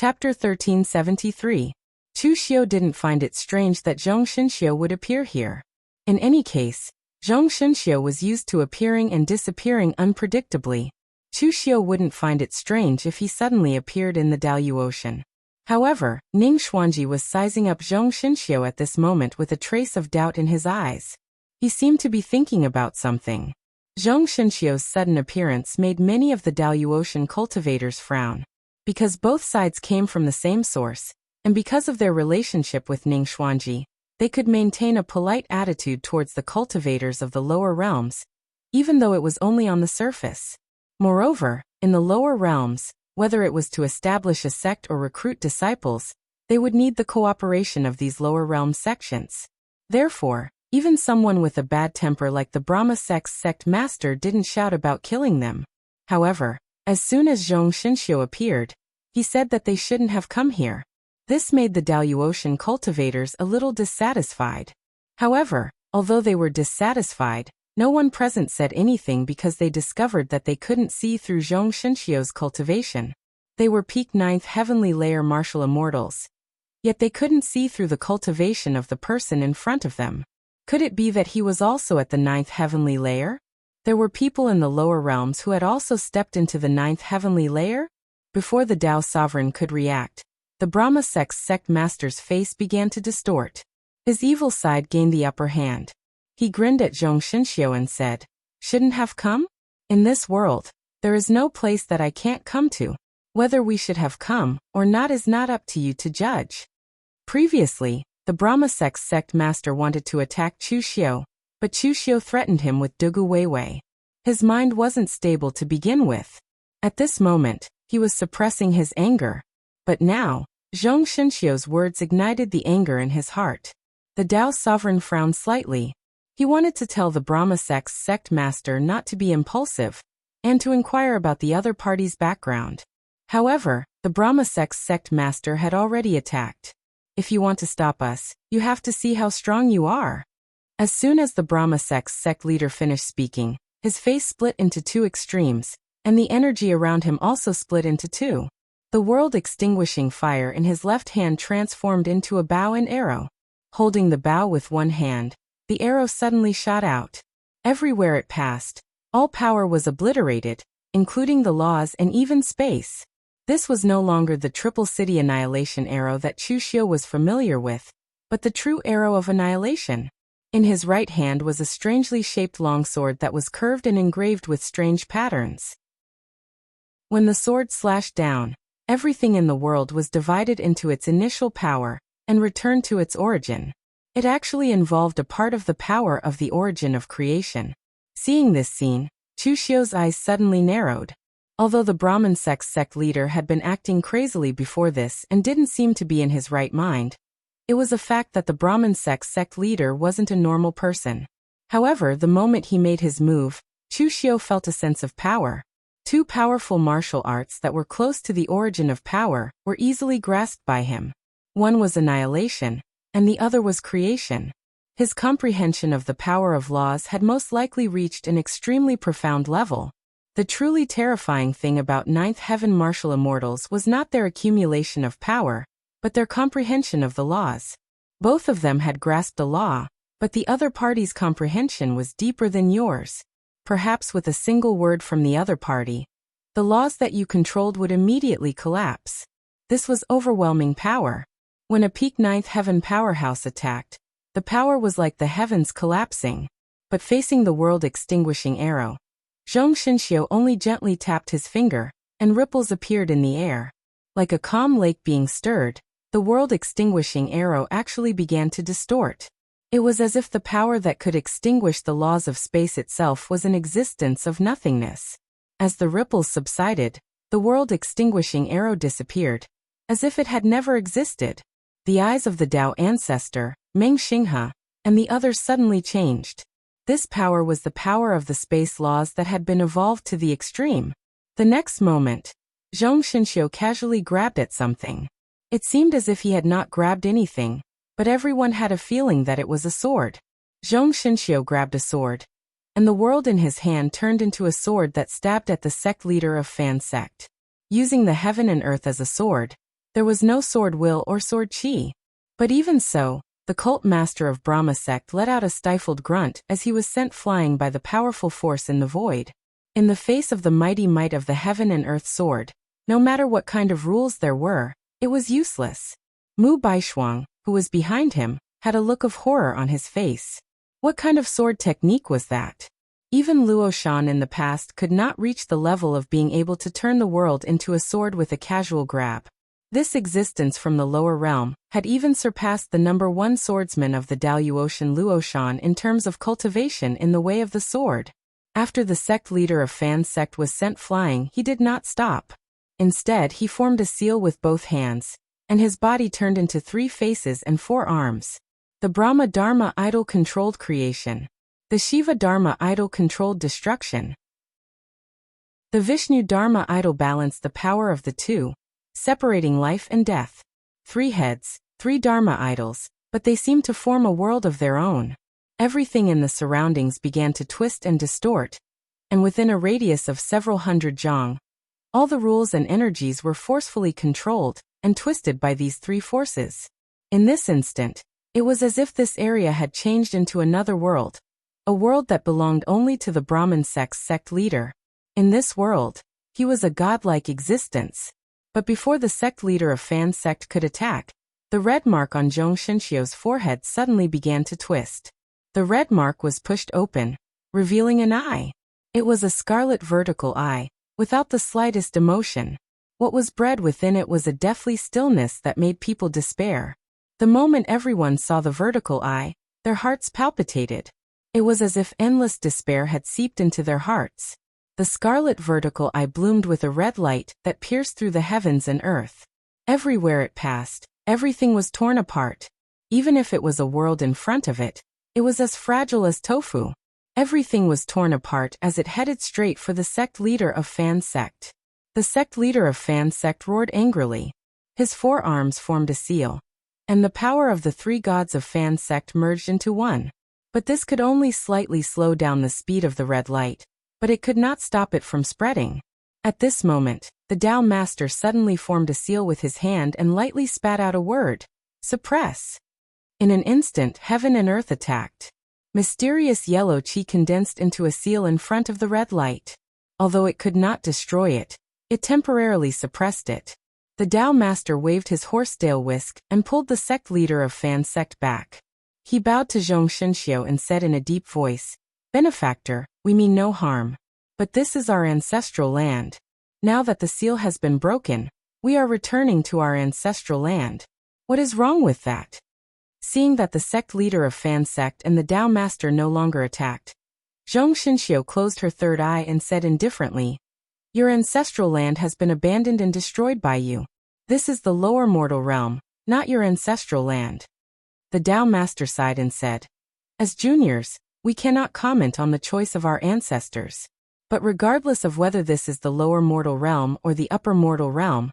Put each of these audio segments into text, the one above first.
Chapter 1373. Chu Xiu didn't find it strange that Zhong Xinxiu would appear here. In any case, Zhong Xinxiu was used to appearing and disappearing unpredictably. Chu Xiu wouldn't find it strange if he suddenly appeared in the Daoyu Ocean. However, Ning Xuanji was sizing up Zhong Xinxiu at this moment with a trace of doubt in his eyes. He seemed to be thinking about something. Zhong Xinxiu's sudden appearance made many of the Daoyu Ocean cultivators frown. Because both sides came from the same source, and because of their relationship with Ning Xuanji, they could maintain a polite attitude towards the cultivators of the lower realms, even though it was only on the surface. Moreover, in the lower realms, whether it was to establish a sect or recruit disciples, they would need the cooperation of these lower realm sections. Therefore, even someone with a bad temper like the Brahma sect's sect master didn't shout about killing them. However, as soon as Zhong Xinxiu appeared, he said that they shouldn't have come here. This made the Daoyu Ocean cultivators a little dissatisfied. However, although they were dissatisfied, no one present said anything because they discovered that they couldn't see through Zhong Xinxiu's cultivation. They were peak 9th heavenly layer martial immortals. Yet they couldn't see through the cultivation of the person in front of them. Could it be that he was also at the 9th heavenly layer? There were people in the lower realms who had also stepped into the 9th heavenly layer? Before the Tao sovereign could react, the Brahma sect's sect master's face began to distort. His evil side gained the upper hand. He grinned at Zhong Xinxiu and said, "Shouldn't have come? In this world, there is no place that I can't come to. Whether we should have come or not is not up to you to judge." Previously, the Brahma sect's sect master wanted to attack Chu Xiu, but Chu Xiu threatened him with Dugu Weiwei. His mind wasn't stable to begin with. At this moment, he was suppressing his anger. But now, Zhong Xinxiu's words ignited the anger in his heart. The Tao sovereign frowned slightly. He wanted to tell the Brahma sect's sect master not to be impulsive, and to inquire about the other party's background. However, the Brahma sect's sect master had already attacked. "If you want to stop us, you have to see how strong you are." As soon as the Brahma sect's sect leader finished speaking, his face split into two extremes, and the energy around him also split into two. The world-extinguishing fire in his left hand transformed into a bow and arrow. Holding the bow with one hand, the arrow suddenly shot out. Everywhere it passed, all power was obliterated, including the laws and even space. This was no longer the Triple City Annihilation arrow that Chu Xiu was familiar with, but the true arrow of annihilation. In his right hand was a strangely shaped longsword that was curved and engraved with strange patterns. When the sword slashed down, everything in the world was divided into its initial power and returned to its origin. It actually involved a part of the power of the origin of creation. Seeing this scene, Chu Xiu's eyes suddenly narrowed. Although the Brahmin sect's sect leader had been acting crazily before this and didn't seem to be in his right mind, it was a fact that the Brahmin sect's sect leader wasn't a normal person. However, the moment he made his move, Chu Xiu felt a sense of power. Two powerful martial arts that were close to the origin of power were easily grasped by him. One was annihilation, and the other was creation. His comprehension of the power of laws had most likely reached an extremely profound level. The truly terrifying thing about 9th Heaven martial immortals was not their accumulation of power, but their comprehension of the laws. Both of them had grasped a law, but the other party's comprehension was deeper than yours. Perhaps with a single word from the other party, the laws that you controlled would immediately collapse. This was overwhelming power. When a peak 9th Heaven powerhouse attacked, the power was like the heavens collapsing. But facing the world-extinguishing arrow, Zhong Xinxiu only gently tapped his finger, and ripples appeared in the air. Like a calm lake being stirred, the world-extinguishing arrow actually began to distort. It was as if the power that could extinguish the laws of space itself was an existence of nothingness. As the ripples subsided, the world-extinguishing arrow disappeared, as if it had never existed. The eyes of the Tao ancestor, Meng Xinghe, and the others suddenly changed. This power was the power of the space laws that had been evolved to the extreme. The next moment, Zhong Xinxiu casually grabbed at something. It seemed as if he had not grabbed anything, but everyone had a feeling that it was a sword. Zhong Xinxiu grabbed a sword, and the world in his hand turned into a sword that stabbed at the sect leader of Fan sect. Using the heaven and earth as a sword, There was no sword will or sword chi. But even so, the cult master of Brahma sect let out a stifled grunt as he was sent flying by the powerful force in the void. In the face of the mighty might of the heaven and earth sword, no matter what kind of rules there were, it was useless. Mu Baishuang, who was behind him, had a look of horror on his face. What kind of sword technique was that? Even Luo Shan in the past could not reach the level of being able to turn the world into a sword with a casual grab. This existence from the lower realm had even surpassed the number one swordsman of the Daluotian Luo Shan in terms of cultivation in the way of the sword. After the sect leader of Fan's sect was sent flying, he did not stop. Instead, he formed a seal with both hands, and his body turned into 3 faces and 4 arms. The Brahma Dharma idol controlled creation. The Shiva Dharma idol controlled destruction. The Vishnu Dharma idol balanced the power of the two, separating life and death. 3 heads, 3 Dharma idols, but they seemed to form a world of their own. Everything in the surroundings began to twist and distort, and within a radius of several hundred zhang, all the rules and energies were forcefully controlled and twisted by these 3 forces. In this instant, it was as if this area had changed into another world, a world that belonged only to the Brahmin sect's sect leader. In this world, he was a godlike existence. But before the sect leader of Fan's sect could attack, the red mark on Zhong Shenxiu's forehead suddenly began to twist. The red mark was pushed open, revealing an eye. It was a scarlet vertical eye, without the slightest emotion. What was bred within it was a deathly stillness that made people despair. The moment everyone saw the vertical eye, their hearts palpitated. It was as if endless despair had seeped into their hearts. The scarlet vertical eye bloomed with a red light that pierced through the heavens and earth. Everywhere it passed, everything was torn apart. Even if it was a world in front of it, it was as fragile as tofu. Everything was torn apart as it headed straight for the sect leader of Fan's sect. The sect leader of Fan's sect roared angrily. His 4 arms formed a seal, and the power of the 3 gods of Fan's sect merged into one. But this could only slightly slow down the speed of the red light, but it could not stop it from spreading. At this moment, the Tao Master suddenly formed a seal with his hand and lightly spat out a word: suppress. In an instant, heaven and earth attacked. Mysterious yellow chi condensed into a seal in front of the red light. Although it could not destroy it, it temporarily suppressed it. The Tao Master waved his horsetail whisk and pulled the sect leader of Fan's sect back. He bowed to Zhong Shenxiu and said in a deep voice, "Benefactor, we mean no harm. But this is our ancestral land. Now that the seal has been broken, we are returning to our ancestral land. What is wrong with that?" Seeing that the sect leader of Fan's sect and the Tao Master no longer attacked, Zhong Shenxiu closed her third eye and said indifferently, "Your ancestral land has been abandoned and destroyed by you. This is the lower mortal realm, not your ancestral land." The Tao Master sighed and said, "As juniors, we cannot comment on the choice of our ancestors. But regardless of whether this is the lower mortal realm or the upper mortal realm,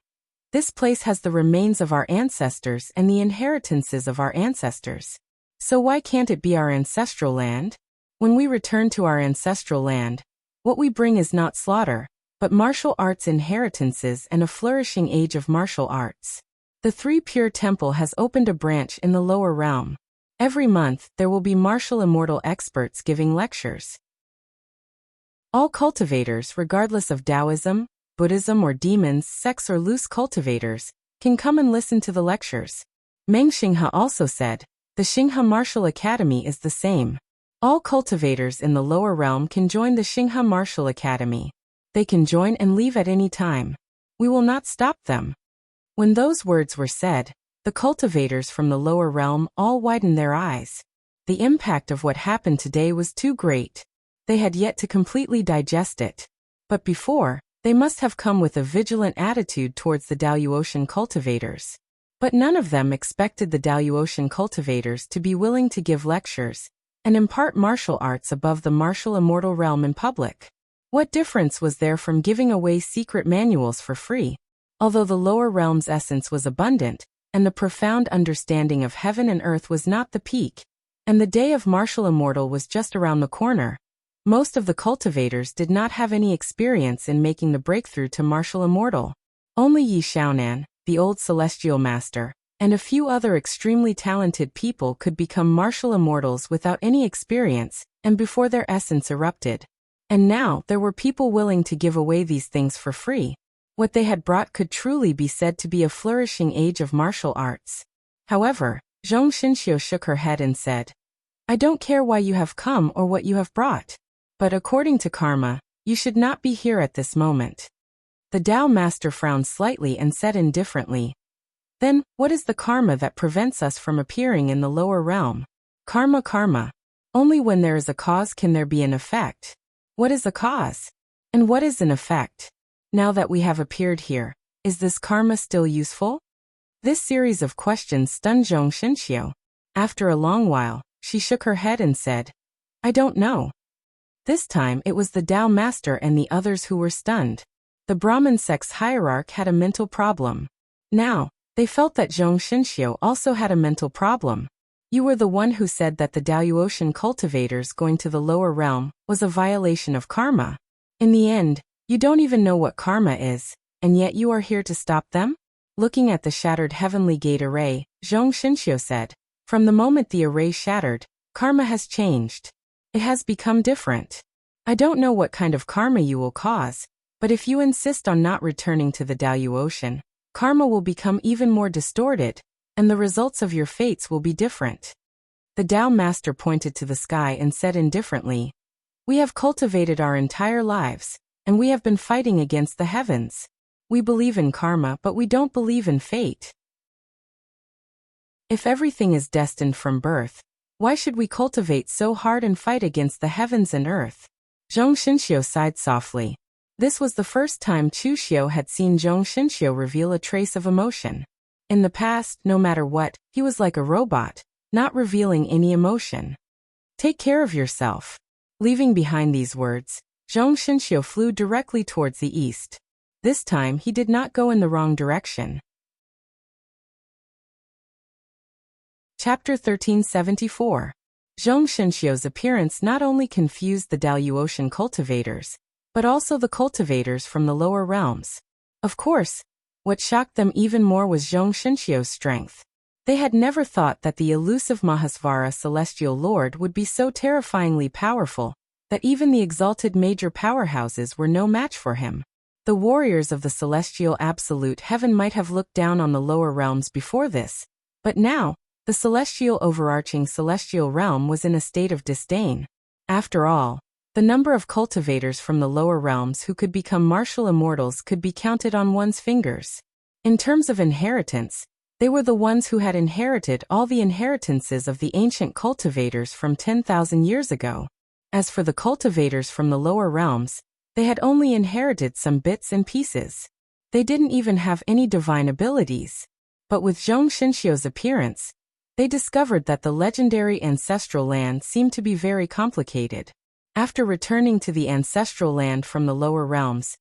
this place has the remains of our ancestors and the inheritances of our ancestors. So why can't it be our ancestral land? When we return to our ancestral land, what we bring is not slaughter, but martial arts inheritances and a flourishing age of martial arts. The 3 Pure Temple has opened a branch in the lower realm. Every month, there will be martial immortal experts giving lectures. All cultivators, regardless of Taoism, Buddhism or demons, sects or loose cultivators, can come and listen to the lectures." Meng Xinghe also said, "The Xinghe Martial Academy is the same. All cultivators in the lower realm can join the Xinghe Martial Academy. They can join and leave at any time. We will not stop them." When those words were said, the cultivators from the lower realm all widened their eyes. The impact of what happened today was too great. They had yet to completely digest it. But before, they must have come with a vigilant attitude towards the Daluotian cultivators. But none of them expected the Daluotian cultivators to be willing to give lectures and impart martial arts above the martial immortal realm in public. What difference was there from giving away secret manuals for free? Although the lower realm's essence was abundant, and the profound understanding of heaven and earth was not the peak, and the day of martial immortal was just around the corner, most of the cultivators did not have any experience in making the breakthrough to martial immortal. Only Yi Xiaonan, the old celestial master, and a few other extremely talented people could become martial immortals without any experience, and before their essence erupted. And now, there were people willing to give away these things for free. What they had brought could truly be said to be a flourishing age of martial arts. However, Zhong Xinxiu shook her head and said, I don't care why you have come or what you have brought. But according to karma, you should not be here at this moment. The Tao master frowned slightly and said indifferently, Then, what is the karma that prevents us from appearing in the lower realm? Karma. Only when there is a cause can there be an effect. What is a cause? And what is an effect? Now that we have appeared here, is this karma still useful? This series of questions stunned Zhong Xinxiu. After a long while, she shook her head and said, I don't know. This time it was the Tao master and the others who were stunned. The Brahmin sect's hierarch had a mental problem. Now, they felt that Zhong Xinxiu also had a mental problem. You were the one who said that the Daoyuotian cultivators going to the lower realm was a violation of karma. In the end, you don't even know what karma is, and yet you are here to stop them? Looking at the shattered heavenly gate array, Zhong Xinxiu said, From the moment the array shattered, karma has changed. It has become different. I don't know what kind of karma you will cause, but if you insist on not returning to the Daoyuotian, karma will become even more distorted, and the results of your fates will be different. The Tao master pointed to the sky and said indifferently, We have cultivated our entire lives, and we have been fighting against the heavens. We believe in karma, but we don't believe in fate. If everything is destined from birth, why should we cultivate so hard and fight against the heavens and earth? Zhong Xinxiu sighed softly. This was the first time Chu Xiu had seen Zhong Xinxiu reveal a trace of emotion. In the past, no matter what, he was like a robot, not revealing any emotion. Take care of yourself. Leaving behind these words, Zhong Xinxiu flew directly towards the east. This time he did not go in the wrong direction. Chapter 1374. Zhong Xinxiu's appearance not only confused the Daoyuotian cultivators, but also the cultivators from the lower realms. Of course, what shocked them even more was Zhong Xinxiu's strength. They had never thought that the elusive Mahasvara celestial lord would be so terrifyingly powerful, that even the exalted major powerhouses were no match for him. The warriors of the celestial absolute heaven might have looked down on the lower realms before this, but now, the celestial overarching celestial realm was in a state of disdain. After all, the number of cultivators from the lower realms who could become martial immortals could be counted on one's fingers. In terms of inheritance, they were the ones who had inherited all the inheritances of the ancient cultivators from 10,000 years ago. As for the cultivators from the lower realms, they had only inherited some bits and pieces. They didn't even have any divine abilities. But with Zhong Xinxiu's appearance, they discovered that the legendary ancestral land seemed to be very complicated. After returning to the ancestral land from the lower realms,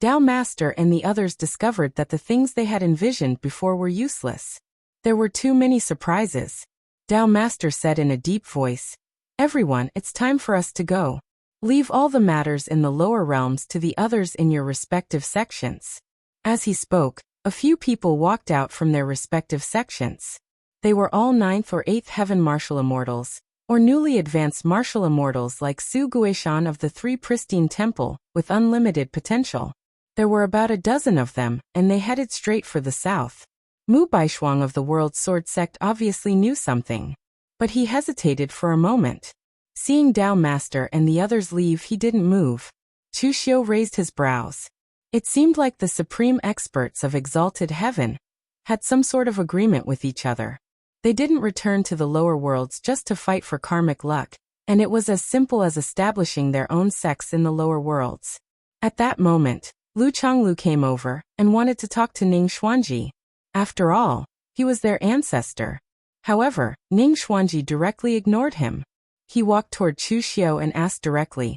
Tao Master and the others discovered that the things they had envisioned before were useless. There were too many surprises. Tao Master said in a deep voice, Everyone, it's time for us to go. Leave all the matters in the lower realms to the others in your respective sections. As he spoke, a few people walked out from their respective sections. They were all 9th or 8th heaven martial immortals, or newly advanced martial immortals like Su Guishan of the Three Pristine Temple, with unlimited potential. There were about a dozen of them, and they headed straight for the south. Mu Baishuang of the World Sword Sect obviously knew something. But he hesitated for a moment. Seeing Tao Master and the others leave, he didn't move. Chu Xiu raised his brows. It seemed like the supreme experts of exalted heaven had some sort of agreement with each other. They didn't return to the lower worlds just to fight for karmic luck, and it was as simple as establishing their own sects in the lower worlds. At that moment, Lu Changlu came over and wanted to talk to Ning Xuanji. After all, he was their ancestor. However, Ning Xuanji directly ignored him. He walked toward Chu Xiu and asked directly,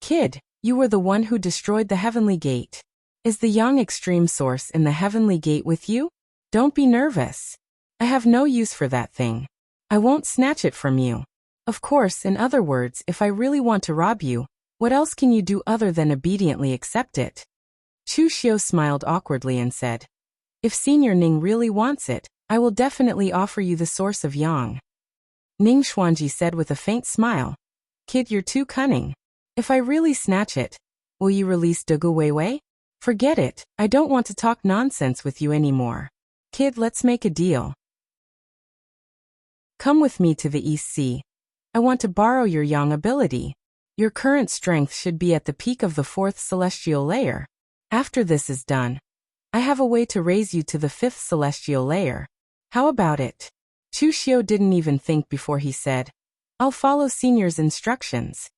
Kid, you were the one who destroyed the Heavenly Gate. Is the Yang Extreme Source in the Heavenly Gate with you? Don't be nervous. I have no use for that thing. I won't snatch it from you. Of course, in other words, if I really want to rob you, what else can you do other than obediently accept it? Chu Xiu smiled awkwardly and said, If Senior Ning really wants it, I will definitely offer you the source of yang. Ning Xuanji said with a faint smile. Kid, you're too cunning. If I really snatch it, will you release Dugu Weiwei? Forget it, I don't want to talk nonsense with you anymore. Kid, let's make a deal. Come with me to the East Sea. I want to borrow your yang ability. Your current strength should be at the peak of the 4th celestial layer. After this is done, I have a way to raise you to the 5th celestial layer. How about it? Chu Xiu didn't even think before he said, I'll follow Senior's instructions.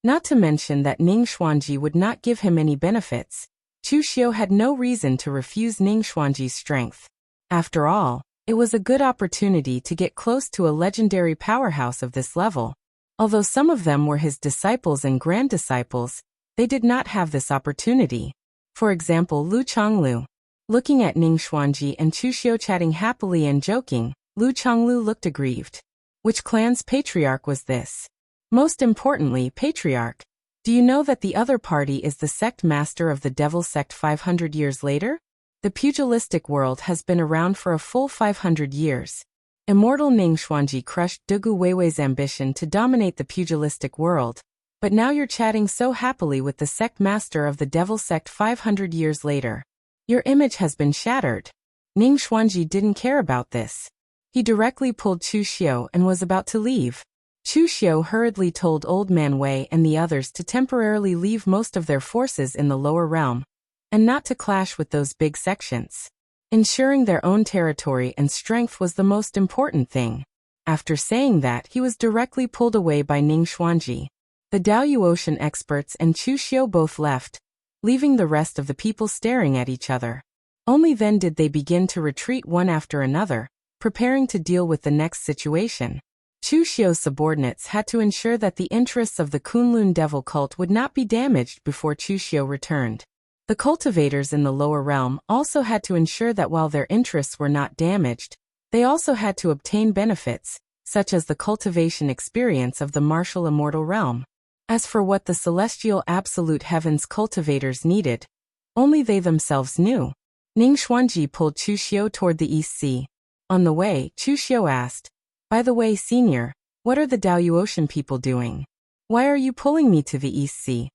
Not to mention that Ning Xuanji would not give him any benefits. Chu Xiu had no reason to refuse Ning Xuanji's strength. After all, it was a good opportunity to get close to a legendary powerhouse of this level. Although some of them were his disciples and grand disciples, they did not have this opportunity. For example, Lu Chonglu. Looking at Ning Xuanji and Chu Xiu chatting happily and joking, Lu Chonglu looked aggrieved. Which clan's patriarch was this? Most importantly, patriarch, do you know that the other party is the sect master of the devil sect 500 years later? The pugilistic world has been around for a full 500 years. Immortal Ning Xuanji crushed Dugu Weiwei's ambition to dominate the pugilistic world, but now you're chatting so happily with the sect master of the devil sect 500 years later. Your image has been shattered. Ning Xuanji didn't care about this. He directly pulled Chu Xiu and was about to leave. Chu Xiu hurriedly told Old Man Wei and the others to temporarily leave most of their forces in the lower realm, and not to clash with those big sections. Ensuring their own territory and strength was the most important thing. After saying that, he was directly pulled away by Ning Xuanji. The Daoyu Ocean experts and Chu Xiu both left, leaving the rest of the people staring at each other. Only then did they begin to retreat one after another, preparing to deal with the next situation. Chu Xiu's subordinates had to ensure that the interests of the Kunlun devil cult would not be damaged before Chu Xiu returned. The cultivators in the lower realm also had to ensure that while their interests were not damaged, they also had to obtain benefits, such as the cultivation experience of the martial immortal realm. As for what the celestial absolute heavens cultivators needed, only they themselves knew. Ning Xuanji pulled Chu Xiu toward the East Sea. On the way, Chu Xiu asked, By the way, Senior, what are the Daoyu Ocean people doing? Why are you pulling me to the East Sea?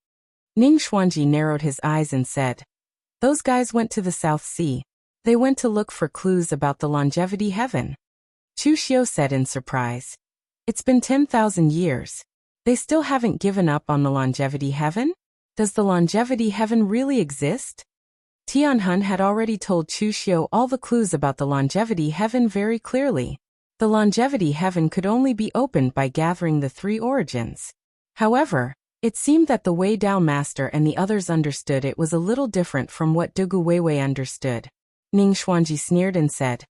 Ning Xuanji narrowed his eyes and said, Those guys went to the South Sea. They went to look for clues about the longevity heaven. Chu Xiu said in surprise. It's been 10,000 years. They still haven't given up on the longevity heaven? Does the longevity heaven really exist? Tianhun had already told Chu Xiu all the clues about the longevity heaven very clearly. The longevity heaven could only be opened by gathering the 3 origins. However, it seemed that the Wei Dao master and the others understood it was a little different from what Dugu Weiwei understood. Ning Xuanji sneered and said,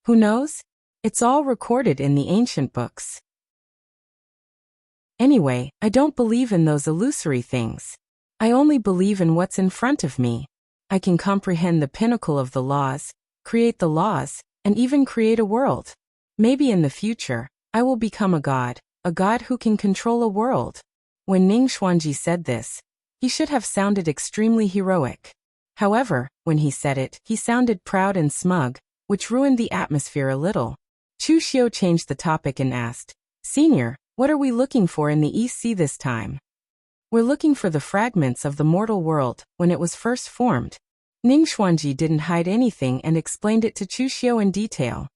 Who knows? It's all recorded in the ancient books. Anyway, I don't believe in those illusory things. I only believe in what's in front of me. I can comprehend the pinnacle of the laws, create the laws, and even create a world. Maybe in the future, I will become a god who can control a world. When Ning Xuanji said this, he should have sounded extremely heroic. However, when he said it, he sounded proud and smug, which ruined the atmosphere a little. Chu Xiu changed the topic and asked, Senior, what are we looking for in the East Sea this time? We're looking for the fragments of the mortal world when it was first formed. Ning Xuanji didn't hide anything and explained it to Chu Xiu in detail.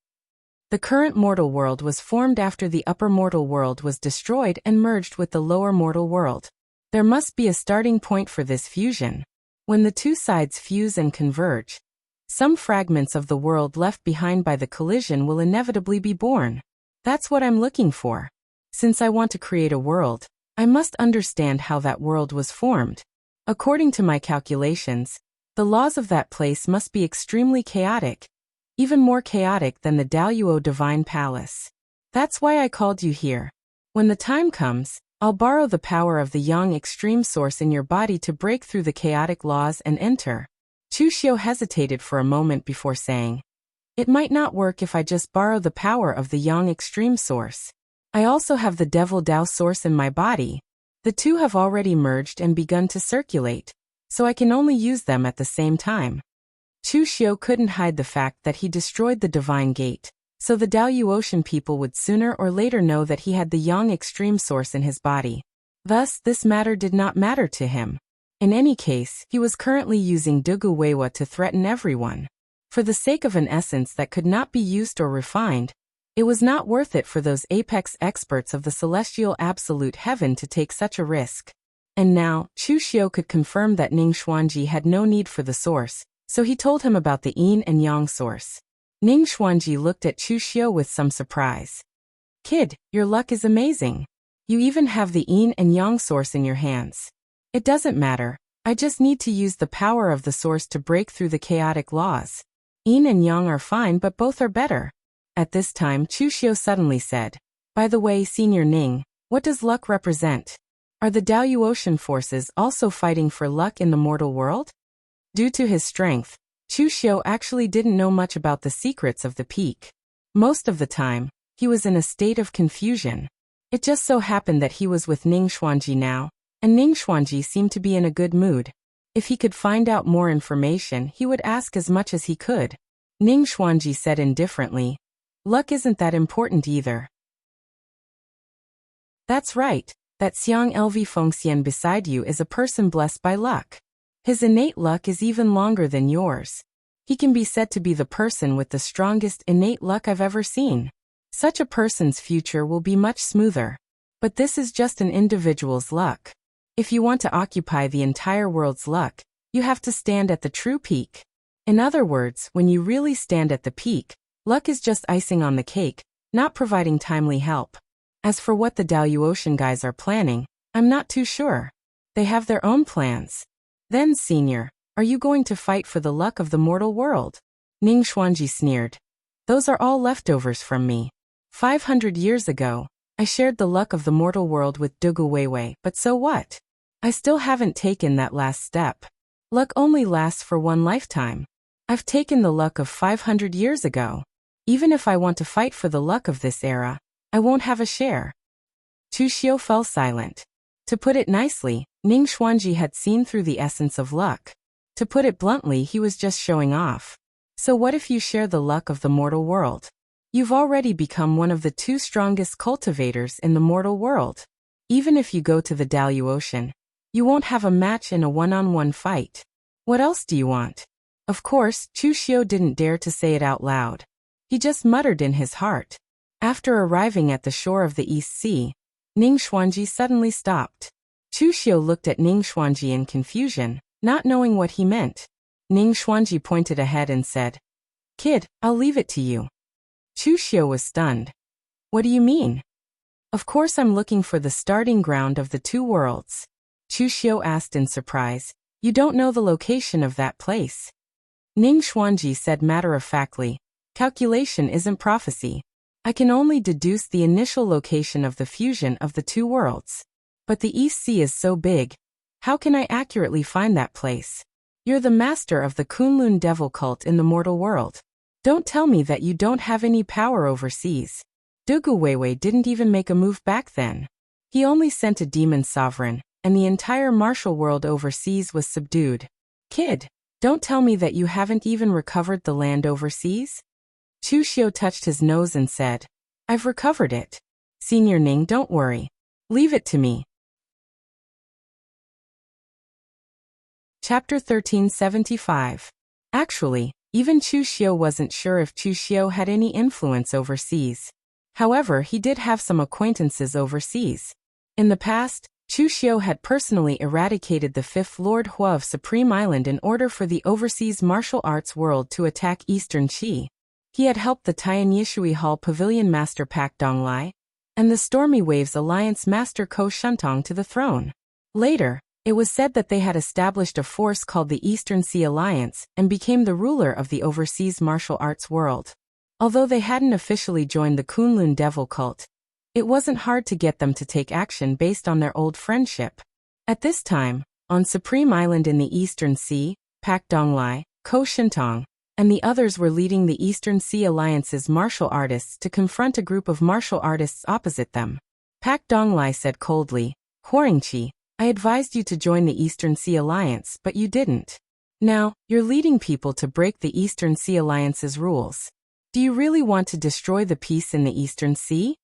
The current mortal world was formed after the upper mortal world was destroyed and merged with the lower mortal world. There must be a starting point for this fusion. When the 2 sides fuse and converge, some fragments of the world left behind by the collision will inevitably be born. That's what I'm looking for. Since I want to create a world, I must understand how that world was formed. According to my calculations, the laws of that place must be extremely chaotic. Even more chaotic than the Daoyuo Divine Palace. That's why I called you here. When the time comes, I'll borrow the power of the Yang extreme source in your body to break through the chaotic laws and enter. Chu Xiu hesitated for a moment before saying, It might not work if I just borrow the power of the Yang extreme source. I also have the Devil Dao source in my body. The 2 have already merged and begun to circulate, so I can only use them at the same time. Chu Xiu couldn't hide the fact that he destroyed the divine gate, so the Daluotian people would sooner or later know that he had the yang extreme source in his body. Thus, this matter did not matter to him. In any case, he was currently using Dugu Weiwa to threaten everyone. For the sake of an essence that could not be used or refined, it was not worth it for those apex experts of the celestial absolute heaven to take such a risk. And now, Chu Xiu could confirm that Ning Xuanji had no need for the source, so he told him about the yin and yang source. Ning Xuanji looked at Chu Xiu with some surprise. "Kid, your luck is amazing. You even have the yin and yang source in your hands." "It doesn't matter. I just need to use the power of the source to break through the chaotic laws. Yin and yang are fine, but both are better." At this time, Chu Xiu suddenly said, "By the way, Senior Ning, what does luck represent? Are the Daluotian forces also fighting for luck in the mortal world?" Due to his strength, Chu Xiu actually didn't know much about the secrets of the peak. Most of the time, he was in a state of confusion. It just so happened that he was with Ning Xuanji now, and Ning Xuanji seemed to be in a good mood. If he could find out more information, he would ask as much as he could. Ning Xuanji said indifferently, "Luck isn't that important either." "That's right, that Xiang Lv Fengxian beside you is a person blessed by luck. His innate luck is even longer than yours. He can be said to be the person with the strongest innate luck I've ever seen. Such a person's future will be much smoother. But this is just an individual's luck. If you want to occupy the entire world's luck, you have to stand at the true peak. In other words, when you really stand at the peak, luck is just icing on the cake, not providing timely help. As for what the Daluotian guys are planning, I'm not too sure. They have their own plans. Then, Senior, are you going to fight for the luck of the mortal world?" Ning Xuanji sneered. "Those are all leftovers from me. 500 years ago, I shared the luck of the mortal world with Dugu Weiwei, but so what? I still haven't taken that last step. Luck only lasts for one lifetime. I've taken the luck of 500 years ago. Even if I want to fight for the luck of this era, I won't have a share." Chu Xiu fell silent. To put it nicely, Ning Xuanji had seen through the essence of luck. To put it bluntly, he was just showing off. So what if you share the luck of the mortal world? You've already become one of the two strongest cultivators in the mortal world. Even if you go to the Daluotian, you won't have a match in a one-on-one fight. What else do you want? Of course, Chu Xiu didn't dare to say it out loud. He just muttered in his heart. After arriving at the shore of the East Sea, Ning Xuanji suddenly stopped. Chu Xiu looked at Ning Xuanji in confusion, not knowing what he meant. Ning Xuanji pointed ahead and said, "Kid, I'll leave it to you." Chu Xiu was stunned. "What do you mean?" "Of course I'm looking for the starting ground of the two worlds." Chu Xiu asked in surprise, "You don't know the location of that place?" Ning Xuanji said matter-of-factly, "Calculation isn't prophecy. I can only deduce the initial location of the fusion of the two worlds. But the East Sea is so big. How can I accurately find that place? You're the master of the Kunlun devil cult in the mortal world. Don't tell me that you don't have any power overseas. Dugu Weiwei didn't even make a move back then. He only sent a demon sovereign, and the entire martial world overseas was subdued. Kid, don't tell me that you haven't even recovered the land overseas?" Chu Xiu touched his nose and said, "I've recovered it. Senior Ning, don't worry. Leave it to me." Chapter 1375. Actually, even Chu Xiu wasn't sure if Chu Xiu had any influence overseas. However, he did have some acquaintances overseas. In the past, Chu Xiu had personally eradicated the fifth Lord Hua of Supreme Island in order for the overseas martial arts world to attack Eastern Qi. He had helped the Tian Yishui Hall Pavilion Master Pak Donglai and the Stormy Waves Alliance Master Ko Shuntong to the throne. Later, it was said that they had established a force called the Eastern Sea Alliance and became the ruler of the overseas martial arts world. Although they hadn't officially joined the Kunlun devil cult, it wasn't hard to get them to take action based on their old friendship. At this time, on Supreme Island in the Eastern Sea, Pak Donglai, Ko Shintong, and the others were leading the Eastern Sea Alliance's martial artists to confront a group of martial artists opposite them. Pak Donglai said coldly, "Huangqi, I advised you to join the Eastern Sea Alliance, but you didn't. Now, you're leading people to break the Eastern Sea Alliance's rules. Do you really want to destroy the peace in the Eastern Sea?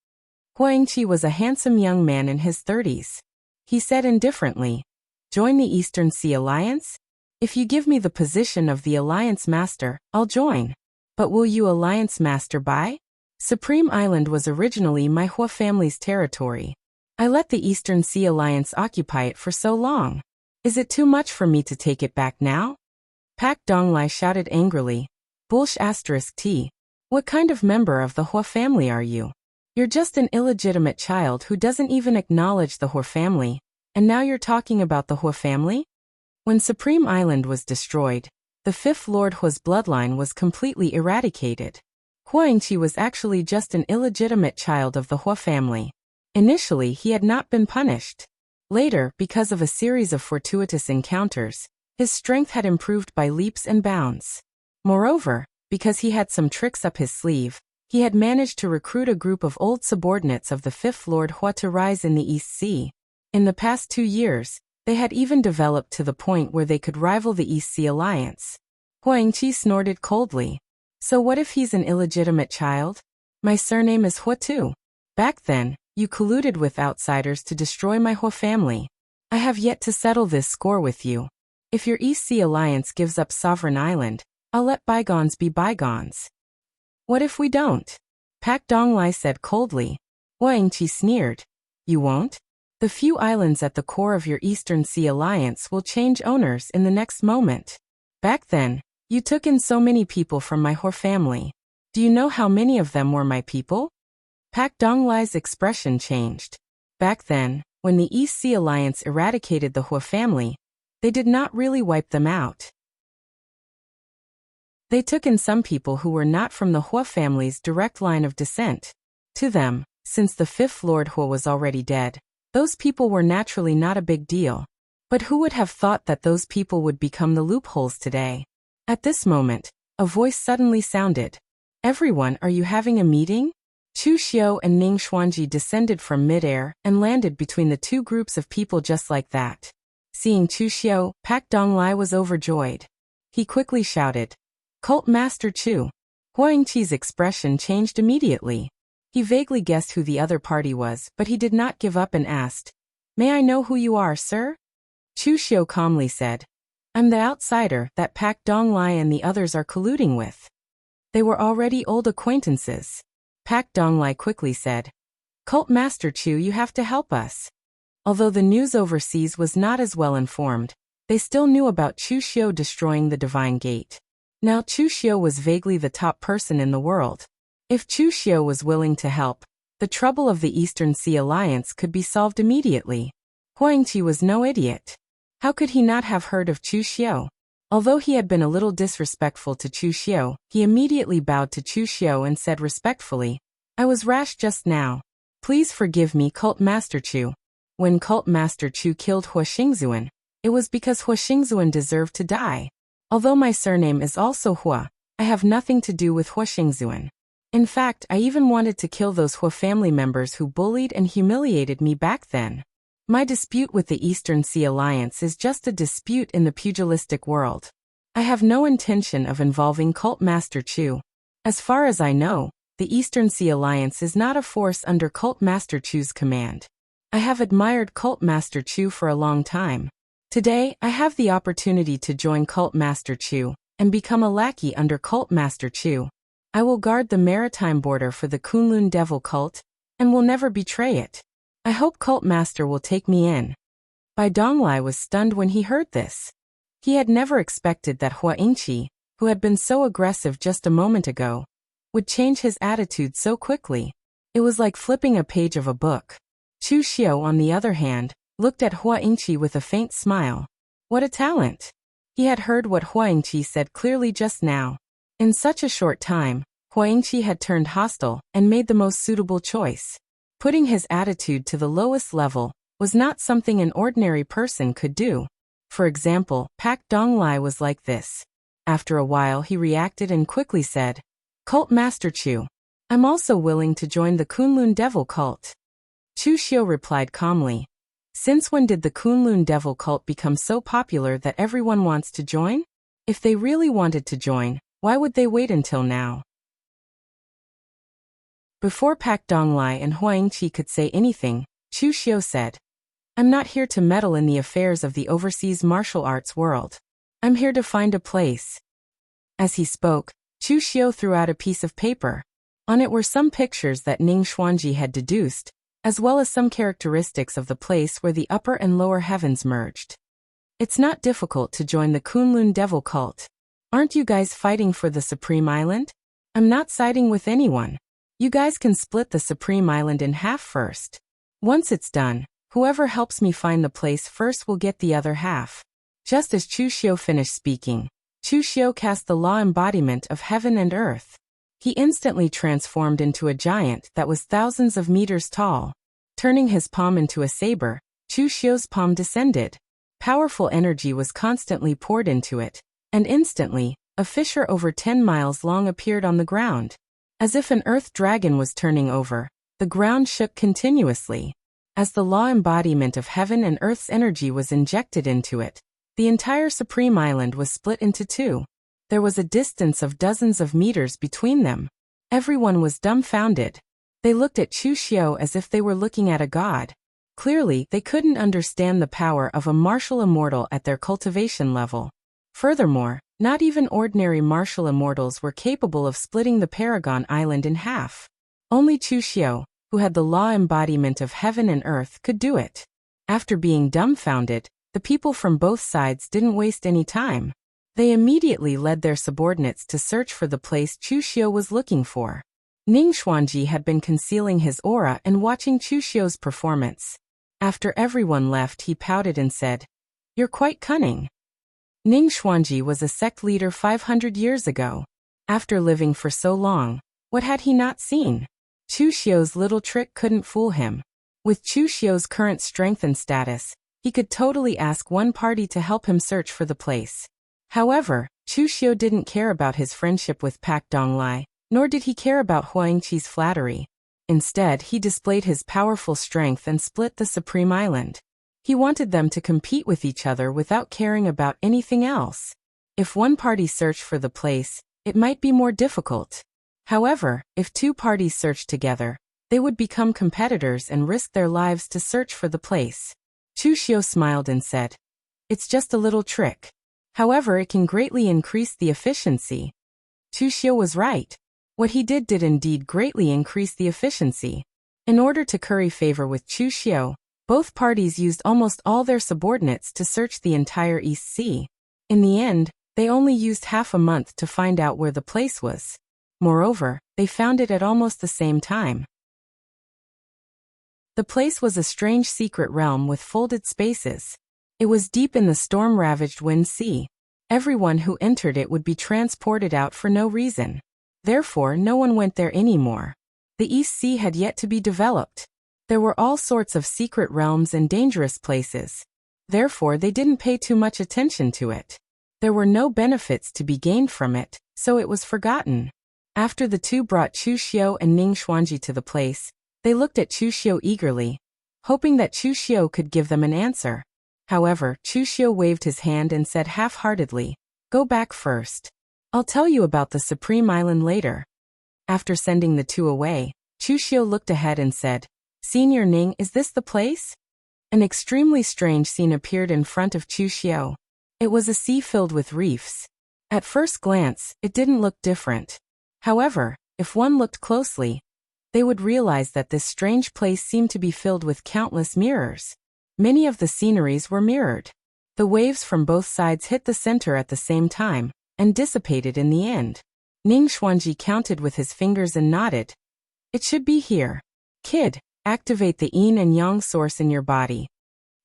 Huangqi was a handsome young man in his 30s. He said indifferently, "Join the Eastern Sea Alliance? If you give me the position of the Alliance Master, I'll join. But will you Alliance Master by? Supreme Island was originally my Hua family's territory. I let the Eastern Sea Alliance occupy it for so long. Is it too much for me to take it back now?" Pak Donglai shouted angrily. Bullsh *T. What kind of member of the Hua family are you? You're just an illegitimate child who doesn't even acknowledge the Hua family, and now you're talking about the Hua family? When Supreme Island was destroyed, the fifth Lord Hua's bloodline was completely eradicated. Huangqi was actually just an illegitimate child of the Hua family. Initially, he had not been punished. Later, because of a series of fortuitous encounters, his strength had improved by leaps and bounds. Moreover, because he had some tricks up his sleeve, he had managed to recruit a group of old subordinates of the fifth Lord Hua to rise in the East Sea. In the past 2 years, they had even developed to the point where they could rival the East Sea Alliance. Huangqi snorted coldly. So what if he's an illegitimate child? My surname is Hua too. Back then, you colluded with outsiders to destroy my Hua family. I have yet to settle this score with you. If your East Sea Alliance gives up Sovereign Island, I'll let bygones be bygones. What if we don't? Pak Donglai said coldly. Huangqi sneered. You won't? The few islands at the core of your Eastern Sea Alliance will change owners in the next moment. Back then, you took in so many people from my Hua family. Do you know how many of them were my people? Pak Donglai's expression changed. Back then, when the East Sea Alliance eradicated the Hua family, they did not really wipe them out. They took in some people who were not from the Hua family's direct line of descent. To them, since the fifth Lord Hua was already dead, those people were naturally not a big deal. But who would have thought that those people would become the loopholes today? At this moment, a voice suddenly sounded. Everyone, are you having a meeting? Chu Xiu and Ning Xuanji descended from midair and landed between the two groups of people just like that. Seeing Chu Xiu, Pak Donglai was overjoyed. He quickly shouted, Cult Master Chu. Huangqi's expression changed immediately. He vaguely guessed who the other party was, but he did not give up and asked, May I know who you are, sir? Chu Xiu calmly said, I'm the outsider that Pak Donglai and the others are colluding with. They were already old acquaintances. Pak Donglai quickly said, Cult Master Chu, you have to help us. Although the news overseas was not as well informed, they still knew about Chu Xiu destroying the Divine Gate. Now Chu Xiu was vaguely the top person in the world. If Chu Xiu was willing to help, the trouble of the Eastern Sea Alliance could be solved immediately. Huangqi was no idiot. How could he not have heard of Chu Xiu? Although he had been a little disrespectful to Chu Xiu, he immediately bowed to Chu Xiu and said respectfully, I was rash just now. Please forgive me, Cult Master Chu. When Cult Master Chu killed Hua Xingzuan, it was because Hua Xingzuan deserved to die. Although my surname is also Hua, I have nothing to do with Hua Xingzuan. In fact, I even wanted to kill those Hua family members who bullied and humiliated me back then. My dispute with the Eastern Sea Alliance is just a dispute in the pugilistic world. I have no intention of involving Cult Master Chu. As far as I know, the Eastern Sea Alliance is not a force under Cult Master Chu's command. I have admired Cult Master Chu for a long time. Today, I have the opportunity to join Cult Master Chu and become a lackey under Cult Master Chu. I will guard the maritime border for the Kunlun Devil Cult and will never betray it. I hope Cult Master will take me in. Bai Donglai was stunned when he heard this. He had never expected that Huangqi, who had been so aggressive just a moment ago, would change his attitude so quickly. It was like flipping a page of a book. Chu Xiu, on the other hand, looked at Huangqi with a faint smile. What a talent! He had heard what Huangqi said clearly just now. In such a short time, Huangqi had turned hostile and made the most suitable choice. Putting his attitude to the lowest level was not something an ordinary person could do. For example, Pak Donglai was like this. After a while he reacted and quickly said, Cult Master Chu, I'm also willing to join the Kunlun Devil Cult. Chu Xiu replied calmly, Since when did the Kunlun Devil Cult become so popular that everyone wants to join? If they really wanted to join, why would they wait until now? Before Pak Donglai and Huang Qi could say anything, Chu Xiu said, I'm not here to meddle in the affairs of the overseas martial arts world. I'm here to find a place. As he spoke, Chu Xiu threw out a piece of paper. On it were some pictures that Ning Xuanji had deduced, as well as some characteristics of the place where the upper and lower heavens merged. It's not difficult to join the Kunlun devil cult. Aren't you guys fighting for the Supreme Island? I'm not siding with anyone. You guys can split the Supreme Island in half first. Once it's done, whoever helps me find the place first will get the other half. Just as Chu Xiu finished speaking, Chu Xiu cast the law embodiment of heaven and earth. He instantly transformed into a giant that was thousands of meters tall. Turning his palm into a saber, Chu Xiu's palm descended. Powerful energy was constantly poured into it, and instantly, a fissure over 10 miles long appeared on the ground. As if an earth dragon was turning over, the ground shook continuously. As the law embodiment of heaven and earth's energy was injected into it, the entire Supreme Island was split into two. There was a distance of dozens of meters between them. Everyone was dumbfounded. They looked at Chu Xiu as if they were looking at a god. Clearly, they couldn't understand the power of a martial immortal at their cultivation level. Furthermore, not even ordinary martial immortals were capable of splitting the Paragon Island in half. Only Chu Xiu, who had the law embodiment of heaven and earth, could do it. After being dumbfounded, the people from both sides didn't waste any time. They immediately led their subordinates to search for the place Chu Xiu was looking for. Ning Xuanji had been concealing his aura and watching Chu Xiu's performance. After everyone left, he pouted and said, You're quite cunning. Ning Xuanji was a sect leader 500 years ago. After living for so long, what had he not seen? Chu Xiu's little trick couldn't fool him. With Chu Xiu's current strength and status, he could totally ask one party to help him search for the place. However, Chu Xiu didn't care about his friendship with Pak Donglai, nor did he care about Huang Qi's flattery. Instead, he displayed his powerful strength and split the Supreme Island. He wanted them to compete with each other without caring about anything else. If one party searched for the place, it might be more difficult. However, if two parties searched together, they would become competitors and risk their lives to search for the place. Chu Xiu smiled and said, It's just a little trick. However, it can greatly increase the efficiency. Chu Xiu was right. What he did indeed greatly increase the efficiency. In order to curry favor with Chu Xiu, both parties used almost all their subordinates to search the entire East Sea. In the end, they only used half a month to find out where the place was. Moreover, they found it at almost the same time. The place was a strange secret realm with folded spaces. It was deep in the storm-ravaged Wind Sea. Everyone who entered it would be transported out for no reason. Therefore, no one went there anymore. The East Sea had yet to be developed. There were all sorts of secret realms and dangerous places. Therefore, they didn't pay too much attention to it. There were no benefits to be gained from it, so it was forgotten. After the two brought Chu Xiu and Ning Xuanji to the place, they looked at Chu Xiu eagerly, hoping that Chu Xiu could give them an answer. However, Chu Xiu waved his hand and said half-heartedly, Go back first. I'll tell you about the Supreme Island later. After sending the two away, Chu Xiu looked ahead and said, Senior Ning, is this the place? An extremely strange scene appeared in front of Chu Xiu. It was a sea filled with reefs. At first glance, it didn't look different. However, if one looked closely, they would realize that this strange place seemed to be filled with countless mirrors. Many of the sceneries were mirrored. The waves from both sides hit the center at the same time, and dissipated in the end. Ning Xuanji counted with his fingers and nodded. It should be here. Kid, activate the yin and yang source in your body.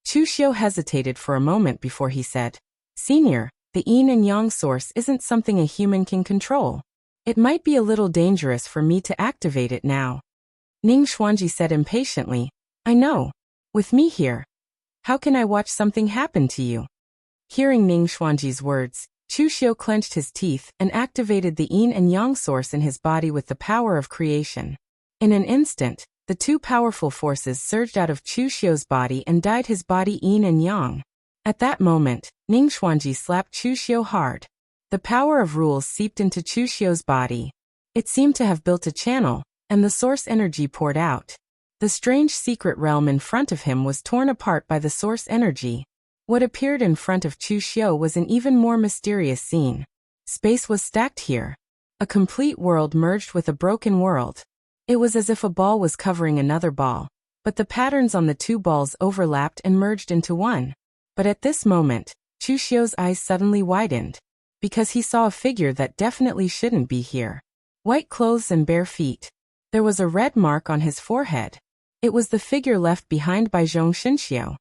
Chu Xiu hesitated for a moment before he said, Senior, the yin and yang source isn't something a human can control. It might be a little dangerous for me to activate it now. Ning Xuanji said impatiently, I know. With me here, how can I watch something happen to you? Hearing Ning Xuanji's words, Chu Xiu clenched his teeth and activated the yin and yang source in his body with the power of creation. In an instant, the two powerful forces surged out of Chu Xiu's body and dyed his body yin and yang. At that moment, Ning Xuanji slapped Chu Xiu hard. The power of rules seeped into Chu Xiu's body. It seemed to have built a channel, and the source energy poured out. The strange secret realm in front of him was torn apart by the source energy. What appeared in front of Chu Xiu was an even more mysterious scene. Space was stacked here. A complete world merged with a broken world. It was as if a ball was covering another ball, but the patterns on the two balls overlapped and merged into one. But at this moment, Chu Xiu's eyes suddenly widened, because he saw a figure that definitely shouldn't be here. White clothes and bare feet. There was a red mark on his forehead. It was the figure left behind by Zhong Xinxiu.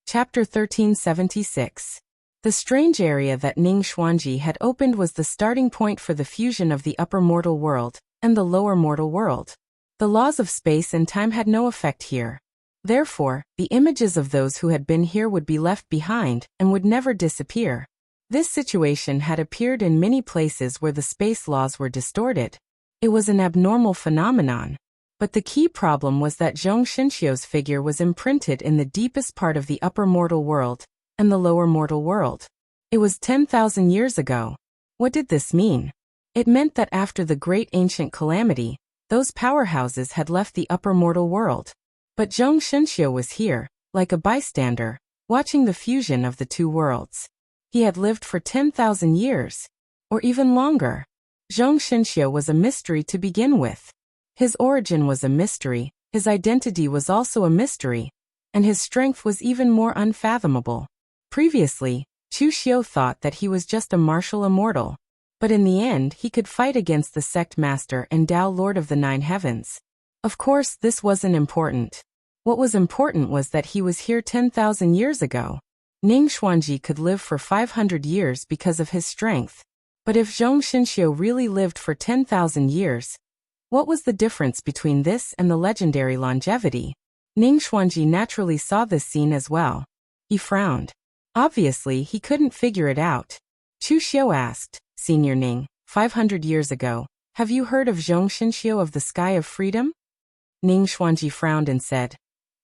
Chapter 1376. The strange area that Ning Xuanji had opened was the starting point for the fusion of the upper mortal world and the lower mortal world. The laws of space and time had no effect here. Therefore, the images of those who had been here would be left behind and would never disappear. This situation had appeared in many places where the space laws were distorted. It was an abnormal phenomenon. But the key problem was that Zhong Xinxiu's figure was imprinted in the deepest part of the upper mortal world and the lower mortal world. It was 10,000 years ago. What did this mean? It meant that after the great ancient calamity, those powerhouses had left the upper mortal world. But Zhong Xinxiu was here, like a bystander, watching the fusion of the two worlds. He had lived for 10,000 years, or even longer. Zhong Xinxiu was a mystery to begin with. His origin was a mystery, his identity was also a mystery, and his strength was even more unfathomable. Previously, Chu Xiu thought that he was just a martial immortal, but in the end he could fight against the sect master and Tao Lord of the Nine Heavens. Of course, this wasn't important. What was important was that he was here 10,000 years ago. Ning Xuanji could live for 500 years because of his strength. But if Zhong Xinxiu really lived for 10,000 years, what was the difference between this and the legendary longevity? Ning Xuanji naturally saw this scene as well. He frowned. Obviously, he couldn't figure it out. Chu Xiu asked, Senior Ning, 500 years ago, have you heard of Zhong Xinxiu of the Sky of Freedom? Ning Xuanji frowned and said,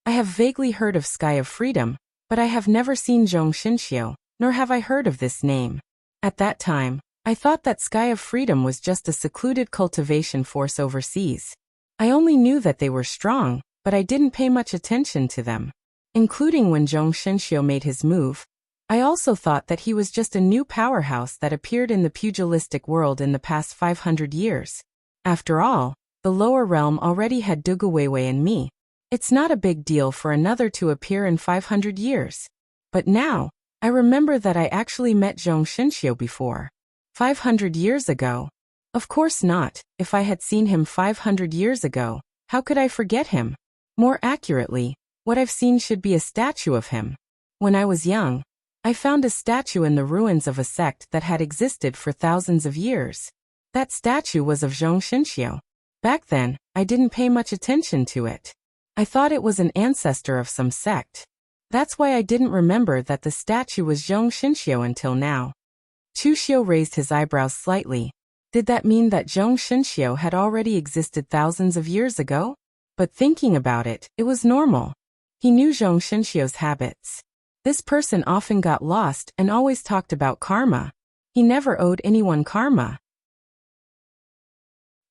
I have vaguely heard of Sky of Freedom, but I have never seen Zhong Xinxiu, nor have I heard of this name. At that time, I thought that Sky of Freedom was just a secluded cultivation force overseas. I only knew that they were strong, but I didn't pay much attention to them. Including when Zhong Xinxiu made his move, I also thought that he was just a new powerhouse that appeared in the pugilistic world in the past 500 years. After all, the lower realm already had Dugu Weiwei and me. It's not a big deal for another to appear in 500 years. But now, I remember that I actually met Zhong Xinxiu before. 500 years ago? Of course not. If I had seen him 500 years ago, how could I forget him? More accurately, what I've seen should be a statue of him. When I was young, I found a statue in the ruins of a sect that had existed for thousands of years. That statue was of Zhong Xinxiu. Back then, I didn't pay much attention to it. I thought it was an ancestor of some sect. That's why I didn't remember that the statue was Zhong Xinxiu until now. Chu Xiu raised his eyebrows slightly. Did that mean that Zhong Xinxiu had already existed thousands of years ago? But thinking about it, it was normal. He knew Zhong Xinxiu's habits. This person often got lost and always talked about karma. He never owed anyone karma.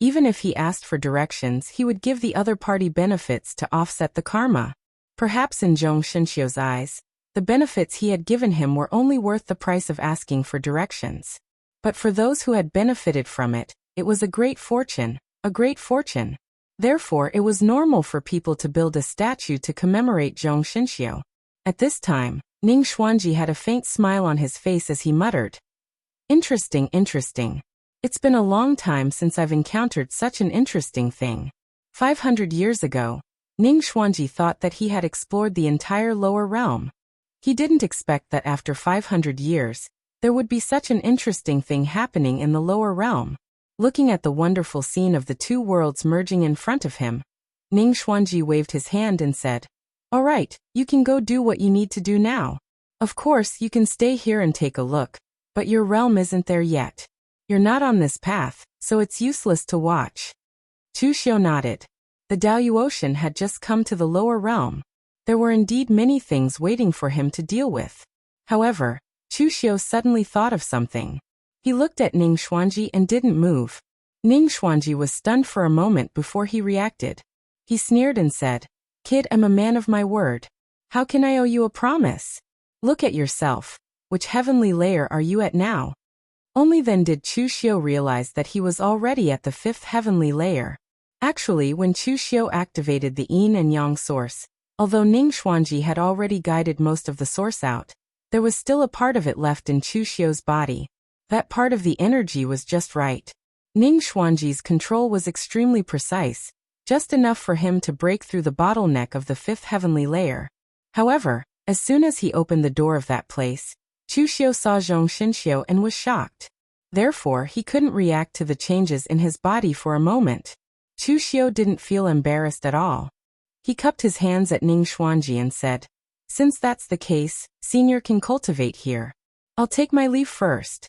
Even if he asked for directions, he would give the other party benefits to offset the karma. Perhaps in Zhong Xinxiu's eyes, the benefits he had given him were only worth the price of asking for directions. But for those who had benefited from it, it was a great fortune, a great fortune. Therefore, it was normal for people to build a statue to commemorate Zhong Xinxiu. At this time, Ning Xuanji had a faint smile on his face as he muttered, Interesting, interesting. It's been a long time since I've encountered such an interesting thing. 500 years ago, Ning Xuanji thought that he had explored the entire lower realm. He didn't expect that after 500 years, there would be such an interesting thing happening in the lower realm. Looking at the wonderful scene of the two worlds merging in front of him, Ning Xuanji waved his hand and said, All right, you can go do what you need to do now. Of course, you can stay here and take a look, but your realm isn't there yet. You're not on this path, so it's useless to watch. Chu Xiu nodded. The Daoyuotian had just come to the lower realm. There were indeed many things waiting for him to deal with. However, Chu Xiu suddenly thought of something. He looked at Ning Xuanji and didn't move. Ning Xuanji was stunned for a moment before he reacted. He sneered and said, "Kid, I'm a man of my word. How can I owe you a promise? Look at yourself. Which heavenly layer are you at now?" Only then did Chu Xiu realize that he was already at the 5th heavenly layer. Actually, when Chu Xiu activated the yin and yang source, although Ning Xuanji had already guided most of the source out, there was still a part of it left in Chu Xiu's body. That part of the energy was just right. Ning Xuanji's control was extremely precise, just enough for him to break through the bottleneck of the 5th heavenly layer. However, as soon as he opened the door of that place, Chu Xiu saw Zhong Xinxiu and was shocked. Therefore, he couldn't react to the changes in his body for a moment. Chu Xiu didn't feel embarrassed at all. He cupped his hands at Ning Xuanji and said, "Since that's the case, Senior can cultivate here. I'll take my leave first."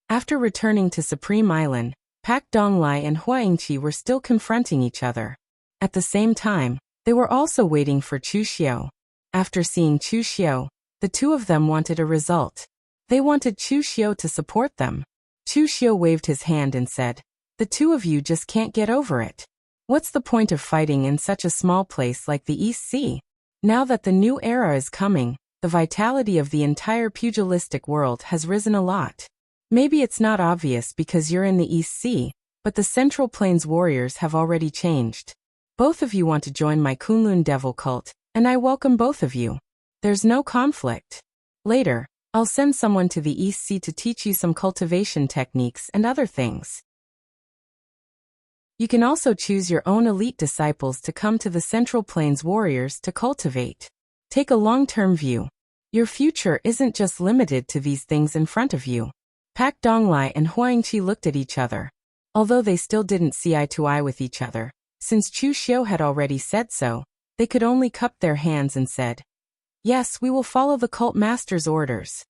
After returning to Supreme Island, Pak Donglai and Hua Yingqi were still confronting each other. At the same time, they were also waiting for Chu Xiu. After seeing Chu Xiu, the two of them wanted a result. They wanted Chu Xiu to support them. Chu Xiu waved his hand and said, "The two of you just can't get over it. What's the point of fighting in such a small place like the East Sea? Now that the new era is coming, the vitality of the entire pugilistic world has risen a lot. Maybe it's not obvious because you're in the East Sea, but the Central Plains warriors have already changed. Both of you want to join my Kunlun devil cult, and I welcome both of you. There's no conflict. Later, I'll send someone to the East Sea to teach you some cultivation techniques and other things. You can also choose your own elite disciples to come to the Central Plains warriors to cultivate. Take a long-term view. Your future isn't just limited to these things in front of you." Pak Donglai and Hua Yingqi looked at each other. Although they still didn't see eye to eye with each other, since Chu Xiu had already said so, they could only cup their hands and said, "Yes, we will follow the cult master's orders."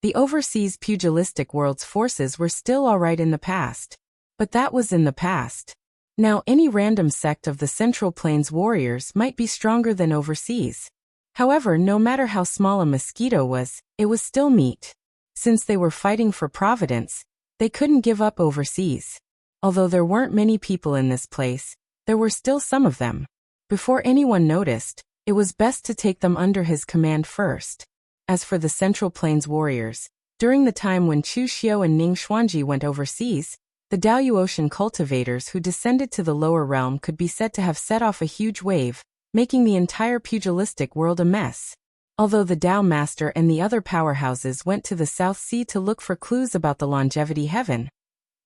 The overseas pugilistic world's forces were still alright in the past. But that was in the past. Now any random sect of the Central Plains warriors might be stronger than overseas. However, no matter how small a mosquito was, it was still meat. Since they were fighting for Providence, they couldn't give up overseas. Although there weren't many people in this place, there were still some of them. Before anyone noticed, it was best to take them under his command first. As for the Central Plains warriors, during the time when Chu Xiu and Ning Xuanji went overseas, the Daoyuotian cultivators who descended to the lower realm could be said to have set off a huge wave, making the entire pugilistic world a mess. Although the Dao Master and the other powerhouses went to the South Sea to look for clues about the longevity heaven,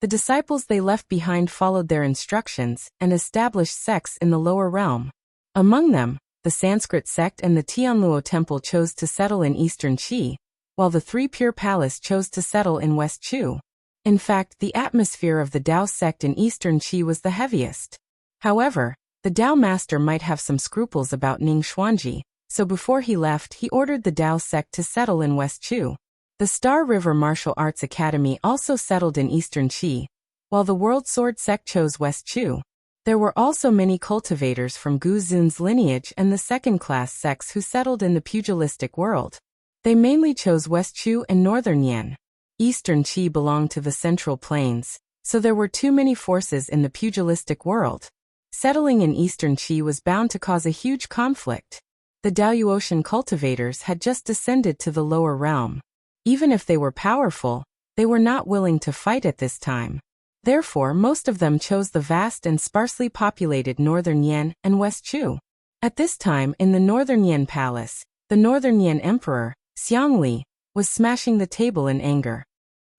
the disciples they left behind followed their instructions and established sects in the lower realm. Among them, the Sanskrit sect and the Tianluo temple chose to settle in Eastern Qi, while the Three Pure Palace chose to settle in West Chu. In fact, the atmosphere of the Dao sect in Eastern Qi was the heaviest. However, the Dao Master might have some scruples about Ning Xuanji, so before he left he ordered the Dao sect to settle in West Chu. The Star River Martial Arts Academy also settled in Eastern Qi, while the World Sword sect chose West Chu. There were also many cultivators from Gu Zun's lineage and the second-class sects who settled in the pugilistic world. They mainly chose West Chu and Northern Yan. Eastern Qi belonged to the Central Plains, so there were too many forces in the pugilistic world. Settling in Eastern Qi was bound to cause a huge conflict. The Daoyuotian cultivators had just descended to the lower realm. Even if they were powerful, they were not willing to fight at this time. Therefore, most of them chose the vast and sparsely populated Northern Yan and West Chu. At this time, in the Northern Yan Palace, the Northern Yan Emperor, Xiangli, was smashing the table in anger.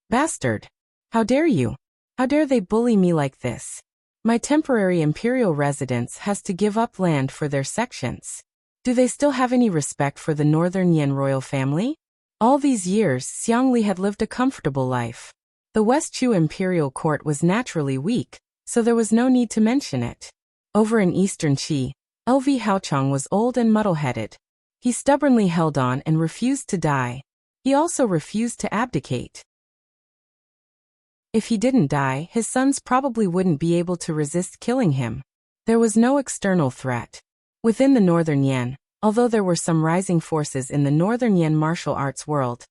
"Bastard! How dare you? How dare they bully me like this? My temporary imperial residence has to give up land for their sections. Do they still have any respect for the Northern Yan royal family?" All these years, Xiangli had lived a comfortable life. The West Chu imperial court was naturally weak, so there was no need to mention it. Over in Eastern Qi, LV Haochang was old and muddle-headed. He stubbornly held on and refused to die. He also refused to abdicate. If he didn't die, his sons probably wouldn't be able to resist killing him. There was no external threat. Within the Northern Yan, although there were some rising forces in the Northern Yan martial arts world,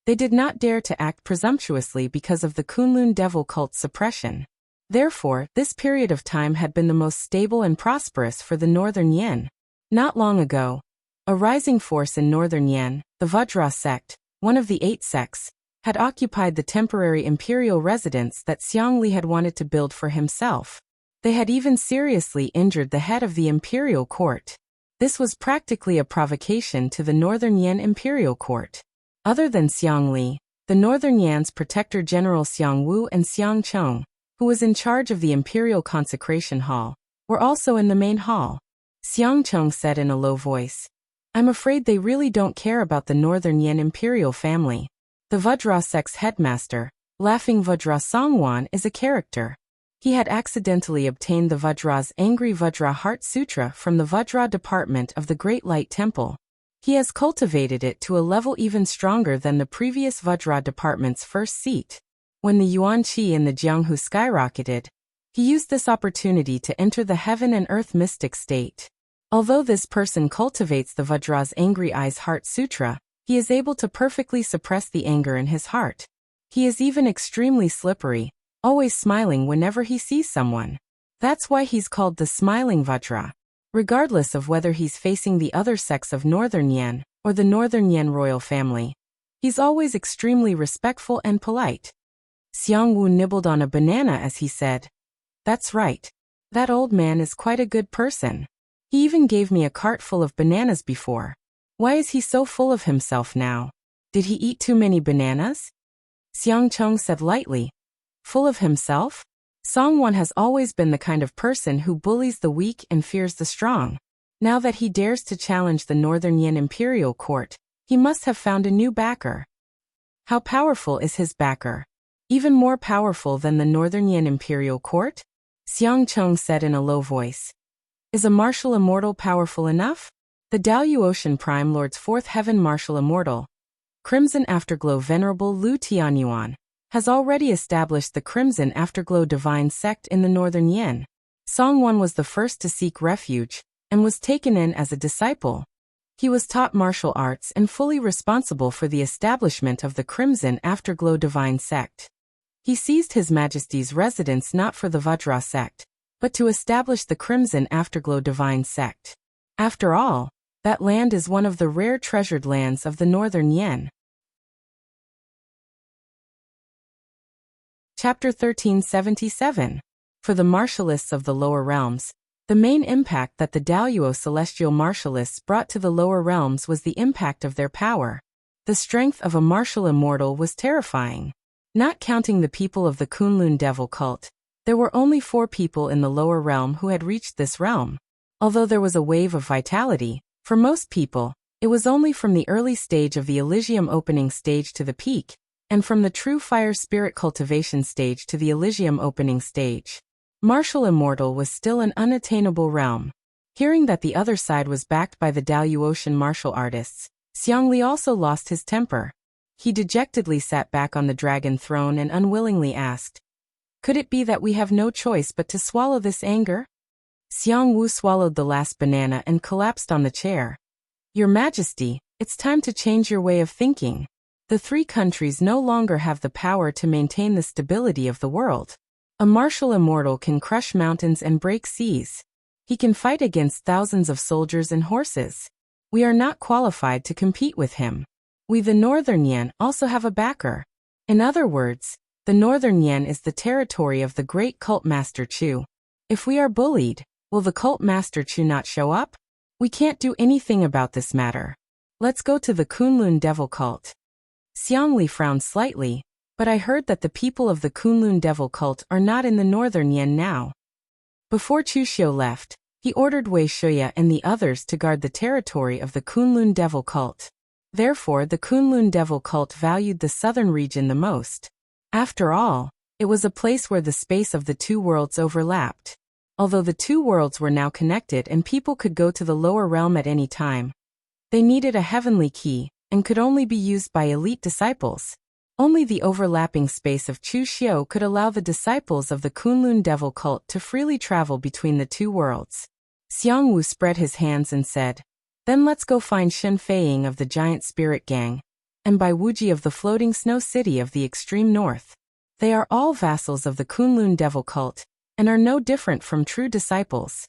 They did not dare to act presumptuously because of the Kunlun devil cult's suppression. Therefore, this period of time had been the most stable and prosperous for the Northern Yen. Not long ago, a rising force in Northern Yen, the Vajra sect, one of the 8 sects, had occupied the temporary imperial residence that Xiangli had wanted to build for himself. They had even seriously injured the head of the imperial court. This was practically a provocation to the Northern Yen imperial court. Other than Xiangli, the Northern Yan's protector general Xiang Wu and Xiang Cheng, who was in charge of the imperial consecration hall, were also in the main hall. Xiang Cheng said in a low voice, "I'm afraid they really don't care about the Northern Yen imperial family. The Vajra sect's headmaster, Laughing Vajra Songwan, is a character. He had accidentally obtained the Vajra's Angry Vajra Heart Sutra from the Vajra department of the Great Light Temple. He has cultivated it to a level even stronger than the previous Vajra department's first seat. When the Yuan Qi in the Jianghu skyrocketed, he used this opportunity to enter the heaven and earth mystic state. Although this person cultivates the Vajra's Angry Eyes Heart Sutra, he is able to perfectly suppress the anger in his heart. He is even extremely slippery, always smiling whenever he sees someone. That's why he's called the Smiling Vajra. Regardless of whether he's facing the other sects of Northern Yen or the Northern Yen royal family, he's always extremely respectful and polite." Xiang Wu nibbled on a banana as he said, "That's right. That old man is quite a good person. He even gave me a cart full of bananas before. Why is he so full of himself now? Did he eat too many bananas?" Xiang Cheng said lightly, "Full of himself? Songwan has always been the kind of person who bullies the weak and fears the strong. Now that he dares to challenge the Northern Yen imperial court, he must have found a new backer. How powerful is his backer? Even more powerful than the Northern Yen imperial court?" Xiang Cheng said in a low voice. "Is a martial immortal powerful enough? The Daoyuotian Prime Lord's 4th Heaven Martial Immortal, Crimson Afterglow Venerable Lu Tianyuan, has already established the Crimson Afterglow Divine Sect in the Northern Yen. Songwan was the first to seek refuge, and was taken in as a disciple. He was taught martial arts and fully responsible for the establishment of the Crimson Afterglow Divine Sect. He seized His Majesty's residence not for the Vajra sect, but to establish the Crimson Afterglow Divine Sect. After all, that land is one of the rare treasured lands of the Northern Yen." Chapter 1377. For the martialists of the lower realms, the main impact that the Daoyuo celestial martialists brought to the lower realms was the impact of their power. The strength of a martial immortal was terrifying. Not counting the people of the Kunlun devil cult, there were only 4 people in the lower realm who had reached this realm. Although there was a wave of vitality, for most people, it was only from the early stage of the Elysium opening stage to the peak, and from the true fire spirit cultivation stage to the Elysium opening stage. Martial Immortal was still an unattainable realm. Hearing that the other side was backed by the Daoyuotian martial artists, Xiangli also lost his temper. He dejectedly sat back on the dragon throne and unwillingly asked, "Could it be that we have no choice but to swallow this anger?" Xiang Wu swallowed the last banana and collapsed on the chair. "Your Majesty, it's time to change your way of thinking. The 3 countries no longer have the power to maintain the stability of the world. A martial immortal can crush mountains and break seas. He can fight against thousands of soldiers and horses. We are not qualified to compete with him. We the Northern Yen also have a backer. In other words, the Northern Yen is the territory of the great cult master Chu. If we are bullied, will the cult master Chu not show up? We can't do anything about this matter. Let's go to the Kunlun devil cult." Xiangli frowned slightly, "But I heard that the people of the Kunlun devil cult are not in the Northern Yen now." Before Chu Xiu left, he ordered Wei Shuya and the others to guard the territory of the Kunlun devil cult. Therefore the Kunlun devil cult valued the southern region the most. After all, it was a place where the space of the 2 worlds overlapped. Although the 2 worlds were now connected and people could go to the lower realm at any time, they needed a heavenly key, and could only be used by elite disciples. Only the overlapping space of Chu Xiu could allow the disciples of the Kunlun devil cult to freely travel between the 2 worlds. Xiang Wu spread his hands and said, "Then let's go find Shen Feiying of the giant spirit gang. and by Wuji of the floating snow city of the extreme north. They are all vassals of the Kunlun devil cult, and are no different from true disciples.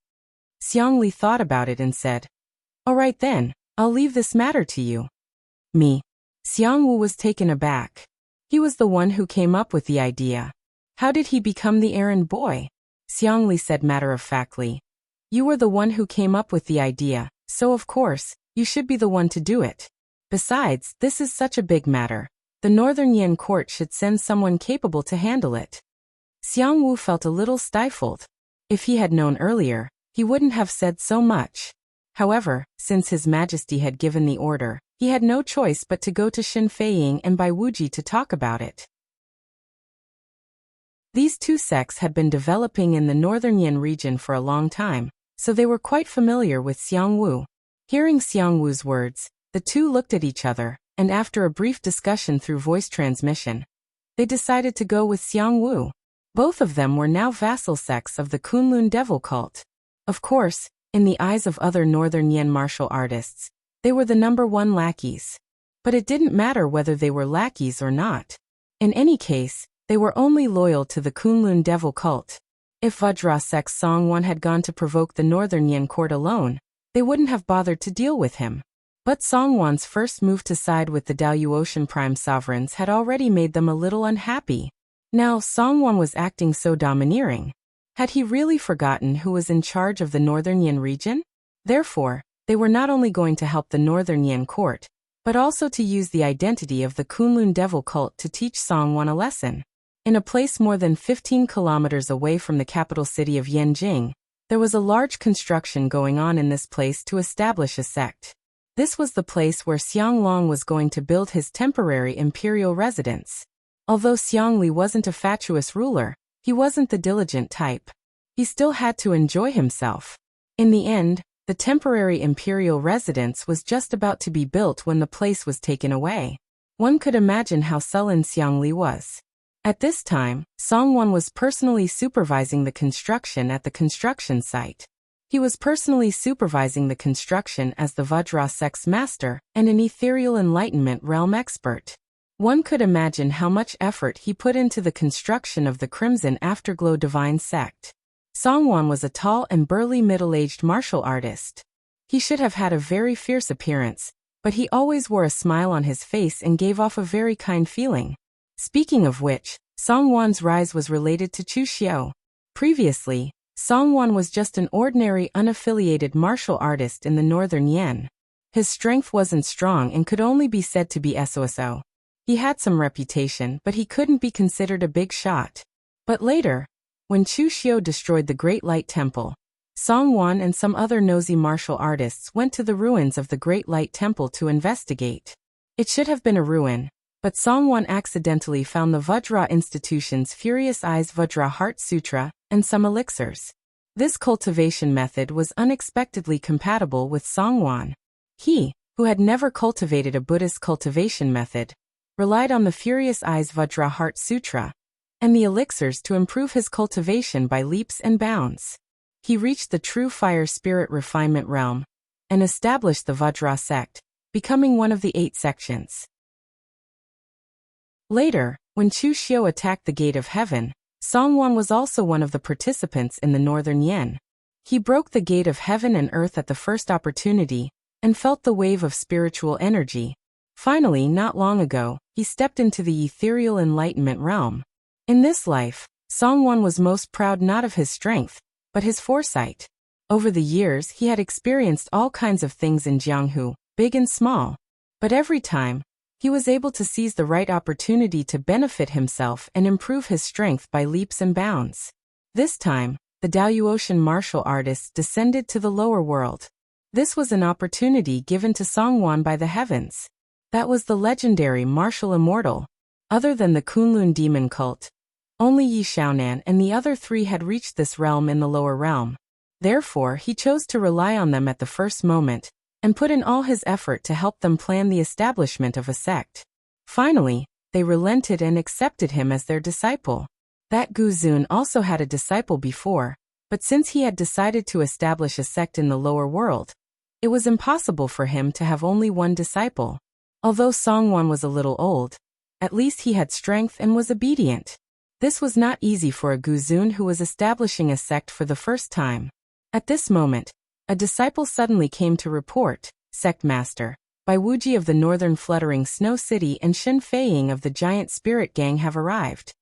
Xiang Li thought about it and said, "All right then, I'll leave this matter to you." Me. Xiang Wu was taken aback. He was the one who came up with the idea. How did he become the errand boy? Xiang Li said matter-of-factly. You were the one who came up with the idea, so of course, you should be the one to do it. Besides, this is such a big matter. The Northern Yan court should send someone capable to handle it. Xiang Wu felt a little stifled. If he had known earlier, he wouldn't have said so much. However, since His Majesty had given the order, he had no choice but to go to Shin Feiying and Bai Wuji to talk about it. These two sects had been developing in the Northern Yan region for a long time, so they were quite familiar with Xiang Wu. Hearing Xiang Wu's words, the two looked at each other, and after a brief discussion through voice transmission, they decided to go with Xiang Wu. Both of them were now vassal sects of the Kunlun devil cult. Of course, in the eyes of other Northern Yan martial artists, they were the #1 lackeys. But it didn't matter whether they were lackeys or not. In any case, they were only loyal to the Kunlun devil cult. If Vajra sect's Songwon had gone to provoke the Northern Yan court alone, they wouldn't have bothered to deal with him. But Songwon's first move to side with the Daluotian prime sovereigns had already made them a little unhappy. Now Songwon was acting so domineering. Had he really forgotten who was in charge of the Northern Yan region? Therefore, they were not only going to help the Northern Yan court, but also to use the identity of the Kunlun devil cult to teach Songwon a lesson. In a place more than 15 kilometers away from the capital city of Yanjing, there was a large construction going on in this place to establish a sect. This was the place where Xiang Long was going to build his temporary imperial residence. Although Xiang Li wasn't a fatuous ruler, he wasn't the diligent type. He still had to enjoy himself. In the end, the temporary imperial residence was just about to be built when the place was taken away. One could imagine how sullen Xiang Li was. At this time, Songwon was personally supervising the construction at the construction site. He was personally supervising the construction as the Vajra sect's master and an ethereal enlightenment realm expert. One could imagine how much effort he put into the construction of the Crimson Afterglow Divine Sect. Songwon was a tall and burly middle-aged martial artist. He should have had a very fierce appearance, but he always wore a smile on his face and gave off a very kind feeling. Speaking of which, Songwon's rise was related to Chu Xiao. Previously, Songwon was just an ordinary unaffiliated martial artist in the Northern Yan. His strength wasn't strong and could only be said to be SOSO. He had some reputation, but he couldn't be considered a big shot. But later, when Chu Xiao destroyed the Great Light Temple, Songwon and some other nosy martial artists went to the ruins of the Great Light Temple to investigate. It should have been a ruin, but Songwon accidentally found the Vajra institution's Furious Eyes Vajra Heart Sutra and some elixirs. This cultivation method was unexpectedly compatible with Songwon. He, who had never cultivated a Buddhist cultivation method, relied on the Furious Eyes Vajra Heart Sutra and the elixirs to improve his cultivation by leaps and bounds. He reached the true fire spirit refinement realm and established the Vajra sect, becoming one of the 8 sections. Later, when Chu Xiao attacked the Gate of Heaven, Songwon was also one of the participants in the Northern Yan. He broke the Gate of Heaven and Earth at the first opportunity and felt the wave of spiritual energy. Finally, not long ago, he stepped into the ethereal enlightenment realm. In this life, Songwon was most proud not of his strength, but his foresight. Over the years, he had experienced all kinds of things in Jianghu, big and small. But every time, he was able to seize the right opportunity to benefit himself and improve his strength by leaps and bounds. This time, the Daluotian martial artists descended to the lower world. This was an opportunity given to Songwon by the heavens. That was the legendary martial immortal. Other than the Kunlun demon cult, only Yi Xiaonan and the other 3 had reached this realm in the lower realm. Therefore, he chose to rely on them at the first moment, and put in all his effort to help them plan the establishment of a sect. Finally, they relented and accepted him as their disciple. That Gu Zun also had a disciple before, but since he had decided to establish a sect in the lower world, it was impossible for him to have only one disciple. Although Songwon was a little old, at least he had strength and was obedient. This was not easy for a Guzun who was establishing a sect for the first time. At this moment, a disciple suddenly came to report, "Sect Master, Bai Wuji of the Northern Fluttering Snow City and Shin Feiying of the Giant Spirit Gang have arrived."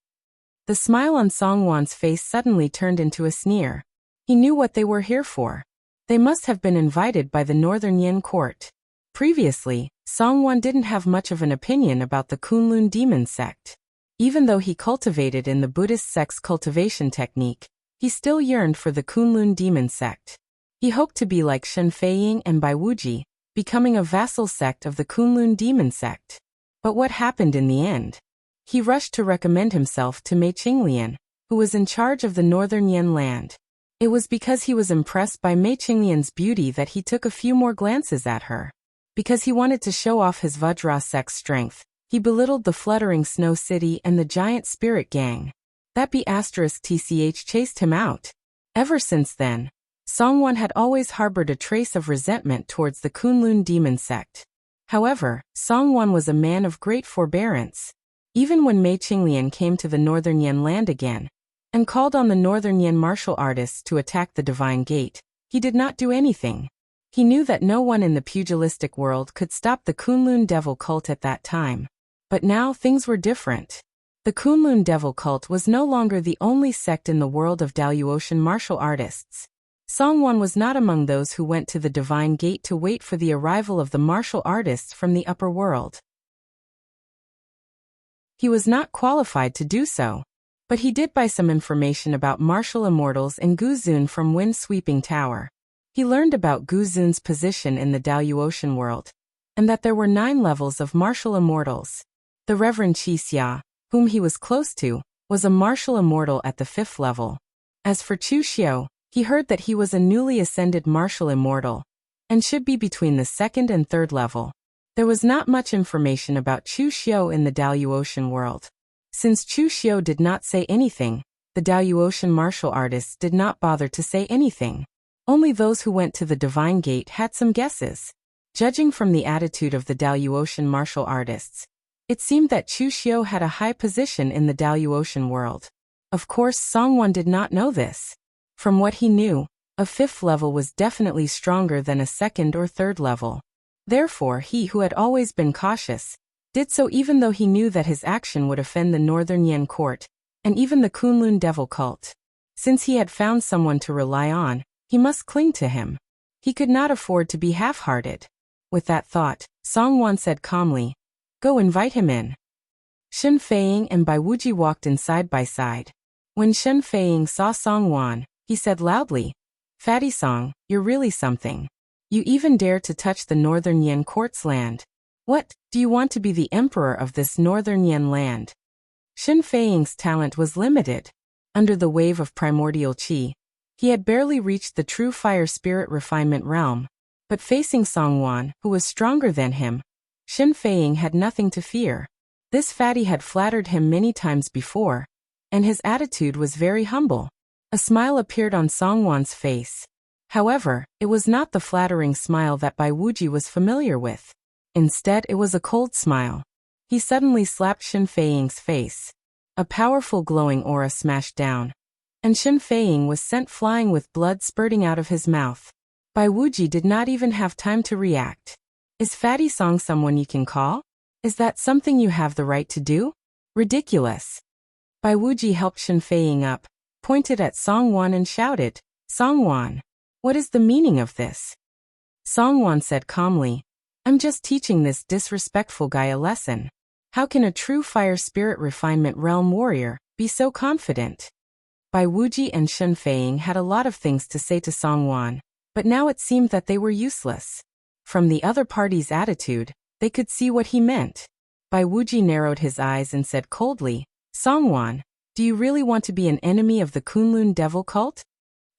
The smile on Songwon's face suddenly turned into a sneer. He knew what they were here for. They must have been invited by the Northern Yin court. Previously, Songwon didn't have much of an opinion about the Kunlun demon sect. Even though he cultivated in the Buddhist sect's cultivation technique, he still yearned for the Kunlun demon sect. He hoped to be like Shin Feiying and Bai Wuji, becoming a vassal sect of the Kunlun demon sect. But what happened in the end? He rushed to recommend himself to Mei Qinglian, who was in charge of the Northern Yin land. It was because he was impressed by Mei Qinglian's beauty that he took a few more glances at her. Because he wanted to show off his Vajra sect's strength, he belittled the Fluttering Snow City and the Giant Spirit Gang. That *tch chased him out. Ever since then, Songwon had always harbored a trace of resentment towards the Kunlun demon sect. However, Songwon was a man of great forbearance. Even when Mei Qinglian came to the Northern Yin land again, and called on the Northern Yin martial artists to attack the Divine Gate, he did not do anything. He knew that no one in the pugilistic world could stop the Kunlun devil cult at that time. But now things were different. The Kunlun devil cult was no longer the only sect in the world of Daluotian martial artists. Songwon was not among those who went to the Divine Gate to wait for the arrival of the martial artists from the upper world. He was not qualified to do so. But he did buy some information about martial immortals and Guzun from Wind Sweeping Tower. He learned about Guzun's position in the Daluotian world, and that there were 9 levels of martial immortals. The Reverend Qi Xia, whom he was close to, was a martial immortal at the 5th level. As for Chu Xiu, he heard that he was a newly ascended martial immortal, and should be between the 2nd and 3rd level. There was not much information about Chu Xiu in the Daluotian world. Since Chu Xiu did not say anything, the Daluotian martial artists did not bother to say anything. Only those who went to the Divine Gate had some guesses. Judging from the attitude of the Daluotian martial artists, it seemed that Chu Xiu had a high position in the Daluotian world. Of course, Songwon did not know this. From what he knew, a 5th level was definitely stronger than a 2nd or 3rd level. Therefore, he who had always been cautious, did so even though he knew that his action would offend the Northern Yin court, and even the Kunlun devil cult. Since he had found someone to rely on, he must cling to him. He could not afford to be half-hearted. With that thought, Songwon said calmly, "Go invite him in." Shin Feiying and Bai Wuji walked in side by side. When Shin Feiying saw Songwon, he said loudly, "Fatty Song, you're really something. You even dare to touch the Northern Yin court's land. What, do you want to be the emperor of this Northern Yin land?" Shin Feiying's talent was limited. Under the wave of primordial qi, he had barely reached the true fire spirit refinement realm. But facing Songwon, who was stronger than him, Shin Feiying had nothing to fear. This fatty had flattered him many times before, and his attitude was very humble. A smile appeared on Songwon's face. However, it was not the flattering smile that Bai Wuji was familiar with. Instead, it was a cold smile. He suddenly slapped Shin Feiying's face. A powerful glowing aura smashed down, and Shin Feiying was sent flying with blood spurting out of his mouth. Bai Wuji did not even have time to react. Is Fatty Song someone you can call? Is that something you have the right to do? Ridiculous. Bai Wuji helped Shin Feiying up, pointed at Songwon and shouted, "Songwon, what is the meaning of this?" Songwon said calmly, "I'm just teaching this disrespectful guy a lesson. How can a true fire spirit refinement realm warrior be so confident?" Bai Wuji and Shin Feiying had a lot of things to say to Songwon, but now it seemed that they were useless. From the other party's attitude, they could see what he meant. Bai Wuji narrowed his eyes and said coldly, "Songwon, do you really want to be an enemy of the Kunlun devil cult?"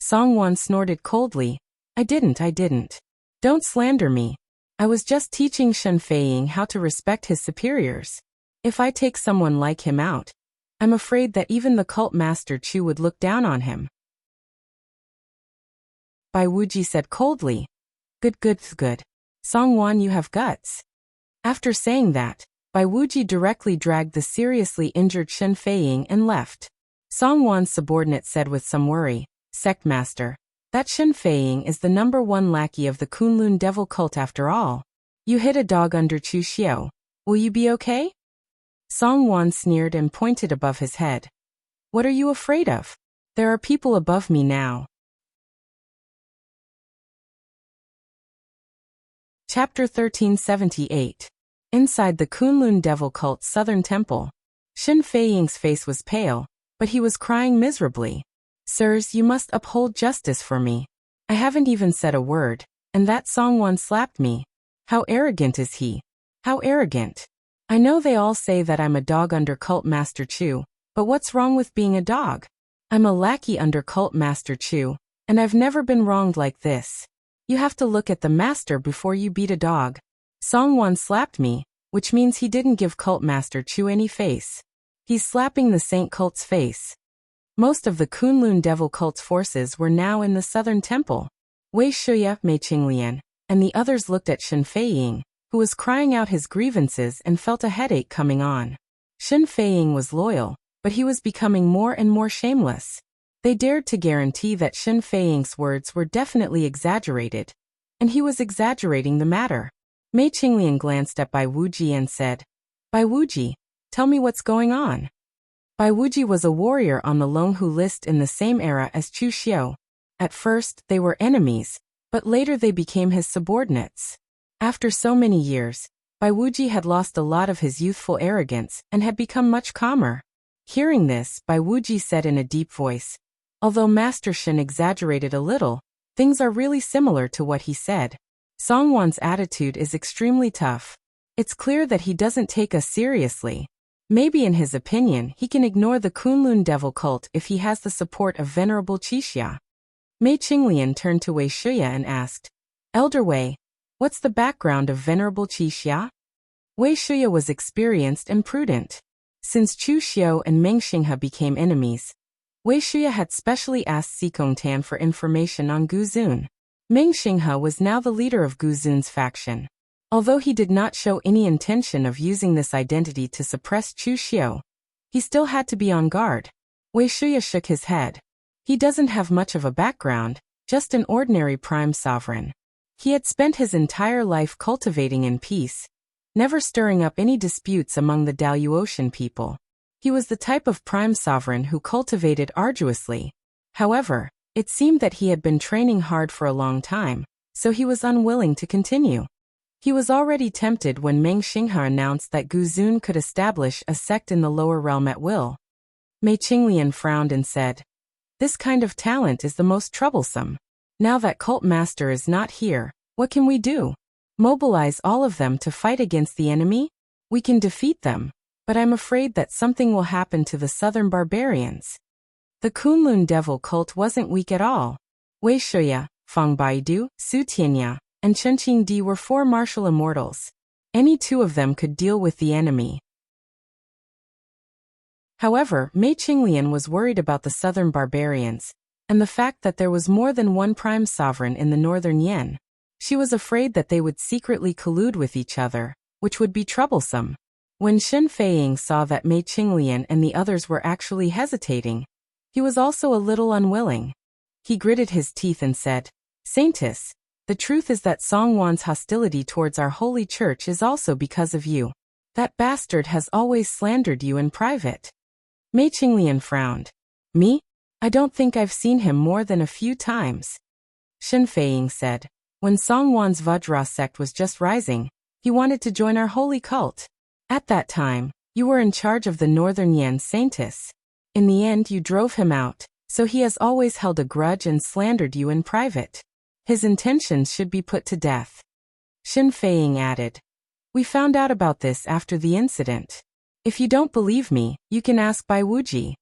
Songwon snorted coldly, I didn't. Don't slander me. I was just teaching Shin Feiying how to respect his superiors. If I take someone like him out, I'm afraid that even the cult master Chu would look down on him." Bai Wuji said coldly, Good. Songwon, you have guts. After saying that, Bai Wuji directly dragged the seriously injured Shen Feiying and left. Song Wan's subordinate said with some worry, "Sect Master, that Shen Feiying is the #1 lackey of the Kunlun devil cult after all. You hit a dog under Chu Xiao. Will you be okay?" Song Wan sneered and pointed above his head. "What are you afraid of? There are people above me now." Chapter 1378. Inside the Kunlun devil cult's southern temple. Shen Feiying's face was pale, but he was crying miserably. "Sirs, you must uphold justice for me. I haven't even said a word, and that Song Wan slapped me. How arrogant is he? How arrogant. I know they all say that I'm a dog under Cult Master Chu, but what's wrong with being a dog? I'm a lackey under Cult Master Chu, and I've never been wronged like this. You have to look at the master before you beat a dog. Song Wan slapped me, which means he didn't give Cult Master Chu any face. He's slapping the Saint Cult's face." Most of the Kunlun devil cult's forces were now in the southern temple. Wei Shuya, Mei Qinglian, and the others looked at Shen Feiying, who was crying out his grievances and felt a headache coming on. Shen Feiying was loyal, but he was becoming more and more shameless. They dared to guarantee that Shen Feiying's words were definitely exaggerated, and he was exaggerating the matter. Mei Qinglian glanced at Bai Wuji and said, "Bai Wuji, tell me what's going on." Bai Wuji was a warrior on the Longhu list in the same era as Chu Xiao. At first, they were enemies, but later they became his subordinates. After so many years, Bai Wuji had lost a lot of his youthful arrogance and had become much calmer. Hearing this, Bai Wuji said in a deep voice, "Although Master Shen exaggerated a little, things are really similar to what he said. Song Wan's attitude is extremely tough. It's clear that he doesn't take us seriously. Maybe in his opinion he can ignore the Kunlun devil cult if he has the support of Venerable Qixia." Mei Qinglian turned to Wei Shuya and asked, "Elder Wei, what's the background of Venerable Qixia?" Wei Shuya was experienced and prudent. Since Chu Xiao and Meng Xinghe became enemies, Wei Shuya had specially asked Si Kongtan for information on Gu Zun. Meng Xinghe was now the leader of Gu Zun's faction. Although he did not show any intention of using this identity to suppress Chu Xiao, he still had to be on guard. Wei Shuya shook his head. He doesn't have much of a background, just an ordinary prime sovereign. He had spent his entire life cultivating in peace, never stirring up any disputes among the Daluotian people. He was the type of prime sovereign who cultivated arduously. However, it seemed that he had been training hard for a long time, so he was unwilling to continue. He was already tempted when Meng Xinghe announced that Gu Zun could establish a sect in the lower realm at will. Mei Qinglian frowned and said, "This kind of talent is the most troublesome. Now that Cult Master is not here, what can we do? Mobilize all of them to fight against the enemy? We can defeat them, but I'm afraid that something will happen to the southern barbarians." The Kunlun devil cult wasn't weak at all. Wei Shuya, Fang Baidu, Su Tianya, and Chen Qingdi were 4 martial immortals. Any 2 of them could deal with the enemy. However, Mei Qinglian was worried about the southern barbarians, and the fact that there was more than one prime sovereign in the northern Yen. She was afraid that they would secretly collude with each other, which would be troublesome. When Shen Feiying saw that Mei Qinglian and the others were actually hesitating, he was also a little unwilling. He gritted his teeth and said, "Saintess, the truth is that Song Wan's hostility towards our holy church is also because of you. That bastard has always slandered you in private." Mei Qinglian frowned. "Me? I don't think I've seen him more than a few times." Shen Feiying said, "When Song Wan's Vajra sect was just rising, he wanted to join our holy cult. At that time, you were in charge of the Northern Yen Saintess. In the end you drove him out, so he has always held a grudge and slandered you in private. His intentions should be put to death." Shen Feiying added, "We found out about this after the incident. If you don't believe me, you can ask Bai Wuji."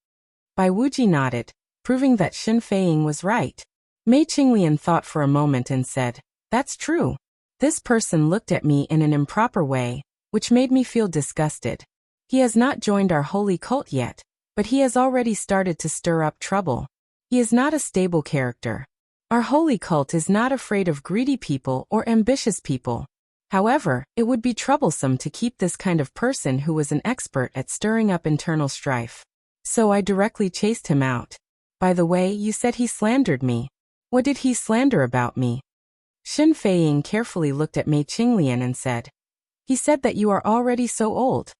Bai Wuji nodded, proving that Shen Feiying was right. Mei Qinglian thought for a moment and said, "That's true. This person looked at me in an improper way, which made me feel disgusted. He has not joined our holy cult yet, but he has already started to stir up trouble. He is not a stable character. Our holy cult is not afraid of greedy people or ambitious people. However, it would be troublesome to keep this kind of person who was an expert at stirring up internal strife. So I directly chased him out. By the way, you said he slandered me. What did he slander about me? Shen Feiying carefully looked at Mei Qinglian and said, He said that you are already so old.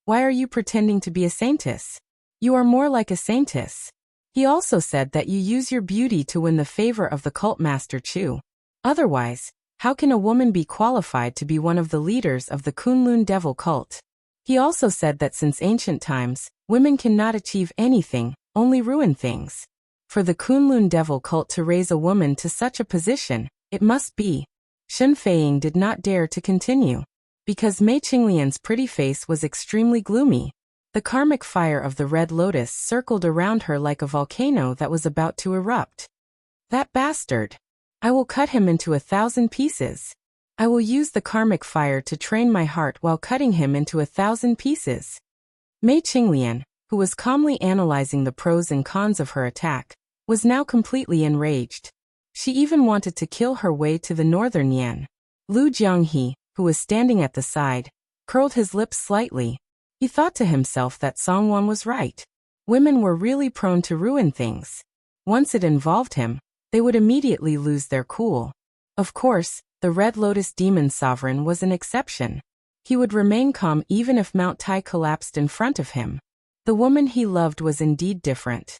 Why are you pretending to be a saintess? You are more like a saintess. He also said that you use your beauty to win the favor of the cult master Chu. Otherwise, how can a woman be qualified to be one of the leaders of the Kunlun devil cult? He also said that since ancient times, women cannot achieve anything, only ruin things. For the Kunlun devil cult to raise a woman to such a position, it must be. Shen Feiying did not dare to continue. Because Mei Qinglian's pretty face was extremely gloomy. The karmic fire of the red lotus circled around her like a volcano that was about to erupt. That bastard! I will cut him into 1,000 pieces. I will use the karmic fire to train my heart while cutting him into 1,000 pieces. Mei Qinglian, who was calmly analyzing the pros and cons of her attack, was now completely enraged. She even wanted to kill her way to the northern Yan. Lu Jianghe, who was standing at the side, curled his lips slightly. He thought to himself that Songwan was right. Women were really prone to ruin things. Once it involved him, they would immediately lose their cool. Of course, the Red Lotus Demon Sovereign was an exception. He would remain calm even if Mount Tai collapsed in front of him. The woman he loved was indeed different.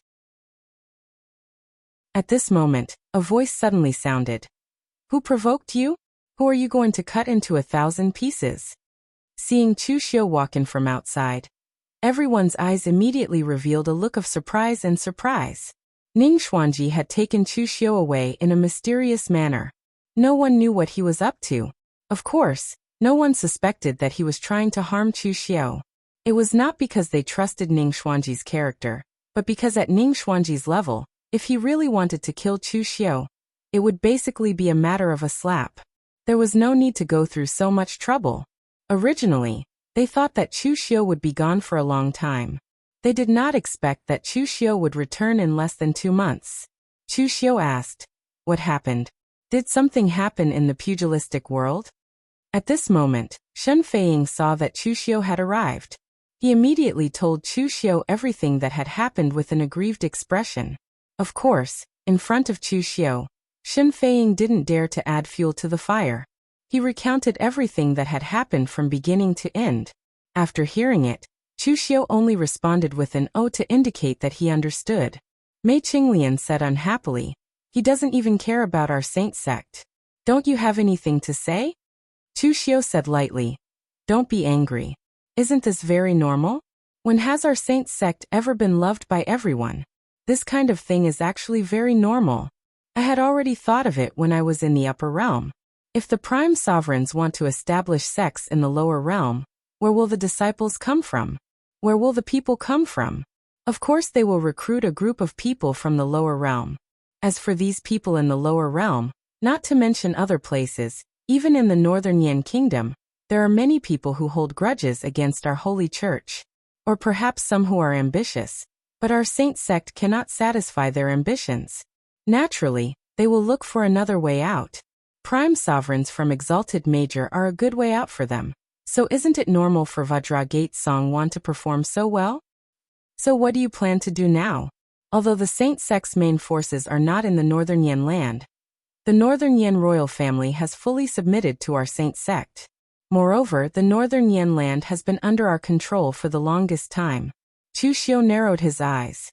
At this moment, a voice suddenly sounded. Who provoked you? Who are you going to cut into 1,000 pieces? Seeing Chu Xiu walk in from outside, everyone's eyes immediately revealed a look of surprise and surprise. Ning Xuanji had taken Chu Xiu away in a mysterious manner. No one knew what he was up to. Of course, no one suspected that he was trying to harm Chu Xiu. It was not because they trusted Ning Xuanji's character, but because at Ning Xuanji's level, if he really wanted to kill Chu Xiu, it would basically be a matter of a slap. There was no need to go through so much trouble. Originally, they thought that Chu Xiu would be gone for a long time. They did not expect that Chu Xiu would return in less than 2 months. Chu Xiu asked, What happened? Did something happen in the pugilistic world? At this moment, Shen Feiying saw that Chu Xiu had arrived. He immediately told Chu Xiu everything that had happened with an aggrieved expression. Of course, in front of Chu Xiu, Shen Feiying didn't dare to add fuel to the fire. He recounted everything that had happened from beginning to end. After hearing it, Chu Xiu only responded with an "oh" to indicate that he understood. Mei Qinglian said unhappily, He doesn't even care about our saint sect. Don't you have anything to say? Chu Xiu said lightly, Don't be angry. Isn't this very normal? When has our saint sect ever been loved by everyone? This kind of thing is actually very normal. I had already thought of it when I was in the upper realm. If the prime sovereigns want to establish sects in the lower realm, where will the disciples come from? Where will the people come from? Of course they will recruit a group of people from the lower realm. As for these people in the lower realm, not to mention other places, even in the northern Yan kingdom, there are many people who hold grudges against our holy church. Or perhaps some who are ambitious, but our saint sect cannot satisfy their ambitions. Naturally, they will look for another way out. Prime sovereigns from Exalted Major are a good way out for them. So isn't it normal for Vajragate Songwan to perform so well? So what do you plan to do now? Although the Saint Sect's main forces are not in the Northern Yan land, the Northern Yan royal family has fully submitted to our Saint Sect. Moreover, the Northern Yan land has been under our control for the longest time. Chu Xiu narrowed his eyes.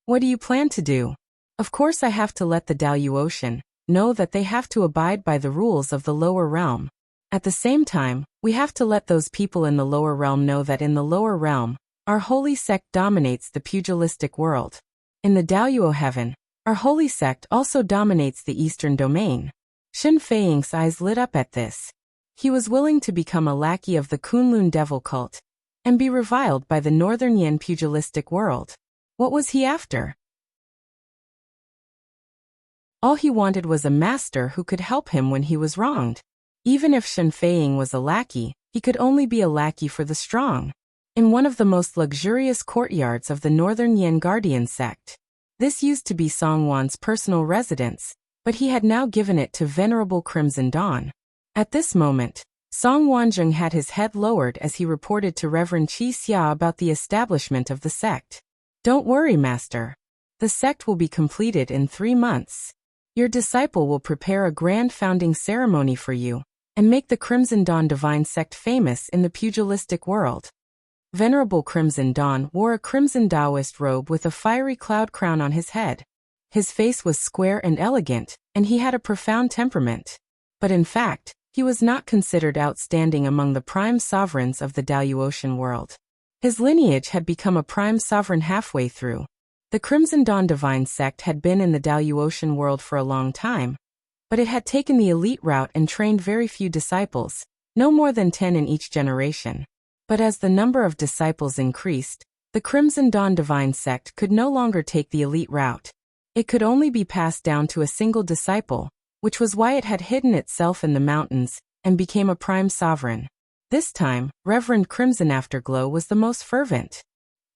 What do you plan to do? Of course I have to let the Daluotian know that they have to abide by the rules of the lower realm. At the same time, we have to let those people in the lower realm know that in the lower realm, our holy sect dominates the pugilistic world. In the Daluo heaven, our holy sect also dominates the eastern domain. Shen Feiying's eyes lit up at this. He was willing to become a lackey of the Kunlun devil cult and be reviled by the northern Yan pugilistic world. What was he after? All he wanted was a master who could help him when he was wronged. Even if Shen Feiying was a lackey, he could only be a lackey for the strong. In one of the most luxurious courtyards of the Northern Yan Guardian sect. This used to be Songwan's personal residence, but he had now given it to Venerable Crimson Dawn. At this moment, Song Wanzheng had his head lowered as he reported to Reverend Qi Xia about the establishment of the sect. Don't worry, Master. The sect will be completed in 3 months. Your disciple will prepare a grand founding ceremony for you and make the Crimson Dawn Divine Sect famous in the pugilistic world. Venerable Crimson Dawn wore a crimson Taoist robe with a fiery cloud crown on his head. His face was square and elegant, and he had a profound temperament. But in fact, he was not considered outstanding among the prime sovereigns of the Daluotian world. His lineage had become a prime sovereign halfway through. The Crimson Dawn Divine Sect had been in the Daluotian world for a long time, but it had taken the elite route and trained very few disciples, no more than 10 in each generation. But as the number of disciples increased, the Crimson Dawn Divine Sect could no longer take the elite route. It could only be passed down to a single disciple, which was why it had hidden itself in the mountains and became a prime sovereign. This time, Reverend Crimson Afterglow was the most fervent.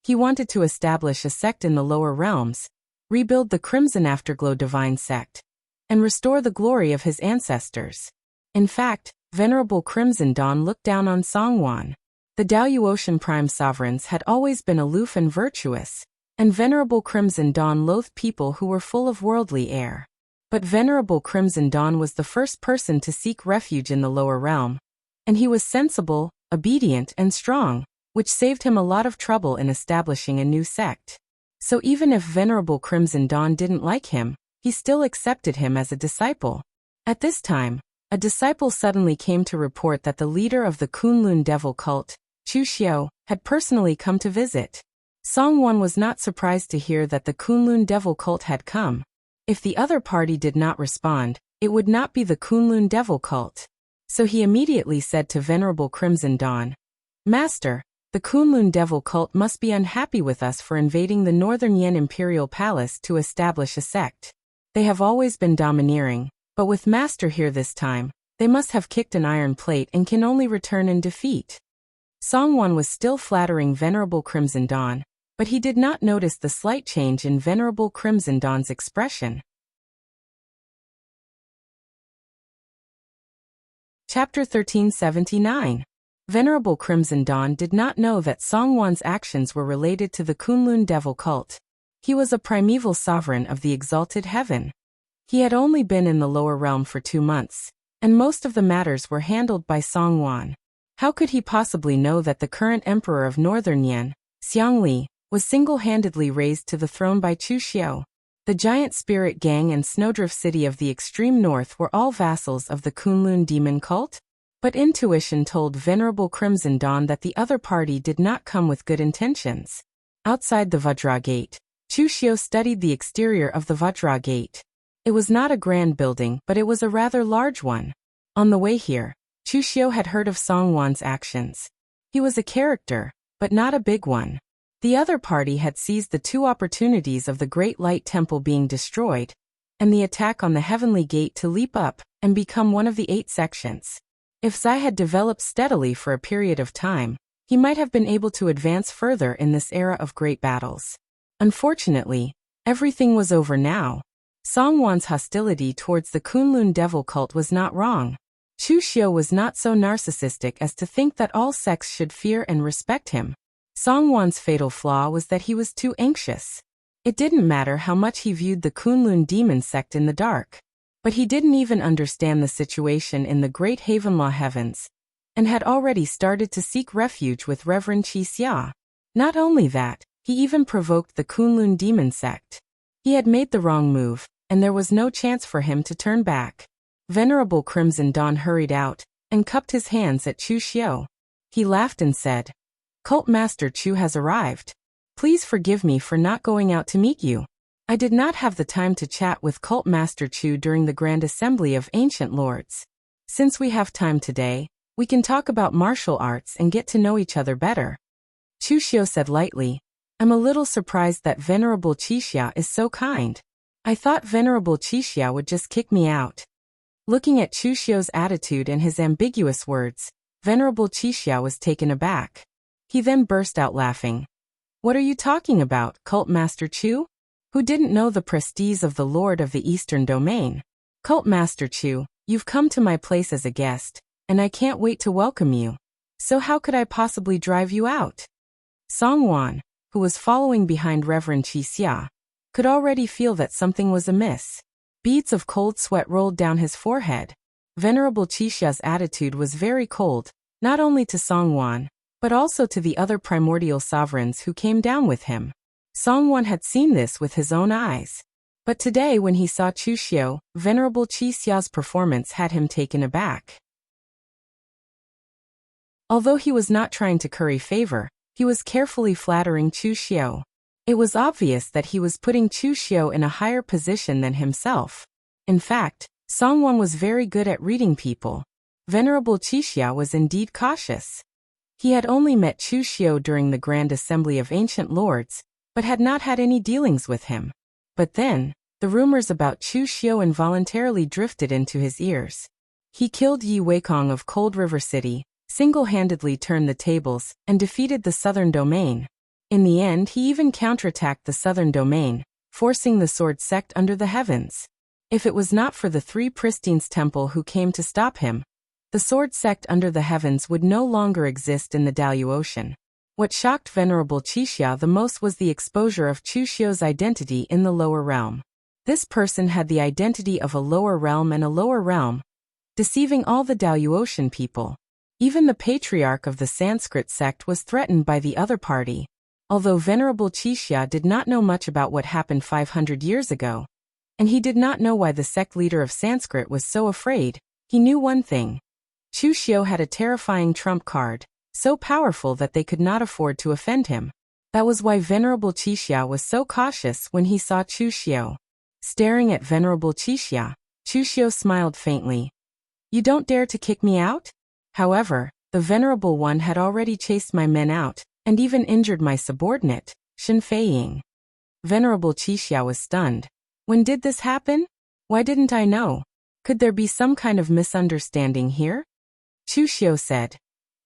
He wanted to establish a sect in the lower realms, rebuild the Crimson Afterglow Divine Sect, and restore the glory of his ancestors. In fact, Venerable Crimson Dawn looked down on Songwan. The Daluotian prime sovereigns had always been aloof and virtuous, and Venerable Crimson Dawn loathed people who were full of worldly air. But Venerable Crimson Dawn was the first person to seek refuge in the lower realm, and he was sensible, obedient, and strong, which saved him a lot of trouble in establishing a new sect. So even if Venerable Crimson Dawn didn't like him, he still accepted him as a disciple. At this time, a disciple suddenly came to report that the leader of the Kunlun devil cult, Chu Xiao, had personally come to visit. Songwan was not surprised to hear that the Kunlun devil cult had come. If the other party did not respond, it would not be the Kunlun devil cult. So he immediately said to Venerable Crimson Dawn, Master, the Kunlun devil cult must be unhappy with us for invading the Northern Yan Imperial Palace to establish a sect. They have always been domineering, but with Master here this time, they must have kicked an iron plate and can only return in defeat. Songwan was still flattering Venerable Crimson Dawn, but he did not notice the slight change in Venerable Crimson Dawn's expression. Chapter 1379. Venerable Crimson Dawn did not know that Songwan's actions were related to the Kunlun devil cult. He was a primeval sovereign of the exalted heaven. He had only been in the lower realm for 2 months, and most of the matters were handled by Songwan. How could he possibly know that the current emperor of Northern Yan, Xiangli, was single-handedly raised to the throne by Chu Xiao? The giant spirit gang and Snowdrift City of the extreme north were all vassals of the Kunlun demon cult? But intuition told Venerable Crimson Dawn that the other party did not come with good intentions. Outside the Vajra Gate, Chu Xiao studied the exterior of the Vajra Gate. It was not a grand building, but it was a rather large one. On the way here, Chu Xiao had heard of Songwan's actions. He was a character, but not a big one. The other party had seized the 2 opportunities of the Great Light Temple being destroyed, and the attack on the Heavenly Gate to leap up and become one of the 8 sections. If Zai had developed steadily for a period of time, he might have been able to advance further in this era of great battles. Unfortunately, everything was over now. Songwan's hostility towards the Kunlun devil cult was not wrong. Chu Xiao was not so narcissistic as to think that all sects should fear and respect him. Songwan's fatal flaw was that he was too anxious. It didn't matter how much he viewed the Kunlun demon sect in the dark. But he didn't even understand the situation in the Great Havenlaw Heavens, and had already started to seek refuge with Reverend Qi Xia. Not only that, he even provoked the Kunlun demon sect. He had made the wrong move, and there was no chance for him to turn back. Venerable Crimson Dawn hurried out, and cupped his hands at Chu Xiao. He laughed and said, Cult Master Chu has arrived. Please forgive me for not going out to meet you. I did not have the time to chat with Cult Master Chu during the Grand Assembly of Ancient Lords. Since we have time today, we can talk about martial arts and get to know each other better. Chu Xiao said lightly, I'm a little surprised that Venerable Qi Xia is so kind. I thought Venerable Qi Xia would just kick me out. Looking at Chu Xiao's attitude and his ambiguous words, Venerable Qi Xia was taken aback. He then burst out laughing. What are you talking about, Cult Master Chu? Who didn't know the prestige of the Lord of the Eastern Domain? Cult Master Chu, you've come to my place as a guest, and I can't wait to welcome you. So how could I possibly drive you out? Songwon, who was following behind Reverend Chi Xia, could already feel that something was amiss. Beads of cold sweat rolled down his forehead. Venerable Chi Xia's attitude was very cold, not only to Songwon, but also to the other primordial sovereigns who came down with him. Songwon had seen this with his own eyes. But today when he saw Chu Xiu, Venerable Chi Xia's performance had him taken aback. Although he was not trying to curry favor, he was carefully flattering Chu Xiu. It was obvious that he was putting Chu Xiu in a higher position than himself. In fact, Songwon was very good at reading people. Venerable Chi Xia was indeed cautious. He had only met Chu Xiu during the Grand Assembly of Ancient Lords, but had not had any dealings with him. But then, the rumors about Chu Xiu involuntarily drifted into his ears. He killed Yi Weikong of Cold River City, single-handedly turned the tables, and defeated the Southern Domain. In the end, he even counterattacked the Southern Domain, forcing the Sword Sect under the heavens. If it was not for the three Pristines Temple who came to stop him, the Sword Sect under the heavens would no longer exist in the Daluocean. What shocked Venerable Chi Xia the most was the exposure of Chu Xiu's identity in the lower realm. This person had the identity of a lower realm and a lower realm, deceiving all the Daluocean people. Even the patriarch of the Sanskrit sect was threatened by the other party. Although Venerable Chi Xia did not know much about what happened 500 years ago, and he did not know why the sect leader of Sanskrit was so afraid, he knew one thing. Chu Xiu had a terrifying trump card, so powerful that they could not afford to offend him. That was why Venerable Chi Xia was so cautious when he saw Chu Xiu. Staring at Venerable Chi Xia, Chu Xiu smiled faintly. You don't dare to kick me out? However, the Venerable One had already chased my men out, and even injured my subordinate, Shen Feiying. Venerable Chi Xia was stunned. When did this happen? Why didn't I know? Could there be some kind of misunderstanding here? Chu Xiu said.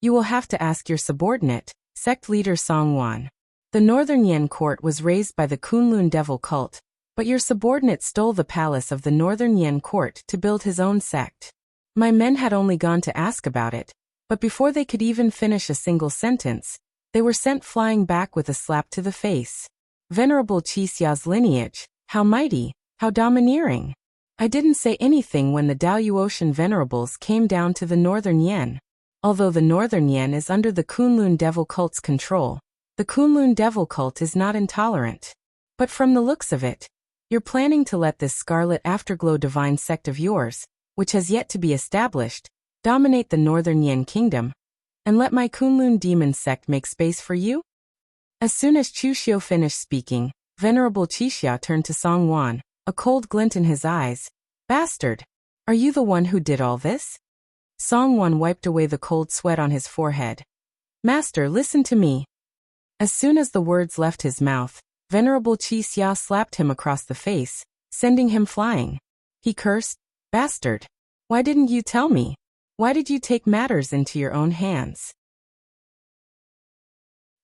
You will have to ask your subordinate, sect leader Songwon. The Northern Yen court was raised by the Kunlun devil cult, but your subordinate stole the palace of the Northern Yen court to build his own sect. My men had only gone to ask about it, but before they could even finish a single sentence, they were sent flying back with a slap to the face. Venerable Chi Xia's lineage, how mighty, how domineering. I didn't say anything when the Daluocean venerables came down to the Northern Yen. Although the Northern Yen is under the Kunlun devil cult's control, the Kunlun devil cult is not intolerant. But from the looks of it, you're planning to let this Scarlet Afterglow divine sect of yours, which has yet to be established, dominate the Northern Yen kingdom, and let my Kunlun demon sect make space for you? As soon as Chu Xiu finished speaking, Venerable Chi Xia turned to Songwon, a cold glint in his eyes. Bastard! Are you the one who did all this? Songwon wiped away the cold sweat on his forehead. Master, listen to me. As soon as the words left his mouth, Venerable Chi Xia slapped him across the face, sending him flying. He cursed, Bastard! Why didn't you tell me? Why did you take matters into your own hands?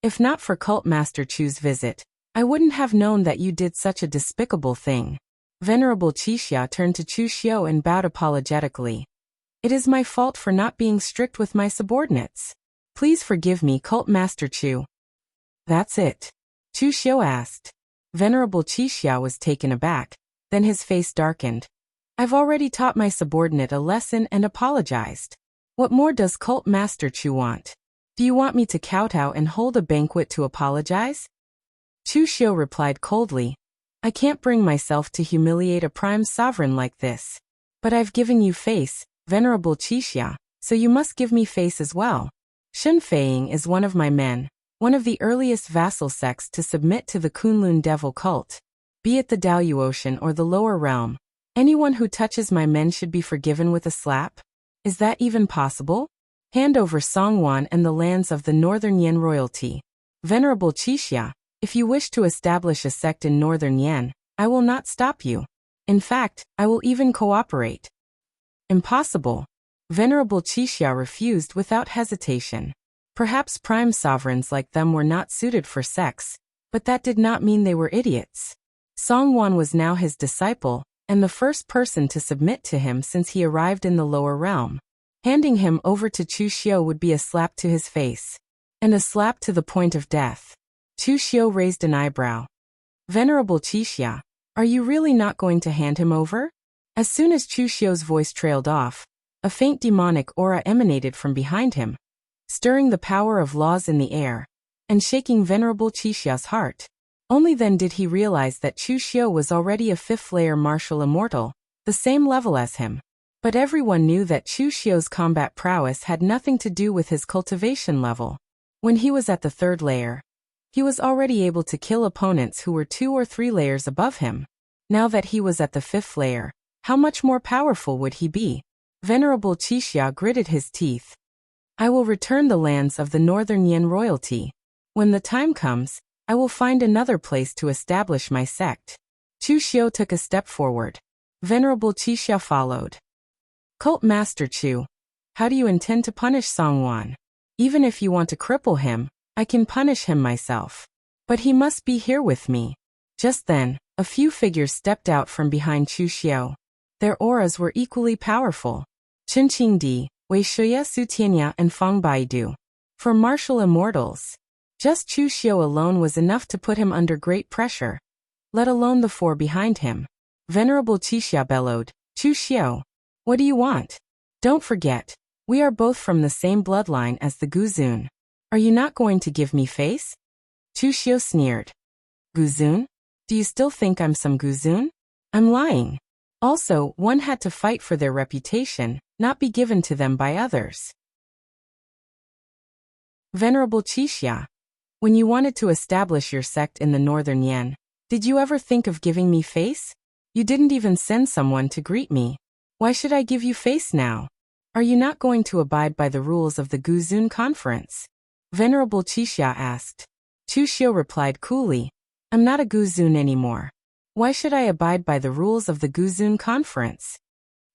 If not for Cult Master Chu's visit, I wouldn't have known that you did such a despicable thing. Venerable Chi Xia turned to Chu Xiu and bowed apologetically. It is my fault for not being strict with my subordinates. Please forgive me, Cult Master Chu. That's it? Chu Xiu asked. Venerable Chi Xia was taken aback, then his face darkened. I've already taught my subordinate a lesson and apologized. What more does Cult Master Chu want? Do you want me to kowtow and hold a banquet to apologize? Chu Xiu replied coldly. I can't bring myself to humiliate a prime sovereign like this. But I've given you face, Venerable Chi Xia, so you must give me face as well. Shen Feiying is one of my men, one of the earliest vassal sects to submit to the Kunlun devil cult. Be it the Daluocean or the lower realm, anyone who touches my men should be forgiven with a slap? Is that even possible? Hand over Songwon and the lands of the Northern Yen royalty. Venerable Chi Xia, if you wish to establish a sect in Northern Yen, I will not stop you. In fact, I will even cooperate. Impossible. Venerable Chi Xia refused without hesitation. Perhaps prime sovereigns like them were not suited for sects, but that did not mean they were idiots. Songwon was now his disciple, and the first person to submit to him since he arrived in the lower realm. Handing him over to Chu Xiu would be a slap to his face. And a slap to the point of death. Chu Xiu raised an eyebrow. Venerable Qixia, are you really not going to hand him over? As soon as Chu Xiu's voice trailed off, a faint demonic aura emanated from behind him, stirring the power of laws in the air, and shaking Venerable Qixia's heart. Only then did he realize that Chu Xiu was already a 5th-layer martial immortal, the same level as him. But everyone knew that Chu Xiu's combat prowess had nothing to do with his cultivation level. When he was at the 3rd layer, he was already able to kill opponents who were 2 or 3 layers above him. Now that he was at the 5th layer, how much more powerful would he be? Venerable Qixia gritted his teeth. I will return the lands of the Northern Yan royalty. When the time comes, I will find another place to establish my sect. Chu Xiu took a step forward. Venerable Qixia followed. Cult Master Chu, how do you intend to punish Songwan? Even if you want to cripple him, I can punish him myself. But he must be here with me. Just then, a few figures stepped out from behind Chu Xiu. Their auras were equally powerful. Chen Qingdi, Wei Shuya Sutianya and Feng Baidu. For martial immortals, just Chu Xiu alone was enough to put him under great pressure, let alone the 4 behind him. Venerable Qixia bellowed, Chu Xiu, what do you want? Don't forget, we are both from the same bloodline as the Guzun. Are you not going to give me face? Chu Xiu sneered. Guzun? Do you still think I'm some Guzun? I'm lying. Also, one had to fight for their reputation, not be given to them by others. Venerable Qixia, when you wanted to establish your sect in the Northern Yan, did you ever think of giving me face? You didn't even send someone to greet me. Why should I give you face now? Are you not going to abide by the rules of the Guzun conference? Venerable Qixia asked. Chu Xiu replied coolly, I'm not a Guzun anymore. Why should I abide by the rules of the Guzun conference?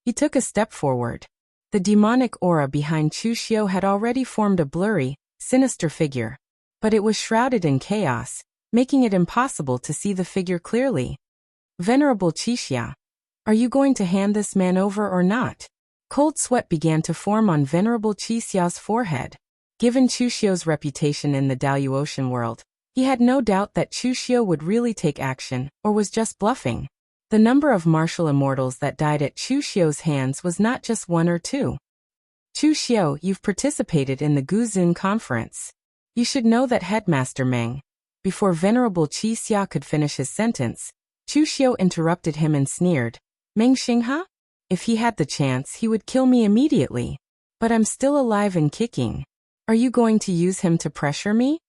He took a step forward. The demonic aura behind Chu Xiu had already formed a blurry, sinister figure. But it was shrouded in chaos, making it impossible to see the figure clearly. Venerable Qixia, are you going to hand this man over or not? Cold sweat began to form on Venerable Qixia's forehead. Given Chu Xiu's reputation in the Daluotian world, he had no doubt that Chu Xiu would really take action, or was just bluffing. The number of martial immortals that died at Chu Xiu's hands was not just 1 or 2. Chu Xiu, you've participated in the Guzun conference. You should know that Headmaster Meng. Before Venerable Qixia could finish his sentence, Chu Xiu interrupted him and sneered, Meng Xingha? If he had the chance, he would kill me immediately. But I'm still alive and kicking. Are you going to use him to pressure me?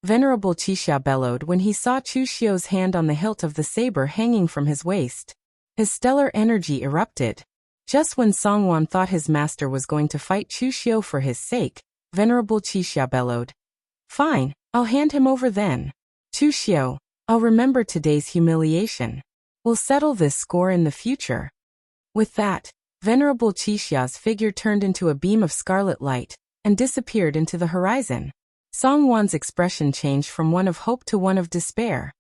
Venerable Qixia bellowed when he saw Chu Xiu's hand on the hilt of the saber hanging from his waist. His stellar energy erupted. Just when Songwan thought his master was going to fight Chu Xiu for his sake, Venerable Qixia bellowed, Fine, I'll hand him over then. Chu Xiu, I'll remember today's humiliation. We'll settle this score in the future. With that, Venerable Qixia's figure turned into a beam of scarlet light, and disappeared into the horizon. Songwan's expression changed from one of hope to one of despair.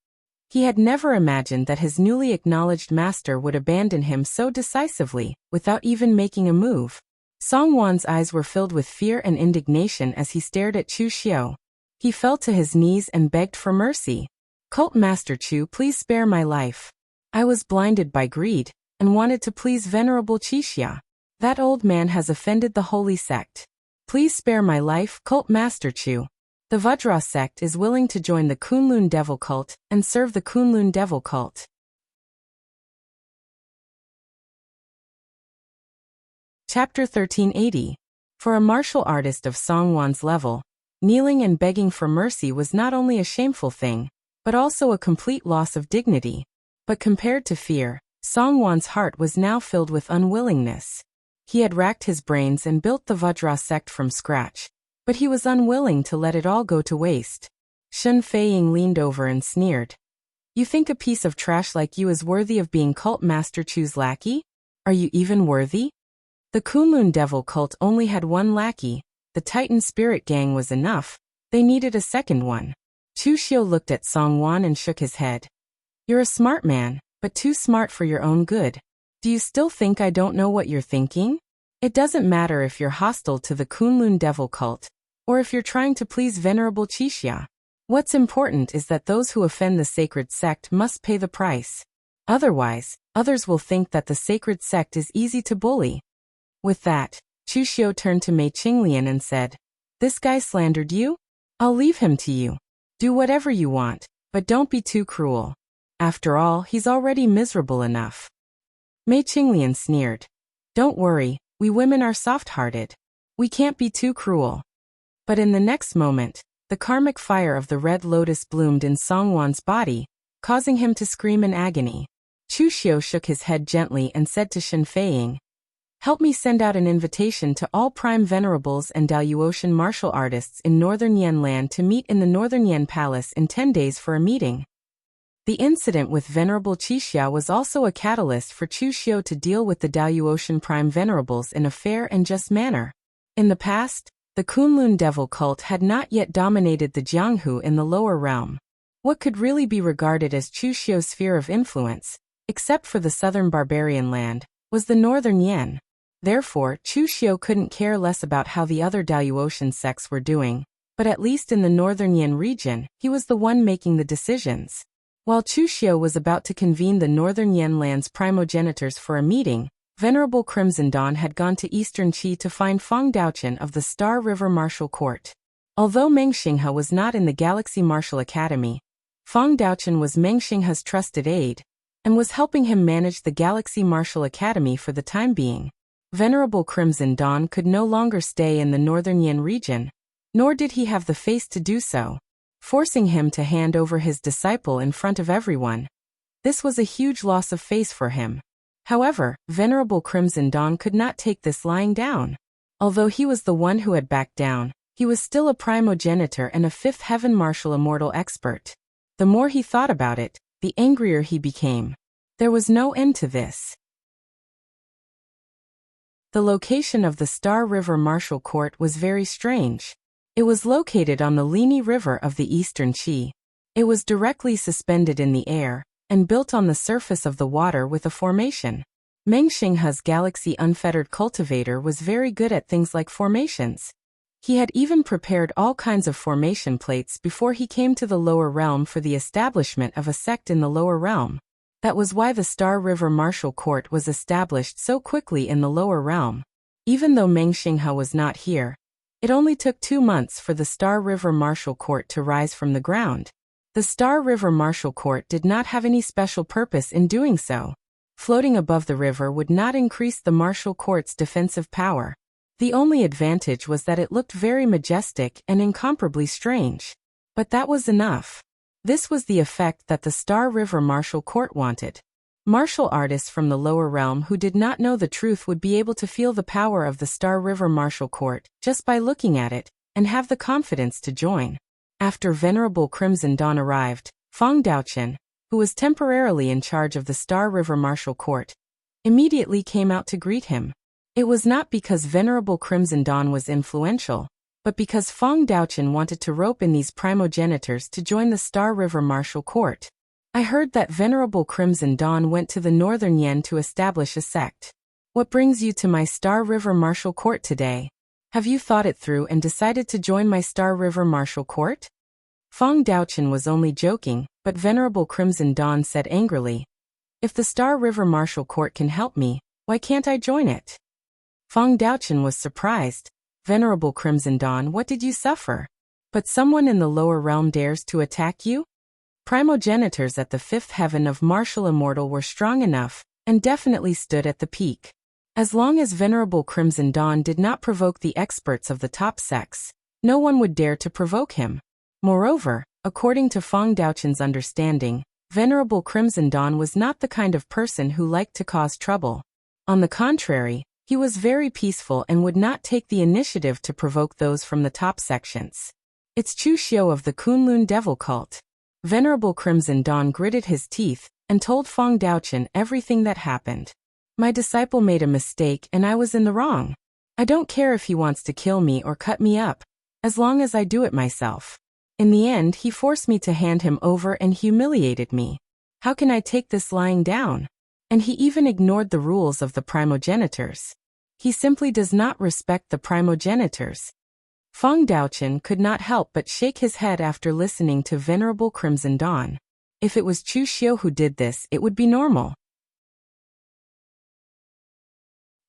He had never imagined that his newly acknowledged master would abandon him so decisively, without even making a move. Songwan's eyes were filled with fear and indignation as he stared at Chu Xiu. He fell to his knees and begged for mercy. Cult Master Chu, please spare my life. I was blinded by greed, and wanted to please Venerable Qixia. That old man has offended the holy sect. Please spare my life, Cult Master Chu. The Vajra sect is willing to join the Kunlun Devil cult and serve the Kunlun Devil cult. Chapter 1380. For a martial artist of Songwan's level, kneeling and begging for mercy was not only a shameful thing, but also a complete loss of dignity. But compared to fear, Songwan's heart was now filled with unwillingness. He had racked his brains and built the Vajra sect from scratch, but he was unwilling to let it all go to waste. Shun Feiying leaned over and sneered. You think a piece of trash like you is worthy of being Cult Master Chu's lackey? Are you even worthy? The Kunlun Devil cult only had one lackey. The Titan Spirit Gang was enough. They needed a second one. Chu Xiu looked at Songwan and shook his head. You're a smart man, but too smart for your own good. Do you still think I don't know what you're thinking? It doesn't matter if you're hostile to the Kunlun devil cult, or if you're trying to please Venerable Qixia. What's important is that those who offend the sacred sect must pay the price. Otherwise, others will think that the sacred sect is easy to bully. With that, Chu Xiu turned to Mei Qinglian and said, "This guy slandered you? I'll leave him to you. Do whatever you want, but don't be too cruel. After all, he's already miserable enough." Mei Qinglian sneered. "Don't worry, we women are soft-hearted. We can't be too cruel." But in the next moment, the karmic fire of the red lotus bloomed in Songwan's body, causing him to scream in agony. Chu Xiu shook his head gently and said to Shen Feiying, "Help me send out an invitation to all prime venerables and Daluotian martial artists in Northern Yen land to meet in the Northern Yen Palace in 10 days for a meeting." The incident with Venerable Qixia was also a catalyst for Chu Xiu to deal with the Daluotian prime venerables in a fair and just manner. In the past, the Kunlun devil cult had not yet dominated the Jianghu in the lower realm. What could really be regarded as Chu Xiu's sphere of influence, except for the southern barbarian land, was the Northern Yen. Therefore, Chu Xiu couldn't care less about how the other Daluotian sects were doing, but at least in the Northern Yen region, he was the one making the decisions. While Chu Xiu was about to convene the Northern Yen land's primogenitors for a meeting, Venerable Crimson Dawn had gone to Eastern Qi to find Feng Daochen of the Star River Martial Court. Although Meng Xinghe was not in the Galaxy Martial Academy, Feng Daochen was Meng Xinghe's trusted aide, and was helping him manage the Galaxy Martial Academy for the time being. Venerable Crimson Dawn could no longer stay in the Northern Yen region, nor did he have the face to do so, forcing him to hand over his disciple in front of everyone. This was a huge loss of face for him. However, Venerable Crimson Dawn could not take this lying down. Although he was the one who had backed down, he was still a primogenitor and a fifth heaven martial immortal expert. The more he thought about it, the angrier he became. There was no end to this. The location of the Star River Martial Court was very strange. It was located on the Lini River of the Eastern Qi. It was directly suspended in the air, and built on the surface of the water with a formation. Meng Xinghe's Galaxy Unfettered Cultivator was very good at things like formations. He had even prepared all kinds of formation plates before he came to the lower realm for the establishment of a sect in the lower realm. That was why the Star River Martial Court was established so quickly in the lower realm. Even though Meng Xinghe was not here, it only took 2 months for the Star River Martial Court to rise from the ground. The Star River Martial Court did not have any special purpose in doing so. Floating above the river would not increase the Martial Court's defensive power. The only advantage was that it looked very majestic and incomparably strange. But that was enough. This was the effect that the Star River Martial Court wanted. Martial artists from the lower realm who did not know the truth would be able to feel the power of the Star River Martial Court just by looking at it, and have the confidence to join. After Venerable Crimson Dawn arrived, Feng Daochen, who was temporarily in charge of the Star River Martial Court, immediately came out to greet him. It was not because Venerable Crimson Dawn was influential, but because Feng Daochen wanted to rope in these primogenitors to join the Star River Martial Court. "I heard that Venerable Crimson Dawn went to the Northern Yen to establish a sect. What brings you to my Star River Martial Court today? Have you thought it through and decided to join my Star River Martial Court?" Feng Daochen was only joking, but Venerable Crimson Dawn said angrily, "If the Star River Martial Court can help me, why can't I join it?" Feng Daochen was surprised. "Venerable Crimson Dawn, what did you suffer? But someone in the lower realm dares to attack you?" Primogenitors at the fifth heaven of Martial Immortal were strong enough, and definitely stood at the peak. As long as Venerable Crimson Dawn did not provoke the experts of the top sects, no one would dare to provoke him. Moreover, according to Feng Daochen's understanding, Venerable Crimson Dawn was not the kind of person who liked to cause trouble. On the contrary, he was very peaceful and would not take the initiative to provoke those from the top sections. "It's Chu Xiu of the Kunlun Devil Cult." Venerable Crimson Dawn gritted his teeth and told Feng Daochen everything that happened. "My disciple made a mistake and I was in the wrong. I don't care if he wants to kill me or cut me up, as long as I do it myself. In the end, he forced me to hand him over and humiliated me. How can I take this lying down? And he even ignored the rules of the primogenitors. He simply does not respect the primogenitors. Feng Daochen could not help but shake his head after listening to Venerable Crimson Dawn. If it was Chu Xiu who did this, it would be normal.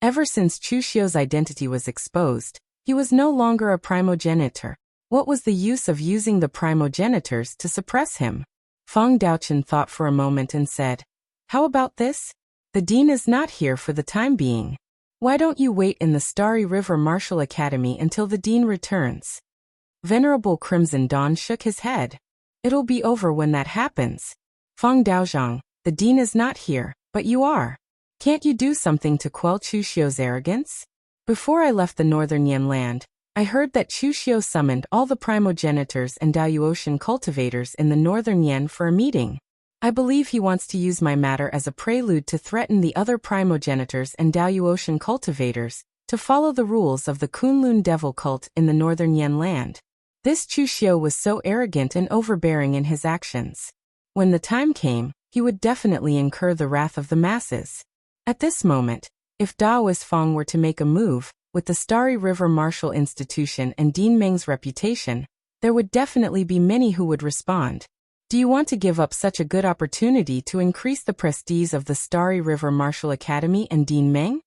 Ever since Chu Xiu's identity was exposed, he was no longer a primogenitor. What was the use of using the primogenitors to suppress him? Feng Daochen thought for a moment and said, "How about this? The dean is not here for the time being. Why don't you wait in the Starry River Martial Academy until the dean returns?" Venerable Crimson Dawn shook his head. "It'll be over when that happens. Feng Daozhang, the dean is not here, but you are. Can't you do something to quell Chu Xiu's arrogance? Before I left the Northern Yan land, I heard that Chu Xiu summoned all the primogenitors and Daoyuotian cultivators in the Northern Yan for a meeting. I believe he wants to use my matter as a prelude to threaten the other primogenitors and Daoyuotian cultivators to follow the rules of the Kunlun devil cult in the Northern Yan land." This Chu Xiu was so arrogant and overbearing in his actions. When the time came, he would definitely incur the wrath of the masses. At this moment, if Daoist Feng were to make a move, with the Starry River Martial Institution and Dean Meng's reputation, there would definitely be many who would respond. Do you want to give up such a good opportunity to increase the prestige of the Starry River Martial Academy and Dean Meng?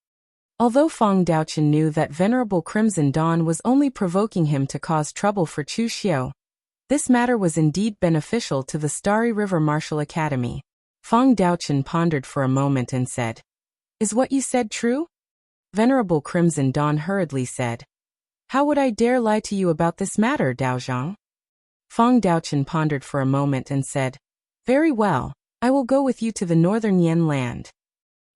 Although Feng Daochen knew that Venerable Crimson Dawn was only provoking him to cause trouble for Chu Xiu, this matter was indeed beneficial to the Starry River Martial Academy. Feng Daochen pondered for a moment and said, "Is what you said true?" Venerable Crimson Dawn hurriedly said, "How would I dare lie to you about this matter, Daozhang?" Feng Daochen pondered for a moment and said, "Very well, I will go with you to the Northern Yan land."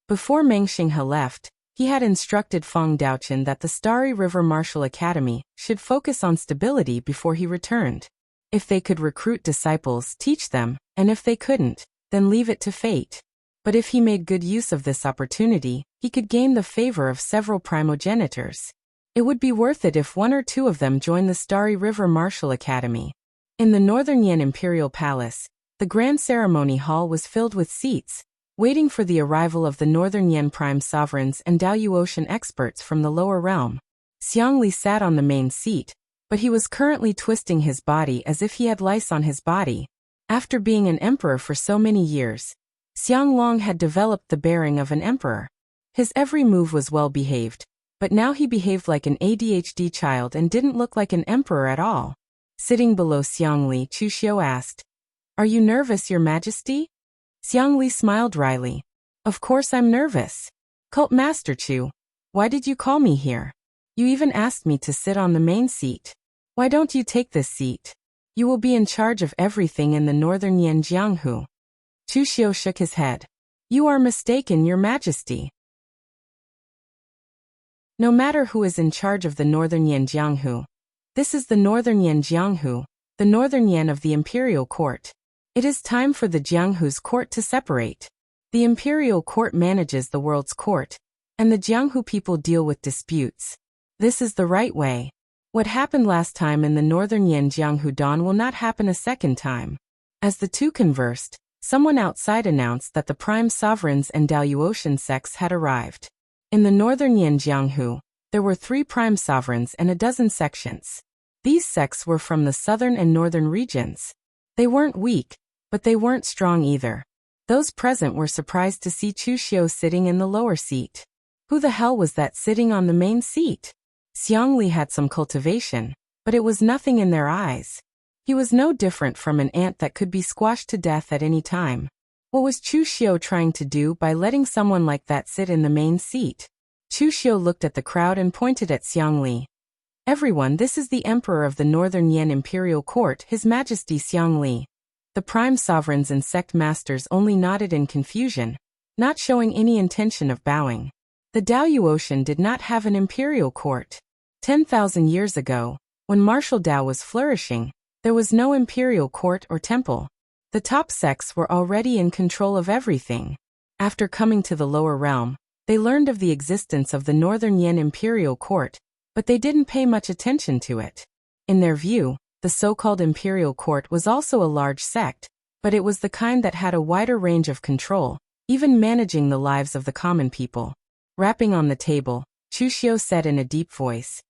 Before Meng Xinghe left, he had instructed Feng Daochen that the Starry River Martial Academy should focus on stability before he returned. If they could recruit disciples, teach them, and if they couldn't, then leave it to fate. But if he made good use of this opportunity, he could gain the favor of several primogenitors. It would be worth it if one or two of them joined the Starry River Martial Academy. In the Northern Yan Imperial Palace, the grand ceremony hall was filled with seats, waiting for the arrival of the Northern Yan prime sovereigns and Daoyuotian experts from the lower realm. Xiangli sat on the main seat, but he was currently twisting his body as if he had lice on his body. After being an emperor for so many years, Xianglong had developed the bearing of an emperor. His every move was well behaved, but now he behaved like an ADHD child and didn't look like an emperor at all. Sitting below Xiangli, Chu Xiu asked, "Are you nervous, Your Majesty?" Xiangli smiled wryly. "Of course I'm nervous. Cult Master Chu, why did you call me here? You even asked me to sit on the main seat. Why don't you take this seat? You will be in charge of everything in the Northern Yan Jianghu." Chu Xiu shook his head. "You are mistaken, Your Majesty. No matter who is in charge of the Northern Yan Jianghu, this is the Northern Yan Jianghu, the Northern Yan of the Imperial Court. It is time for the Jianghu's court to separate. The Imperial Court manages the world's court, and the Jianghu people deal with disputes. This is the right way. What happened last time in the Northern Yan Jianghu Dawn will not happen a second time." As the two conversed, someone outside announced that the prime sovereigns and Daoyuotian sects had arrived. In the Northern Yan Jianghu, there were 3 prime sovereigns and a dozen sections. These sects were from the southern and northern regions. They weren't weak, but they weren't strong either. Those present were surprised to see Chu Xiu sitting in the lower seat. Who the hell was that sitting on the main seat? Xiangli had some cultivation, but it was nothing in their eyes. He was no different from an ant that could be squashed to death at any time. What was Chu Xiu trying to do by letting someone like that sit in the main seat? Chu Xiu looked at the crowd and pointed at Xiangli. "Everyone, this is the Emperor of the Northern Yan Imperial Court, His Majesty Xiangli." The prime sovereigns and sect masters only nodded in confusion, not showing any intention of bowing. The Daoyuotian did not have an imperial court. 10,000 years ago, when martial Dao was flourishing, there was no imperial court or temple. The top sects were already in control of everything. After coming to the lower realm, they learned of the existence of the Northern Yan Imperial Court, but they didn't pay much attention to it. In their view, the so-called Imperial Court was also a large sect, but it was the kind that had a wider range of control, even managing the lives of the common people. Rapping on the table, Chu Xiu said in a deep voice.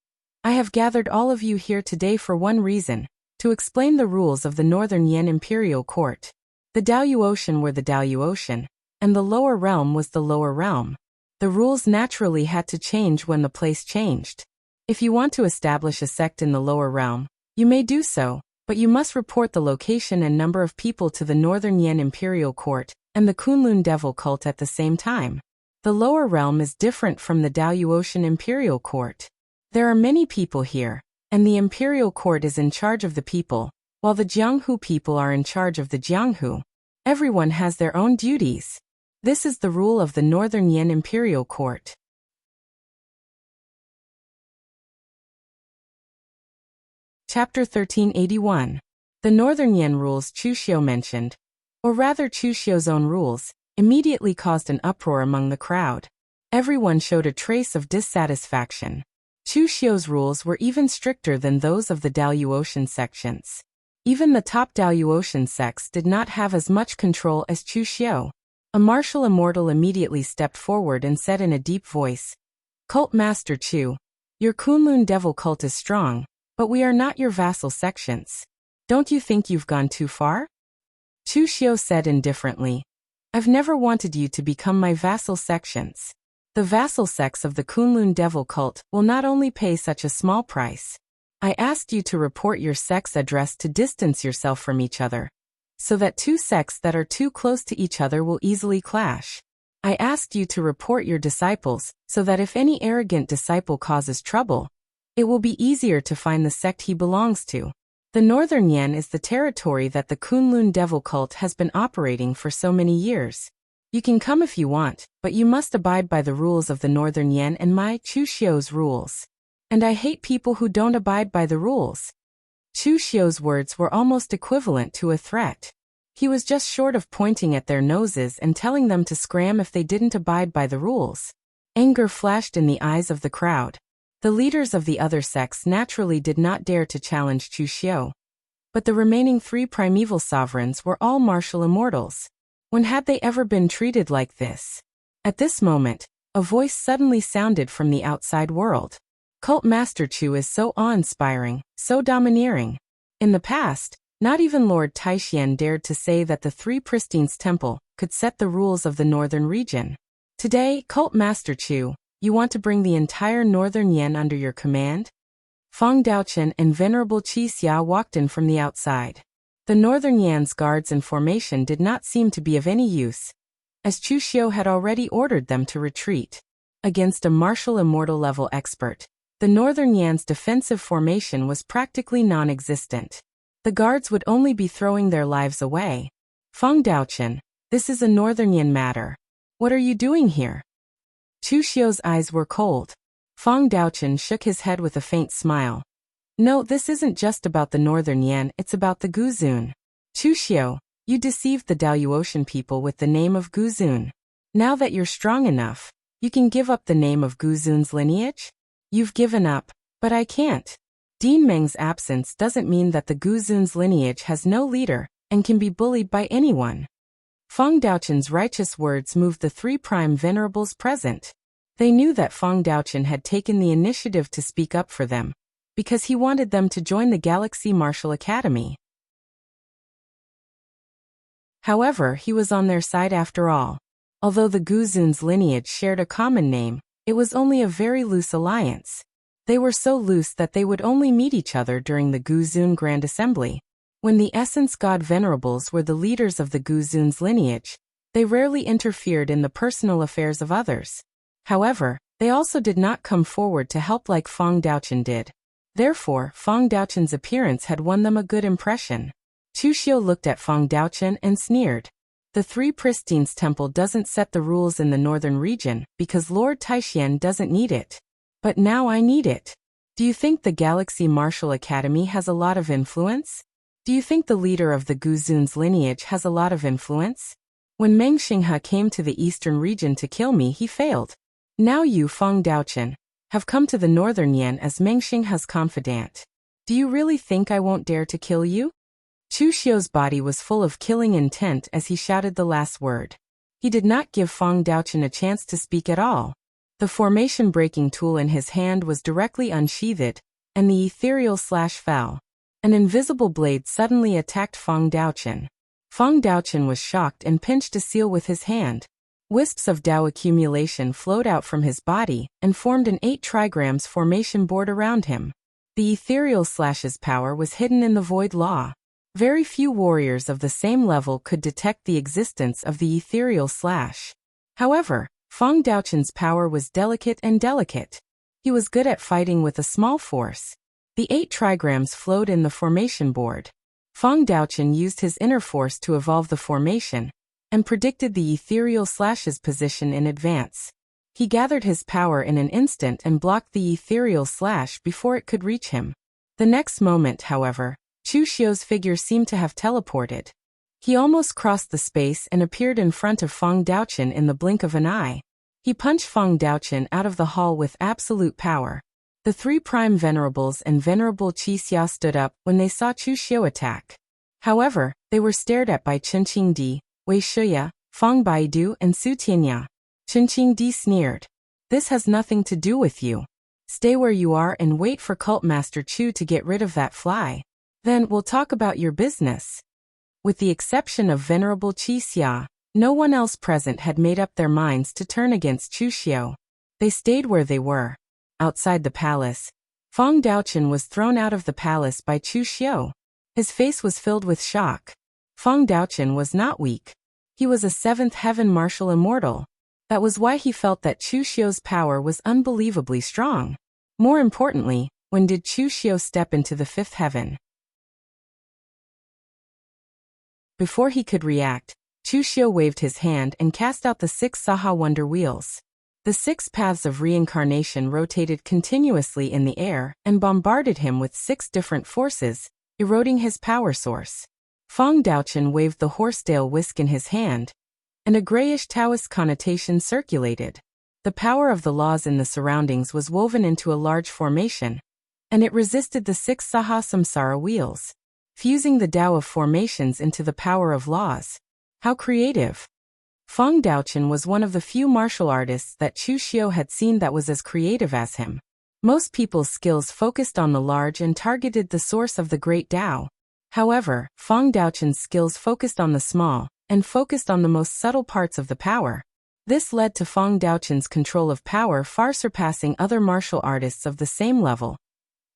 I have gathered all of you here today for one reason, to explain the rules of the Northern Yan Imperial Court. The Daoyu Ocean were the Daoyu Ocean, and the lower realm was the lower realm. The rules naturally had to change when the place changed. If you want to establish a sect in the lower realm, you may do so, but you must report the location and number of people to the Northern Yan Imperial Court and the Kunlun Devil Cult at the same time. The lower realm is different from the Daoyu Ocean Imperial Court. There are many people here, and the Imperial Court is in charge of the people, while the Jianghu people are in charge of the Jianghu. Everyone has their own duties. This is the rule of the Northern Yan Imperial Court. Chapter 1381. The Northern Yan rules Chu Xiu mentioned, or rather Chu Xiu's own rules, immediately caused an uproar among the crowd. Everyone showed a trace of dissatisfaction. Chu Xiu's rules were even stricter than those of the Daoyu Ocean sections. Even the top Daoyu Ocean sects did not have as much control as Chu Xiu. A martial immortal immediately stepped forward and said in a deep voice, Cult Master Chu, your Kunlun Devil cult is strong, but we are not your vassal sections. Don't you think you've gone too far? Chu Xiu said indifferently, I've never wanted you to become my vassal sections. The vassal sects of the Kunlun Devil cult will not only pay such a small price. I asked you to report your sect's address to distance yourself from each other, so that two sects that are too close to each other will easily clash. I asked you to report your disciples, so that if any arrogant disciple causes trouble, it will be easier to find the sect he belongs to. The Northern Yan is the territory that the Kunlun Devil cult has been operating for so many years. You can come if you want, but you must abide by the rules of the Northern Yan and my Chu Xiu's rules. And I hate people who don't abide by the rules. Chu Xiu's words were almost equivalent to a threat. He was just short of pointing at their noses and telling them to scram if they didn't abide by the rules. Anger flashed in the eyes of the crowd. The leaders of the other sects naturally did not dare to challenge Chu Xiu. But the remaining three primeval sovereigns were all martial immortals. When had they ever been treated like this? At this moment, a voice suddenly sounded from the outside world. Cult Master Chu is so awe-inspiring, so domineering. In the past, not even Lord Taishian dared to say that the Three Pristines Temple could set the rules of the northern region. Today, Cult Master Chu, you want to bring the entire Northern Yan under your command? Feng Daochen and Venerable Qi Xia walked in from the outside. The Northern Yan's guards in formation did not seem to be of any use, as Chu Xiu had already ordered them to retreat. Against a martial immortal level expert, the Northern Yan's defensive formation was practically non-existent. The guards would only be throwing their lives away. Feng Daochen, this is a Northern Yan matter. What are you doing here? Chu Xiu's eyes were cold. Feng Daochen shook his head with a faint smile. No, this isn't just about the Northern Yan, it's about the Guzun. Chu Xiu, you deceived the Daoyu Ocean people with the name of Guzun. Now that you're strong enough, you can give up the name of Guzun's lineage? You've given up, but I can't. Dean Meng's absence doesn't mean that the Guzun's lineage has no leader and can be bullied by anyone. Feng Daochen's righteous words moved the three prime venerables present. They knew that Feng Daochen had taken the initiative to speak up for them, because he wanted them to join the Galaxy Martial Academy. However, he was on their side after all. Although the Guzun's lineage shared a common name, it was only a very loose alliance. They were so loose that they would only meet each other during the Guzun Grand Assembly. When the Essence God Venerables were the leaders of the Guzun's lineage, they rarely interfered in the personal affairs of others. However, they also did not come forward to help like Feng Daochen did. Therefore, Feng Daochen's appearance had won them a good impression. Chu Xiu looked at Feng Daochen and sneered. The Three Pristines Temple doesn't set the rules in the northern region because Lord Taishian doesn't need it. But now I need it. Do you think the Galaxy Martial Academy has a lot of influence? Do you think the leader of the Guzun's lineage has a lot of influence? When Meng Xinghe came to the eastern region to kill me, he failed. Now you, Feng Daochen, have come to the Northern Yan as Meng Xinghe's confidant. Do you really think I won't dare to kill you? Chu Xiu's body was full of killing intent as he shouted the last word. He did not give Feng Daochen a chance to speak at all. The formation-breaking tool in his hand was directly unsheathed, and the ethereal slash fell. An invisible blade suddenly attacked Feng Daochen. Feng Daochen was shocked and pinched a seal with his hand. Wisps of Dao accumulation flowed out from his body and formed an 8 trigrams formation board around him. The ethereal slash's power was hidden in the void law. Very few warriors of the same level could detect the existence of the ethereal slash. However, Feng Daochen's power was delicate. He was good at fighting with a small force. The 8 trigrams flowed in the formation board. Feng Daochen used his inner force to evolve the formation, and predicted the ethereal slash's position in advance. He gathered his power in an instant and blocked the ethereal slash before it could reach him. The next moment, however, Chu Xiu's figure seemed to have teleported. He almost crossed the space and appeared in front of Feng Daochen in the blink of an eye. He punched Feng Daochen out of the hall with absolute power. The 3 prime venerables and Venerable Qi Xia stood up when they saw Chu Xiu attack. However, they were stared at by Chen Qingdi, Wei Shiya, Feng Baidu and Su Tianya. Chen Qingdi sneered. "This has nothing to do with you. Stay where you are and wait for Cult Master Chu to get rid of that fly. Then we'll talk about your business." With the exception of Venerable Qi Xia, no one else present had made up their minds to turn against Chu Xiu. They stayed where they were. Outside the palace, Feng Daochen was thrown out of the palace by Chu Xiu. His face was filled with shock. Feng Daochen was not weak. He was a 7th heaven martial immortal. That was why he felt that Chu Xiu's power was unbelievably strong. More importantly, when did Chu Xiu step into the 5th heaven? Before he could react, Chu Xiu waved his hand and cast out the 6 Saha Wonder Wheels. The 6 paths of reincarnation rotated continuously in the air and bombarded him with 6 different forces, eroding his power source. Feng Daochen waved the Horsetail whisk in his hand, and a grayish Taoist connotation circulated. The power of the laws in the surroundings was woven into a large formation, and it resisted the 6 Saha Samsara wheels, fusing the Tao of formations into the power of laws. How creative! Feng Daochen was one of the few martial artists that Chu Xiu had seen that was as creative as him. Most people's skills focused on the large and targeted the source of the great Tao. However, Feng Daochen's skills focused on the small, and focused on the most subtle parts of the power. This led to Feng Daochen's control of power far surpassing other martial artists of the same level.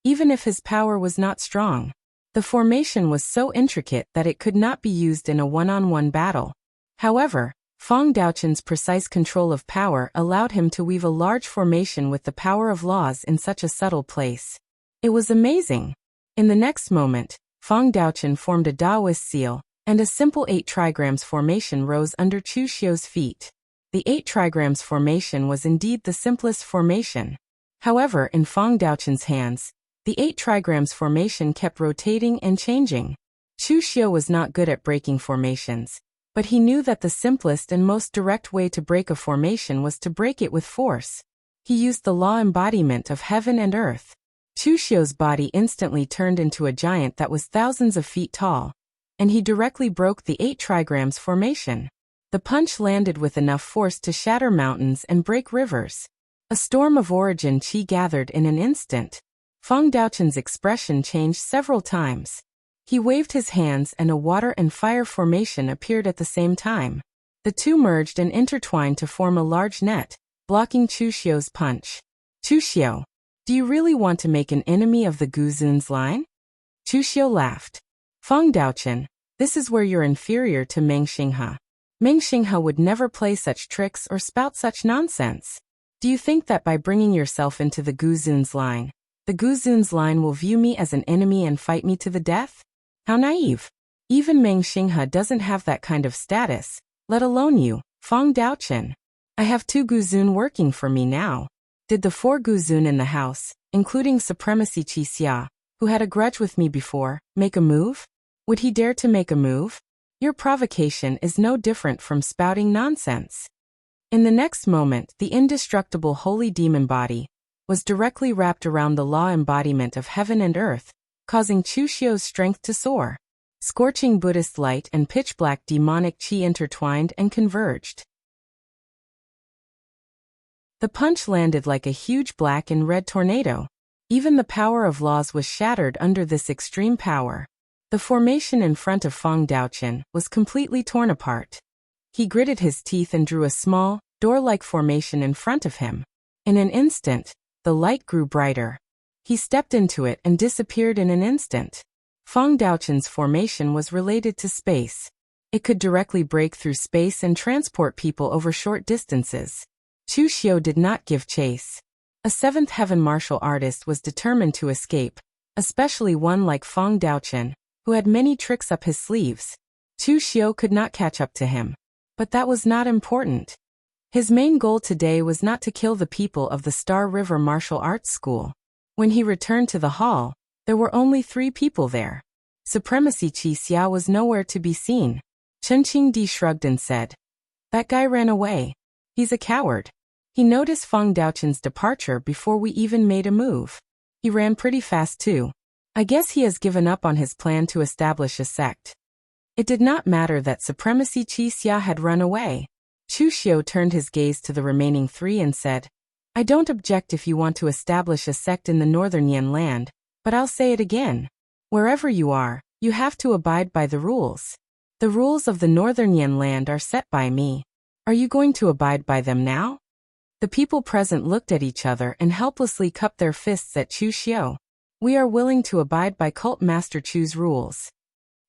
Even if his power was not strong, the formation was so intricate that it could not be used in a one-on-one battle. However, Feng Daochen's precise control of power allowed him to weave a large formation with the power of laws in such a subtle place. It was amazing. In the next moment, Feng Daochen formed a Daoist seal, and a simple 8 trigrams formation rose under Chu Xiu's feet. The 8 trigrams formation was indeed the simplest formation. However, in Feng Daochen's hands, the 8 trigrams formation kept rotating and changing. Chu Xiu was not good at breaking formations, but he knew that the simplest and most direct way to break a formation was to break it with force. He used the law embodiment of heaven and earth. Chu Xiu's body instantly turned into a giant that was thousands of feet tall, and he directly broke the 8 trigrams formation. The punch landed with enough force to shatter mountains and break rivers. A storm of origin qi gathered in an instant. Feng Daochen's expression changed several times. He waved his hands and a water and fire formation appeared at the same time. The two merged and intertwined to form a large net, blocking Chu Xiu's punch. "Chu Xiu, do you really want to make an enemy of the Guzun's line?" Chu Xiu laughed. "Feng Daochen, this is where you're inferior to Meng Xinghe. Meng Xinghe would never play such tricks or spout such nonsense. Do you think that by bringing yourself into the Guzun's line, the Guzun's line will view me as an enemy and fight me to the death? How naive. Even Meng Xinghe doesn't have that kind of status, let alone you, Feng Daochen. I have 2 Guzun working for me now. Did the 4 Guzun in the house, including Supremacy Qi Xia, who had a grudge with me before, make a move? Would he dare to make a move? Your provocation is no different from spouting nonsense." In the next moment, the indestructible holy demon body was directly wrapped around the law embodiment of heaven and earth, causing Chu Xiu's strength to soar. Scorching Buddhist light and pitch-black demonic qi intertwined and converged. The punch landed like a huge black and red tornado. Even the power of laws was shattered under this extreme power. The formation in front of Feng Daochen was completely torn apart. He gritted his teeth and drew a small, door-like formation in front of him. In an instant, the light grew brighter. He stepped into it and disappeared in an instant. Feng Daochen's formation was related to space. It could directly break through space and transport people over short distances. Chu Xiu did not give chase. A seventh heaven martial artist was determined to escape, especially one like Feng Daochen, who had many tricks up his sleeves. Chu Xiu could not catch up to him. But that was not important. His main goal today was not to kill the people of the Star River Martial Arts School. When he returned to the hall, there were only 3 people there. Supremacy Qi Xia was nowhere to be seen. Chen Qingdi shrugged and said, "That guy ran away. He's a coward. He noticed Feng Daochen's departure before we even made a move. He ran pretty fast too. I guess he has given up on his plan to establish a sect." It did not matter that Supremacy Qi Xia had run away. Chu Xiu turned his gaze to the remaining 3 and said, "I don't object if you want to establish a sect in the northern Yan land, but I'll say it again. Wherever you are, you have to abide by the rules. The rules of the northern Yan land are set by me. Are you going to abide by them now?" The people present looked at each other and helplessly cupped their fists at Chu Xiu. "We are willing to abide by Cult Master Chu's rules."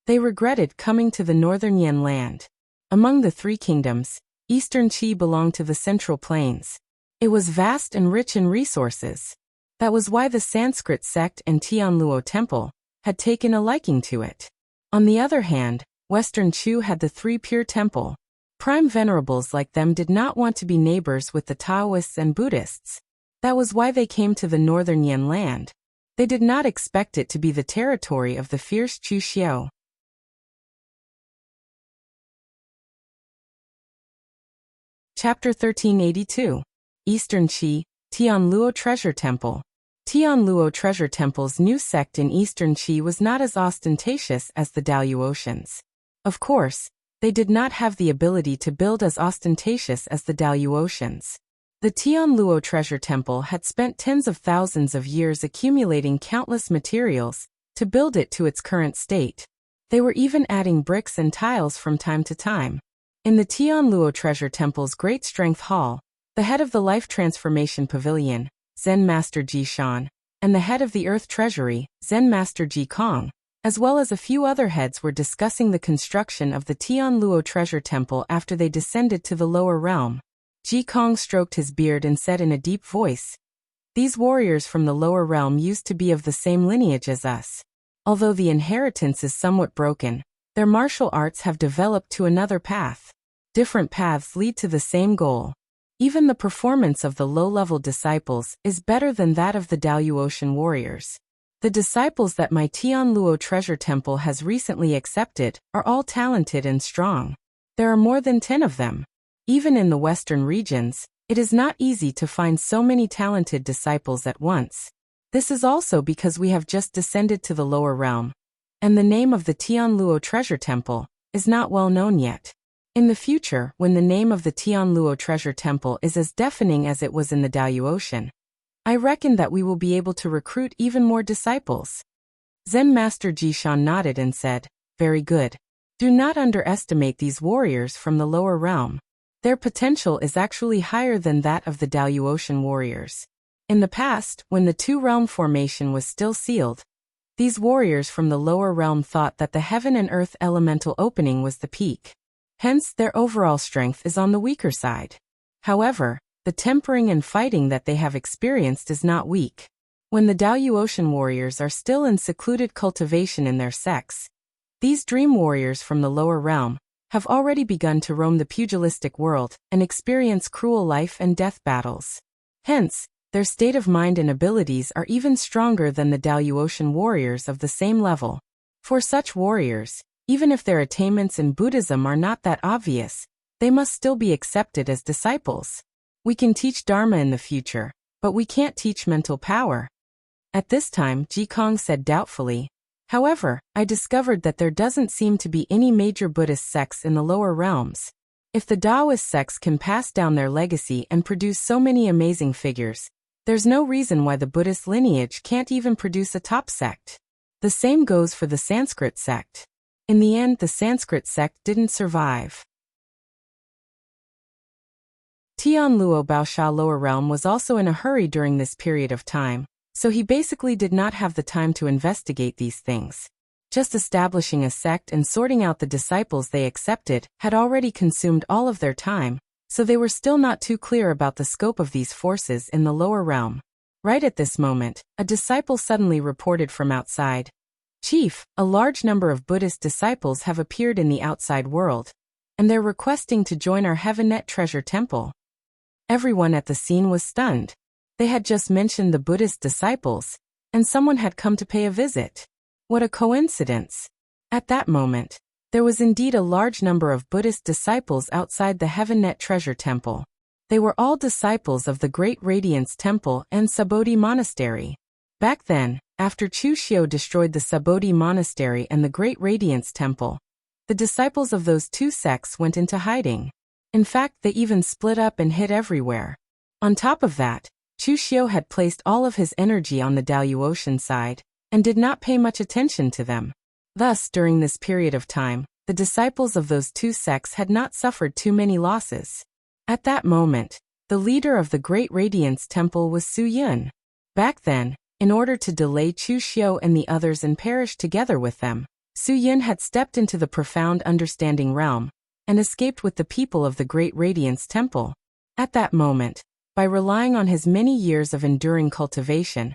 They regretted coming to the northern Yan land. Among the 3 kingdoms, Eastern Qi belonged to the Central Plains. It was vast and rich in resources. That was why the Sanskrit sect and Tianluo Temple had taken a liking to it. On the other hand, Western Chu had the 3 Pure Temple. Prime venerables like them did not want to be neighbors with the Taoists and Buddhists. That was why they came to the northern Yan land. They did not expect it to be the territory of the fierce Chu Xiu. Chapter 1382. Eastern Qi, Tianluo Treasure Temple. Tianluo Treasure Temple's new sect in Eastern Qi was not as ostentatious as the Daluotians. Of course, they did not have the ability to build as ostentatious as the Daluotians. The Tianluo Treasure Temple had spent tens of thousands of years accumulating countless materials to build it to its current state. They were even adding bricks and tiles from time to time. In the Tianluo Treasure Temple's Great Strength Hall, the head of the Life Transformation Pavilion, Zen Master Ji Shan, and the head of the Earth Treasury, Zen Master Ji Kong, as well as a few other heads were discussing the construction of the Tianluo Treasure Temple after they descended to the lower realm. Ji Kong stroked his beard and said in a deep voice, "These warriors from the lower realm used to be of the same lineage as us. Although the inheritance is somewhat broken, their martial arts have developed to another path. Different paths lead to the same goal. Even the performance of the low-level disciples is better than that of the Daluotian warriors. The disciples that my Tianluo Treasure Temple has recently accepted are all talented and strong. There are more than 10 of them. Even in the western regions, it is not easy to find so many talented disciples at once. This is also because we have just descended to the lower realm, and the name of the Tianluo Treasure Temple is not well known yet. In the future, when the name of the Tianluo Treasure Temple is as deafening as it was in the Daluotian, I reckon that we will be able to recruit even more disciples." Zen Master Jishan nodded and said, "Very good. Do not underestimate these warriors from the lower realm. Their potential is actually higher than that of the Daluotian warriors. In the past, when the two-realm formation was still sealed, these warriors from the lower realm thought that the heaven and earth elemental opening was the peak. Hence, their overall strength is on the weaker side. However, the tempering and fighting that they have experienced is not weak. When the Daluotian warriors are still in secluded cultivation in their sects, these dream warriors from the lower realm have already begun to roam the pugilistic world and experience cruel life and death battles. Hence, their state of mind and abilities are even stronger than the Daluotian warriors of the same level. For such warriors, even if their attainments in Buddhism are not that obvious, they must still be accepted as disciples. We can teach Dharma in the future, but we can't teach mental power." At this time, Ji Kong said doubtfully, "However, I discovered that there doesn't seem to be any major Buddhist sects in the lower realms. If the Taoist sects can pass down their legacy and produce so many amazing figures, there's no reason why the Buddhist lineage can't even produce a top sect. The same goes for the Sanskrit sect. In the end, the Sanskrit sect didn't survive. Tian Luo Baosha Lower Realm was also in a hurry during this period of time, so he basically did not have the time to investigate these things. Just establishing a sect and sorting out the disciples they accepted had already consumed all of their time, so they were still not too clear about the scope of these forces in the lower realm. Right at this moment, a disciple suddenly reported from outside. "Chief, a large number of Buddhist disciples have appeared in the outside world, and they're requesting to join our Heavennet Treasure Temple." Everyone at the scene was stunned. They had just mentioned the Buddhist disciples, and someone had come to pay a visit. What a coincidence! At that moment, there was indeed a large number of Buddhist disciples outside the Heavennet Treasure Temple. They were all disciples of the Great Radiance Temple and Subodhi Monastery. Back then, after Chu Xiu destroyed the Subodhi Monastery and the Great Radiance Temple, the disciples of those two sects went into hiding. In fact, they even split up and hid everywhere. On top of that, Chu Xiu had placed all of his energy on the Daluotian side, and did not pay much attention to them. Thus, during this period of time, the disciples of those two sects had not suffered too many losses. At that moment, the leader of the Great Radiance Temple was Su Yun. Back then, in order to delay Chu Xiu and the others and perish together with them, Su Yun had stepped into the profound understanding realm, and escaped with the people of the Great Radiance Temple. At that moment, by relying on his many years of enduring cultivation,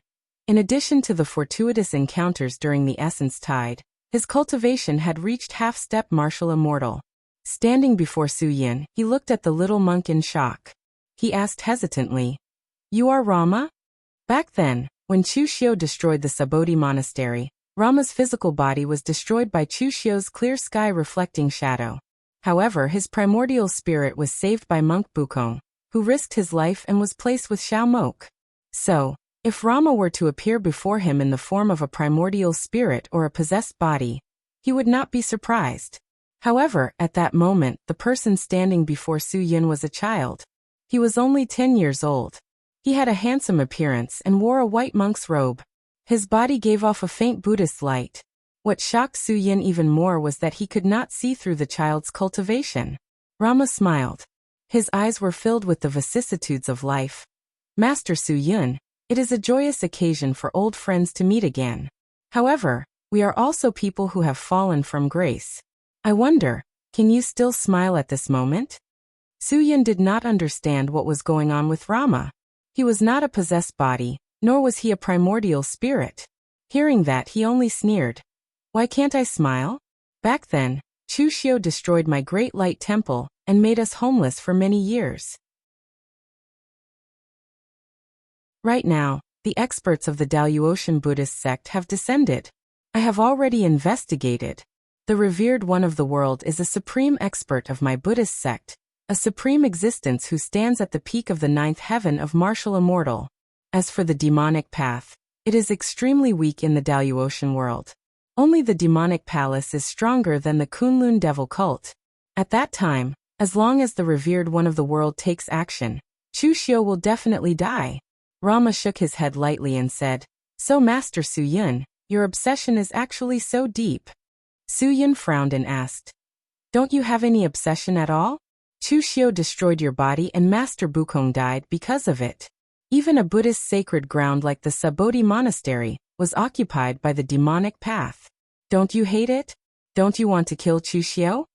in addition to the fortuitous encounters during the Essence Tide, his cultivation had reached half-step martial immortal. Standing before Su Yin, he looked at the little monk in shock. He asked hesitantly, "You are Rama?" Back then, when Chu Xiu destroyed the Subodhi Monastery, Rama's physical body was destroyed by Chu Xiu's clear sky reflecting shadow. However, his primordial spirit was saved by monk Bukong, who risked his life and was placed with Xiao Mok. So, if Rama were to appear before him in the form of a primordial spirit or a possessed body, he would not be surprised. However, at that moment, the person standing before Su Yin was a child. He was only 10 years old. He had a handsome appearance and wore a white monk's robe. His body gave off a faint Buddhist light. What shocked Su Yin even more was that he could not see through the child's cultivation. Rama smiled. His eyes were filled with the vicissitudes of life. "Master Su Yun, it is a joyous occasion for old friends to meet again. However, we are also people who have fallen from grace. I wonder, can you still smile at this moment?" Su Yun did not understand what was going on with Rama. He was not a possessed body, nor was he a primordial spirit. Hearing that, he only sneered. "Why can't I smile? Back then, Chu Xiu destroyed my great light temple and made us homeless for many years. Right now, the experts of the Daluotian Buddhist sect have descended. I have already investigated. The revered one of the world is a supreme expert of my Buddhist sect, a supreme existence who stands at the peak of the ninth heaven of martial immortal. As for the demonic path, it is extremely weak in the Daluotian world. Only the demonic palace is stronger than the Kunlun devil cult. At that time, as long as the revered one of the world takes action, Chu Xiu will definitely die." Rama shook his head lightly and said, "So Master Su Yun, your obsession is actually so deep." Su Yun frowned and asked, "Don't you have any obsession at all? Chu Xiu destroyed your body and Master Bukong died because of it. Even a Buddhist sacred ground like the Subodhi Monastery was occupied by the demonic path. Don't you hate it? Don't you want to kill Chu Xiu?"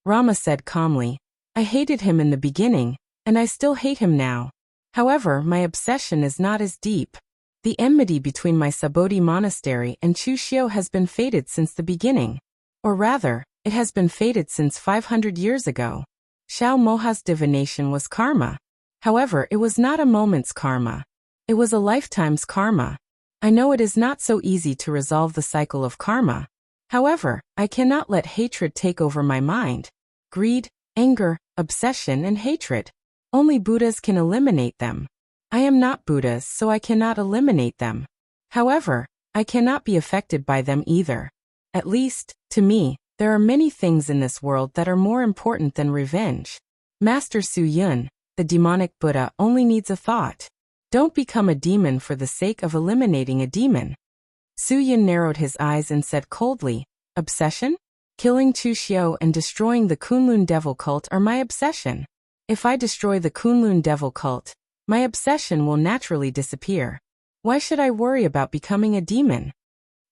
Rama said calmly, "I hated him in the beginning, and I still hate him now. However, my obsession is not as deep. The enmity between my Subodhi Monastery and Chu Xiu has been fated since the beginning. Or rather, it has been fated since 500 years ago. Xiao Moha's divination was karma. However, it was not a moment's karma. It was a lifetime's karma. I know it is not so easy to resolve the cycle of karma. However, I cannot let hatred take over my mind. Greed, anger, obsession, and hatred. Only Buddhas can eliminate them. I am not Buddhas, so I cannot eliminate them. However, I cannot be affected by them either. At least, to me, there are many things in this world that are more important than revenge. Master Su Yun, the demonic Buddha, only needs a thought. Don't become a demon for the sake of eliminating a demon. Su Yun narrowed his eyes and said coldly, obsession? Killing Chu Xiao and destroying the Kunlun devil cult are my obsession. If I destroy the Kunlun devil cult, my obsession will naturally disappear. Why should I worry about becoming a demon?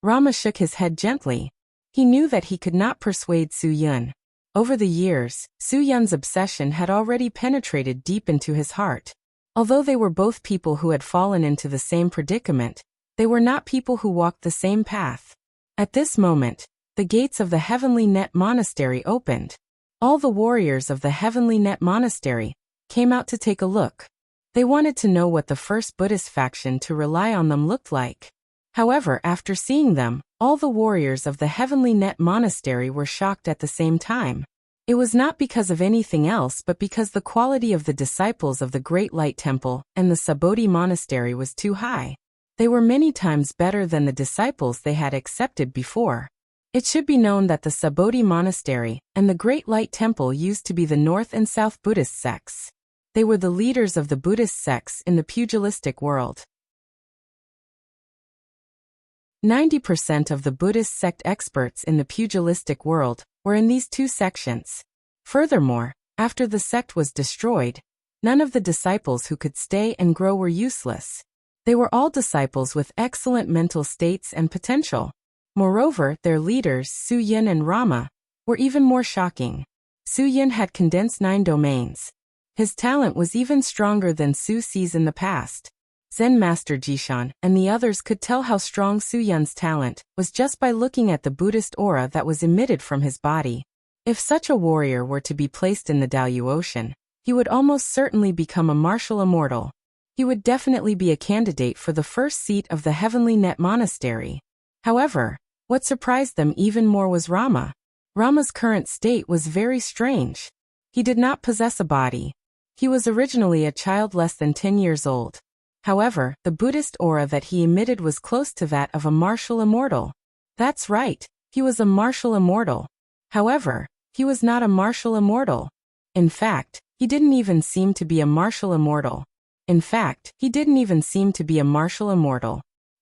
Rama shook his head gently. He knew that he could not persuade Su Yun. Over the years, Su Yun's obsession had already penetrated deep into his heart. Although they were both people who had fallen into the same predicament, they were not people who walked the same path. At this moment, the gates of the Heavenly Net Monastery opened. All the warriors of the Heavenly Net Monastery came out to take a look. They wanted to know what the first Buddhist faction to rely on them looked like. However, after seeing them, all the warriors of the Heavenly Net Monastery were shocked at the same time. It was not because of anything else but because the quality of the disciples of the Great Light Temple and the Sabodhi Monastery was too high. They were many times better than the disciples they had accepted before. It should be known that the Sabodhi Monastery and the Great Light Temple used to be the North and South Buddhist sects. They were the leaders of the Buddhist sects in the pugilistic world. 90% of the Buddhist sect experts in the pugilistic world were in these two sections. Furthermore, after the sect was destroyed, none of the disciples who could stay and grow were useless. They were all disciples with excellent mental states and potential. Moreover, their leaders, Su Yun and Rama, were even more shocking. Su Yun had condensed 9 domains. His talent was even stronger than Su Ci's in the past. Zen Master Jishan and the others could tell how strong Su Yun's talent was just by looking at the Buddhist aura that was emitted from his body. If such a warrior were to be placed in the Dayu Ocean, he would almost certainly become a martial immortal. He would definitely be a candidate for the first seat of the Heavenly Net Monastery. However, what surprised them even more was Rama. Rama's current state was very strange. He did not possess a body. He was originally a child less than 10 years old. However, the Buddhist aura that he emitted was close to that of a martial immortal. That's right, he was a martial immortal. However, he was not a martial immortal. In fact, he didn't even seem to be a martial immortal.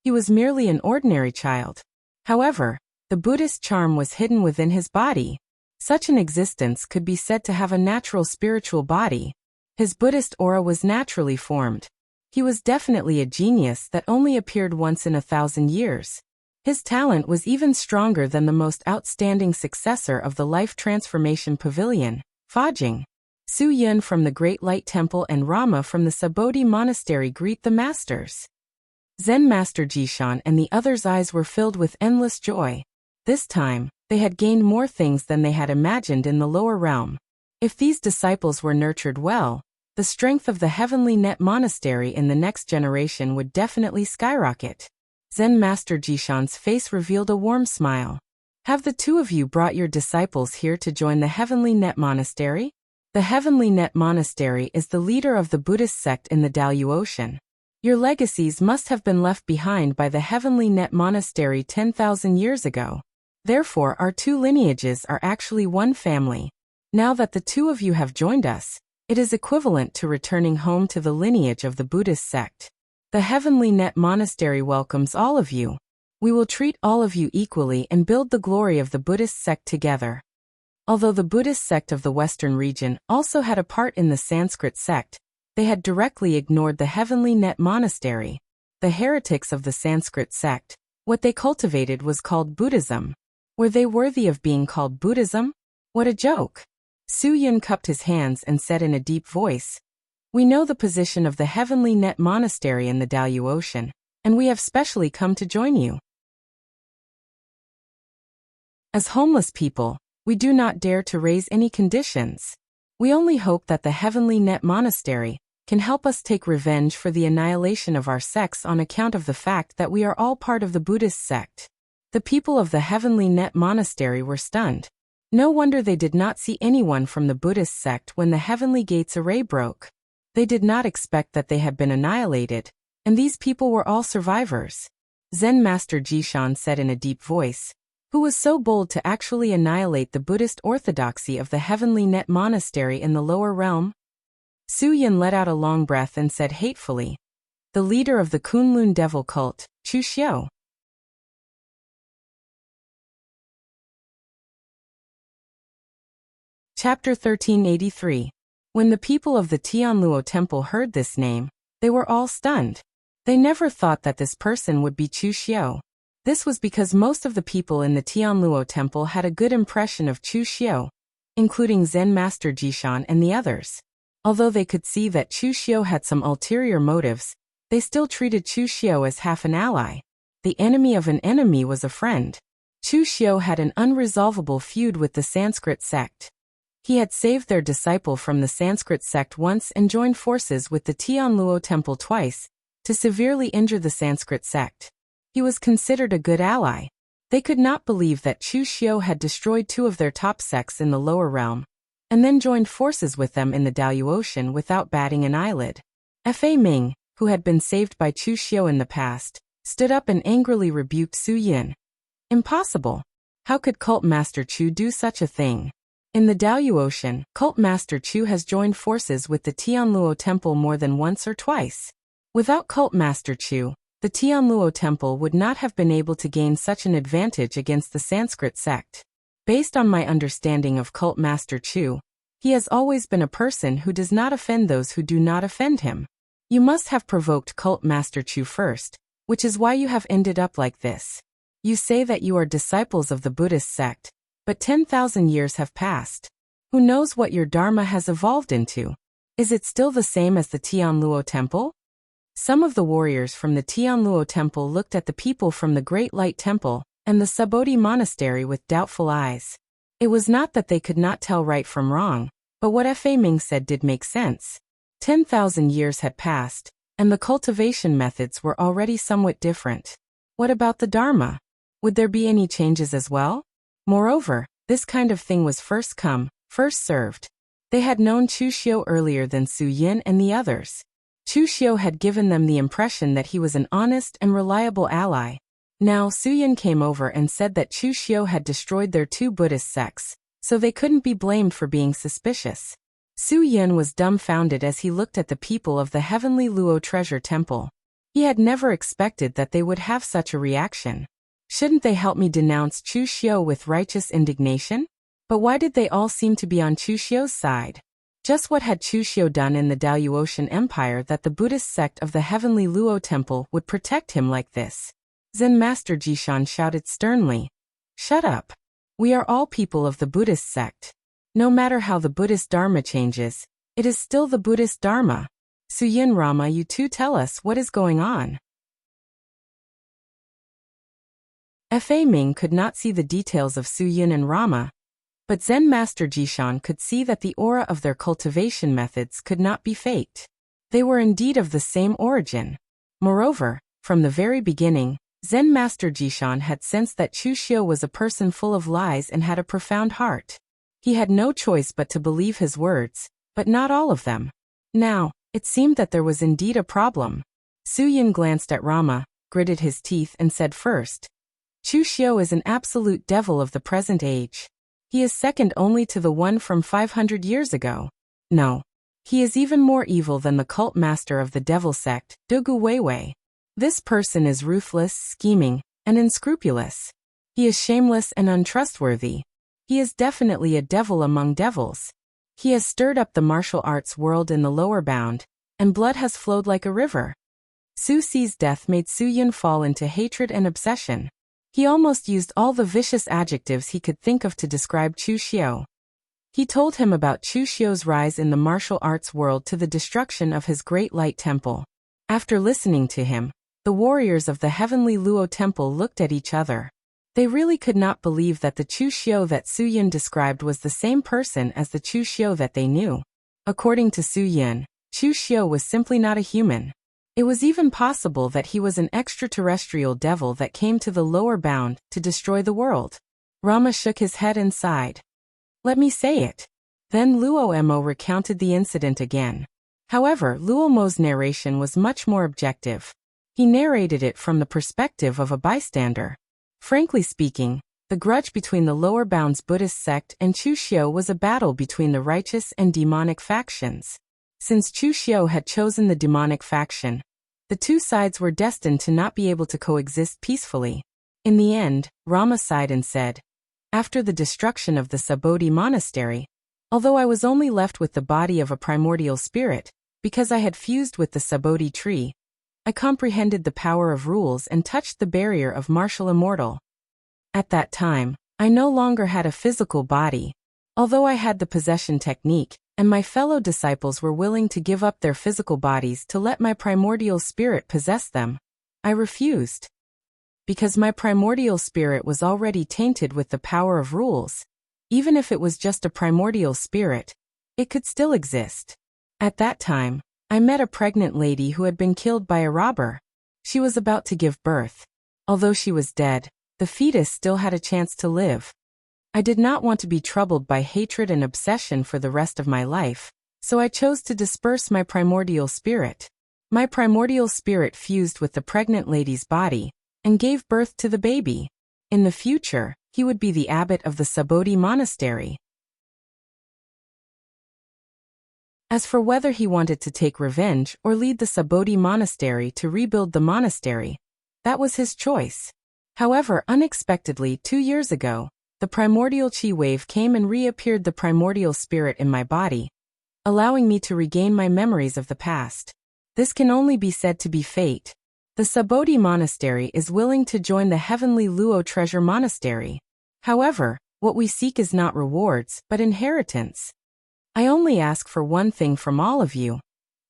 He was merely an ordinary child. However, the Buddhist charm was hidden within his body. Such an existence could be said to have a natural spiritual body. His Buddhist aura was naturally formed. He was definitely a genius that only appeared once in 1,000 years. His talent was even stronger than the most outstanding successor of the Life Transformation Pavilion, Fajing. Su Yun from the Great Light Temple and Rama from the Sabodhi Monastery greet the masters. Zen Master Jishan and the others' eyes were filled with endless joy. This time, they had gained more things than they had imagined in the lower realm. If these disciples were nurtured well, the strength of the Heavenly Net Monastery in the next generation would definitely skyrocket. Zen Master Jishan's face revealed a warm smile. Have the two of you brought your disciples here to join the Heavenly Net Monastery? The Heavenly Net Monastery is the leader of the Buddhist sect in the Dayu Ocean. Your legacies must have been left behind by the Heavenly Net Monastery 10,000 years ago. Therefore, our two lineages are actually one family. Now that the two of you have joined us, it is equivalent to returning home to the lineage of the Buddhist sect. The Heavenly Net Monastery welcomes all of you. We will treat all of you equally and build the glory of the Buddhist sect together. Although the Buddhist sect of the Western region also had a part in the Sanskrit sect, they had directly ignored the Heavenly Net Monastery. The heretics of the Sanskrit sect, what they cultivated was called Buddhism. Were they worthy of being called Buddhism? What a joke! Su Yun cupped his hands and said in a deep voice, "We know the position of the Heavenly Net Monastery in the Dayu Ocean, and we have specially come to join you. As homeless people, we do not dare to raise any conditions. We only hope that the Heavenly Net Monastery can help us take revenge for the annihilation of our sects on account of the fact that we are all part of the Buddhist sect." The people of the Heavenly Net Monastery were stunned. No wonder they did not see anyone from the Buddhist sect when the Heavenly Gates array broke. They did not expect that they had been annihilated, and these people were all survivors. Zen Master Jishan said in a deep voice, who was so bold to actually annihilate the Buddhist orthodoxy of the Heavenly Net Monastery in the lower realm? Su Yin let out a long breath and said hatefully, "The leader of the Kunlun devil cult, Chu Xiu." Chapter 1383. When the people of the Tianluo Temple heard this name, they were all stunned. They never thought that this person would be Chu Xiu. This was because most of the people in the Tianluo Temple had a good impression of Chu Xiu, including Zen Master Jishan and the others. Although they could see that Chu Xiu had some ulterior motives, they still treated Chu Xiu as half an ally. The enemy of an enemy was a friend. Chu Xiu had an unresolvable feud with the Sanskrit sect. He had saved their disciple from the Sanskrit sect once and joined forces with the Tianluo Temple twice to severely injure the Sanskrit sect. He was considered a good ally. They could not believe that Chu Xiu had destroyed two of their top sects in the lower realm, and then joined forces with them in the Daluotian without batting an eyelid. Fa Ming, who had been saved by Chu Xiu in the past, stood up and angrily rebuked Su Yin. Impossible. How could Cult Master Chu do such a thing? In the Daluotian, Cult Master Chu has joined forces with the Tianluo Temple more than once or twice. Without Cult Master Chu, the Tianluo Temple would not have been able to gain such an advantage against the Sanskrit sect. Based on my understanding of Cult Master Chu, he has always been a person who does not offend those who do not offend him. You must have provoked Cult Master Chu first, which is why you have ended up like this. You say that you are disciples of the Buddhist sect, but 10,000 years have passed. Who knows what your Dharma has evolved into? Is it still the same as the Tianluo Temple? Some of the warriors from the Tianluo Temple looked at the people from the Great Light Temple and the Subodhi Monastery with doubtful eyes. It was not that they could not tell right from wrong, but what Fa Ming said did make sense. 10,000 years had passed, and the cultivation methods were already somewhat different. What about the Dharma? Would there be any changes as well? Moreover, this kind of thing was first come, first served. They had known Chu Xiu earlier than Su Yin and the others. Chu Xiu had given them the impression that he was an honest and reliable ally. Now Su Yin came over and said that Chu Xiu had destroyed their two Buddhist sects, so they couldn't be blamed for being suspicious. Su Yin was dumbfounded as he looked at the people of the Heavenly Luo Treasure Temple. He had never expected that they would have such a reaction. Shouldn't they help me denounce Chu Xiu with righteous indignation? But why did they all seem to be on Chu Xiu's side? Just what had Chu Xiu done in the Daluotian Empire that the Buddhist sect of the Heavenly Luo Temple would protect him like this? Zen Master Jishan shouted sternly. Shut up. We are all people of the Buddhist sect. No matter how the Buddhist Dharma changes, it is still the Buddhist Dharma. Su Yin Rama, you two tell us what is going on. Fa Ming could not see the details of Su Yin and Rama, but Zen Master Jishan could see that the aura of their cultivation methods could not be faked. They were indeed of the same origin. Moreover, from the very beginning, Zen Master Jishan had sensed that Chu Xiu was a person full of lies and had a profound heart. He had no choice but to believe his words, but not all of them. Now, it seemed that there was indeed a problem. Su Yin glanced at Rama, gritted his teeth and said first, Chu Xiu is an absolute devil of the present age. He is second only to the one from 500 years ago. No. He is even more evil than the cult master of the devil sect, Dugu Weiwei. This person is ruthless, scheming, and unscrupulous. He is shameless and untrustworthy. He is definitely a devil among devils. He has stirred up the martial arts world in the lower bound, and blood has flowed like a river. Su Si's death made Su Yin fall into hatred and obsession. He almost used all the vicious adjectives he could think of to describe Chu Xiu. He told him about Chu Xiu's rise in the martial arts world to the destruction of his Great Light Temple. After listening to him, the warriors of the Heavenly Luo Temple looked at each other. They really could not believe that the Chu Xiu that Su Yin described was the same person as the Chu Xiu that they knew. According to Su Yin, Chu Xiu was simply not a human. It was even possible that he was an extraterrestrial devil that came to the lower bound to destroy the world. Rama shook his head and sighed. Let me say it. Then Luo Mo recounted the incident again. However, Luo Mo's narration was much more objective. He narrated it from the perspective of a bystander. Frankly speaking, The grudge between the lower bounds Buddhist sect and Chu Xiu was a battle between the righteous and demonic factions. Since Chu Xiu had chosen the demonic faction, the two sides were destined to not be able to coexist peacefully. In the end, Rama sighed and said, "After the destruction of the Subodhi monastery, although I was only left with the body of a primordial spirit, because I had fused with the Subodhi tree, I comprehended the power of rules and touched the barrier of martial immortal. At that time, I no longer had a physical body, although I had the possession technique, and my fellow disciples were willing to give up their physical bodies to let my primordial spirit possess them. I refused. Because my primordial spirit was already tainted with the power of rules. Even if it was just a primordial spirit, it could still exist. At that time, I met a pregnant lady who had been killed by a robber. She was about to give birth. Although she was dead, the fetus still had a chance to live. I did not want to be troubled by hatred and obsession for the rest of my life, so I chose to disperse my primordial spirit. My primordial spirit fused with the pregnant lady's body and gave birth to the baby. In the future, he would be the abbot of the Subodhi monastery. As for whether he wanted to take revenge or lead the Subodhi monastery to rebuild the monastery, that was his choice. However, unexpectedly 2 years ago, the primordial chi wave came and reappeared the primordial spirit in my body, allowing me to regain my memories of the past. This can only be said to be fate. The Subodhi monastery is willing to join the heavenly Luo treasure monastery. However, what we seek is not rewards, but inheritance. I only ask for one thing from all of you,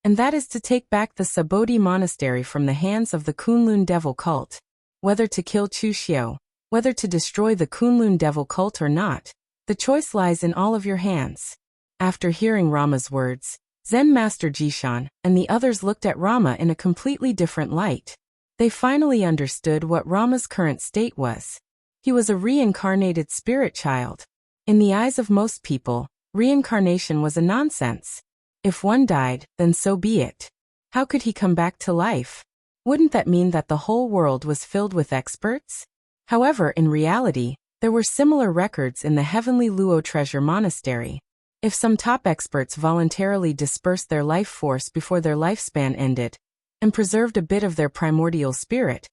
and that is to take back the Subodhi monastery from the hands of the Kunlun devil cult. Whether to kill Chu Xiu, whether to destroy the Kunlun devil cult or not, the choice lies in all of your hands. After hearing Rama's words, Zen Master Jishan and the others looked at Rama in a completely different light. They finally understood what Rama's current state was. He was a reincarnated spirit child. In the eyes of most people, reincarnation was a nonsense. If one died, then so be it. How could he come back to life? Wouldn't that mean that the whole world was filled with experts? However, in reality, there were similar records in the heavenly Luo treasure monastery. If some top experts voluntarily dispersed their life force before their lifespan ended, and preserved a bit of their primordial spirit,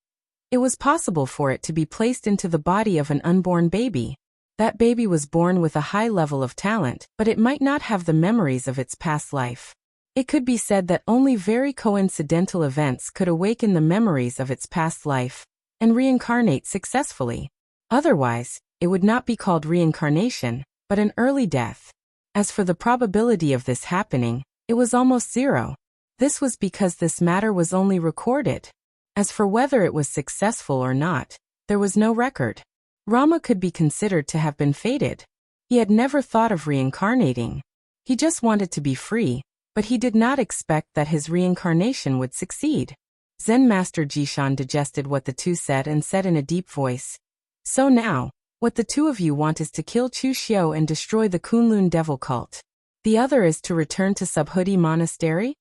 it was possible for it to be placed into the body of an unborn baby. That baby was born with a high level of talent, but it might not have the memories of its past life. It could be said that only very coincidental events could awaken the memories of its past life and reincarnate successfully. Otherwise, it would not be called reincarnation, but an early death. As for the probability of this happening, it was almost zero. This was because this matter was only recorded. As for whether it was successful or not, there was no record. Rama could be considered to have been fated. He had never thought of reincarnating. He just wanted to be free, but he did not expect that his reincarnation would succeed. Zen Master Jishan digested what the two said and said in a deep voice, "So now, what the two of you want is to kill Chu Xiu and destroy the Kunlun devil cult. The other is to return to Subodhi monastery?"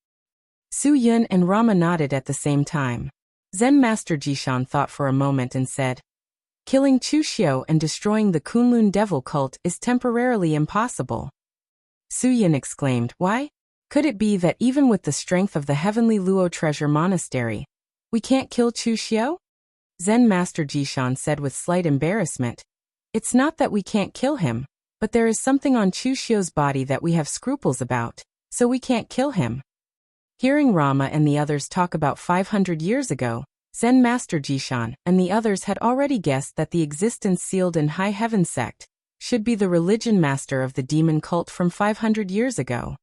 Su Yun and Rama nodded at the same time. Zen Master Jishan thought for a moment and said, "Killing Chu Xiu and destroying the Kunlun devil cult is temporarily impossible." Su Yun exclaimed, "Why? Could it be that even with the strength of the heavenly Luo treasure monastery, we can't kill Chu Xiu?" Zen Master Jishan said with slight embarrassment, "It's not that we can't kill him, but there is something on Chu Xiu's body that we have scruples about, so we can't kill him." Hearing Rama and the others talk about 500 years ago, Zen Master Jishan and the others had already guessed that the existence sealed in High Heaven sect should be the religion master of the demon cult from 500 years ago.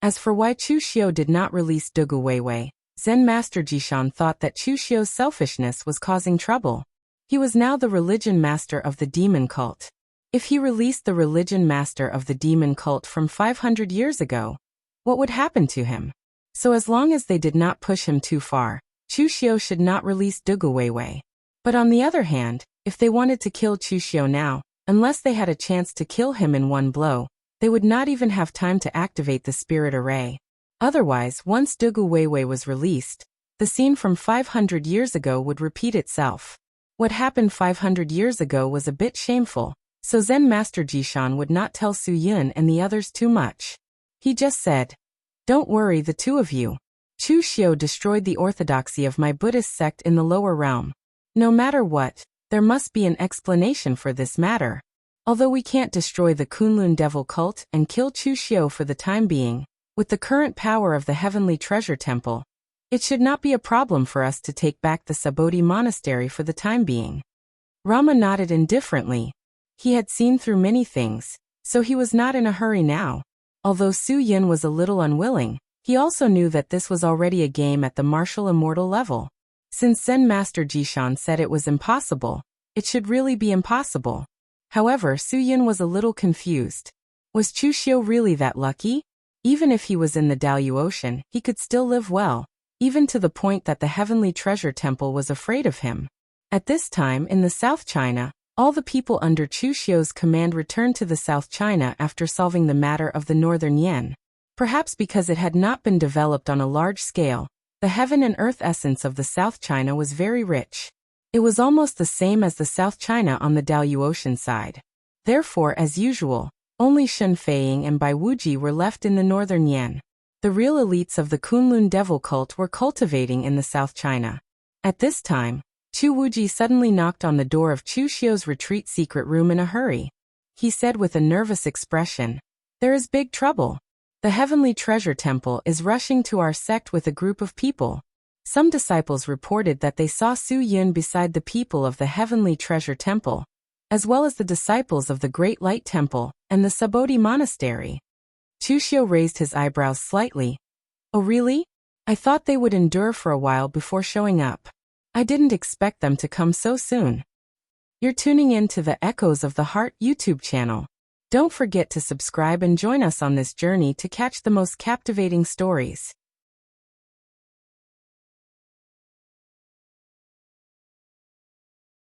As for why Chu Xiu did not release Dugu Weiwei, Zen Master Jishan thought that Chu Xiu's selfishness was causing trouble. He was now the religion master of the demon cult. If he released the religion master of the demon cult from 500 years ago, what would happen to him? So as long as they did not push him too far, Chu Xiu should not release Dugu Weiwei. But on the other hand, if they wanted to kill Chu Xiu now, unless they had a chance to kill him in one blow, they would not even have time to activate the spirit array. Otherwise, once Dugu Weiwei was released, The scene from 500 years ago would repeat itself. What happened 500 years ago was a bit shameful, so Zen Master Jishan would not tell Su Yun and the others too much. He just said, "Don't worry, the two of you. Chu Xiu destroyed the orthodoxy of my Buddhist sect in the lower realm. No matter what, there must be an explanation for this matter. Although we can't destroy the Kunlun devil cult and kill Chu Xiu for the time being, with the current power of the Heavenly Treasure Temple, it should not be a problem for us to take back the Sabodhi Monastery for the time being." Rama nodded indifferently. He had seen through many things, so he was not in a hurry now. Although Su Yun was a little unwilling, he also knew that this was already a game at the martial immortal level. Since Zen Master Jishan said it was impossible, it should really be impossible. However, Su Yun was a little confused. Was Chu Xiu really that lucky? Even if he was in the Dalyu Ocean, he could still live well, even to the point that the Heavenly Treasure Temple was afraid of him. At this time in the South China, all the people under Chu Xiu's command returned to the South China after solving the matter of the Northern Yan. Perhaps because it had not been developed on a large scale, the heaven and earth essence of the South China was very rich. It was almost the same as the South China on the Dalyu Ocean side. Therefore, as usual, only Shen Feiying and Bai Wuji were left in the Northern Yan. The real elites of the Kunlun devil cult were cultivating in the South China. At this time, Chu Wuji suddenly knocked on the door of Chu Xiu's retreat secret room in a hurry. He said with a nervous expression, "There is big trouble. The Heavenly Treasure Temple is rushing to our sect with a group of people." Some disciples reported that they saw Su Yun beside the people of the Heavenly Treasure Temple, as well as the disciples of the Great Light Temple and the Sabodhi Monastery. Chu Xiu raised his eyebrows slightly. "Oh really? I thought they would endure for a while before showing up. I didn't expect them to come so soon." You're tuning in to the Echoes of the Heart YouTube channel. Don't forget to subscribe and join us on this journey to catch the most captivating stories.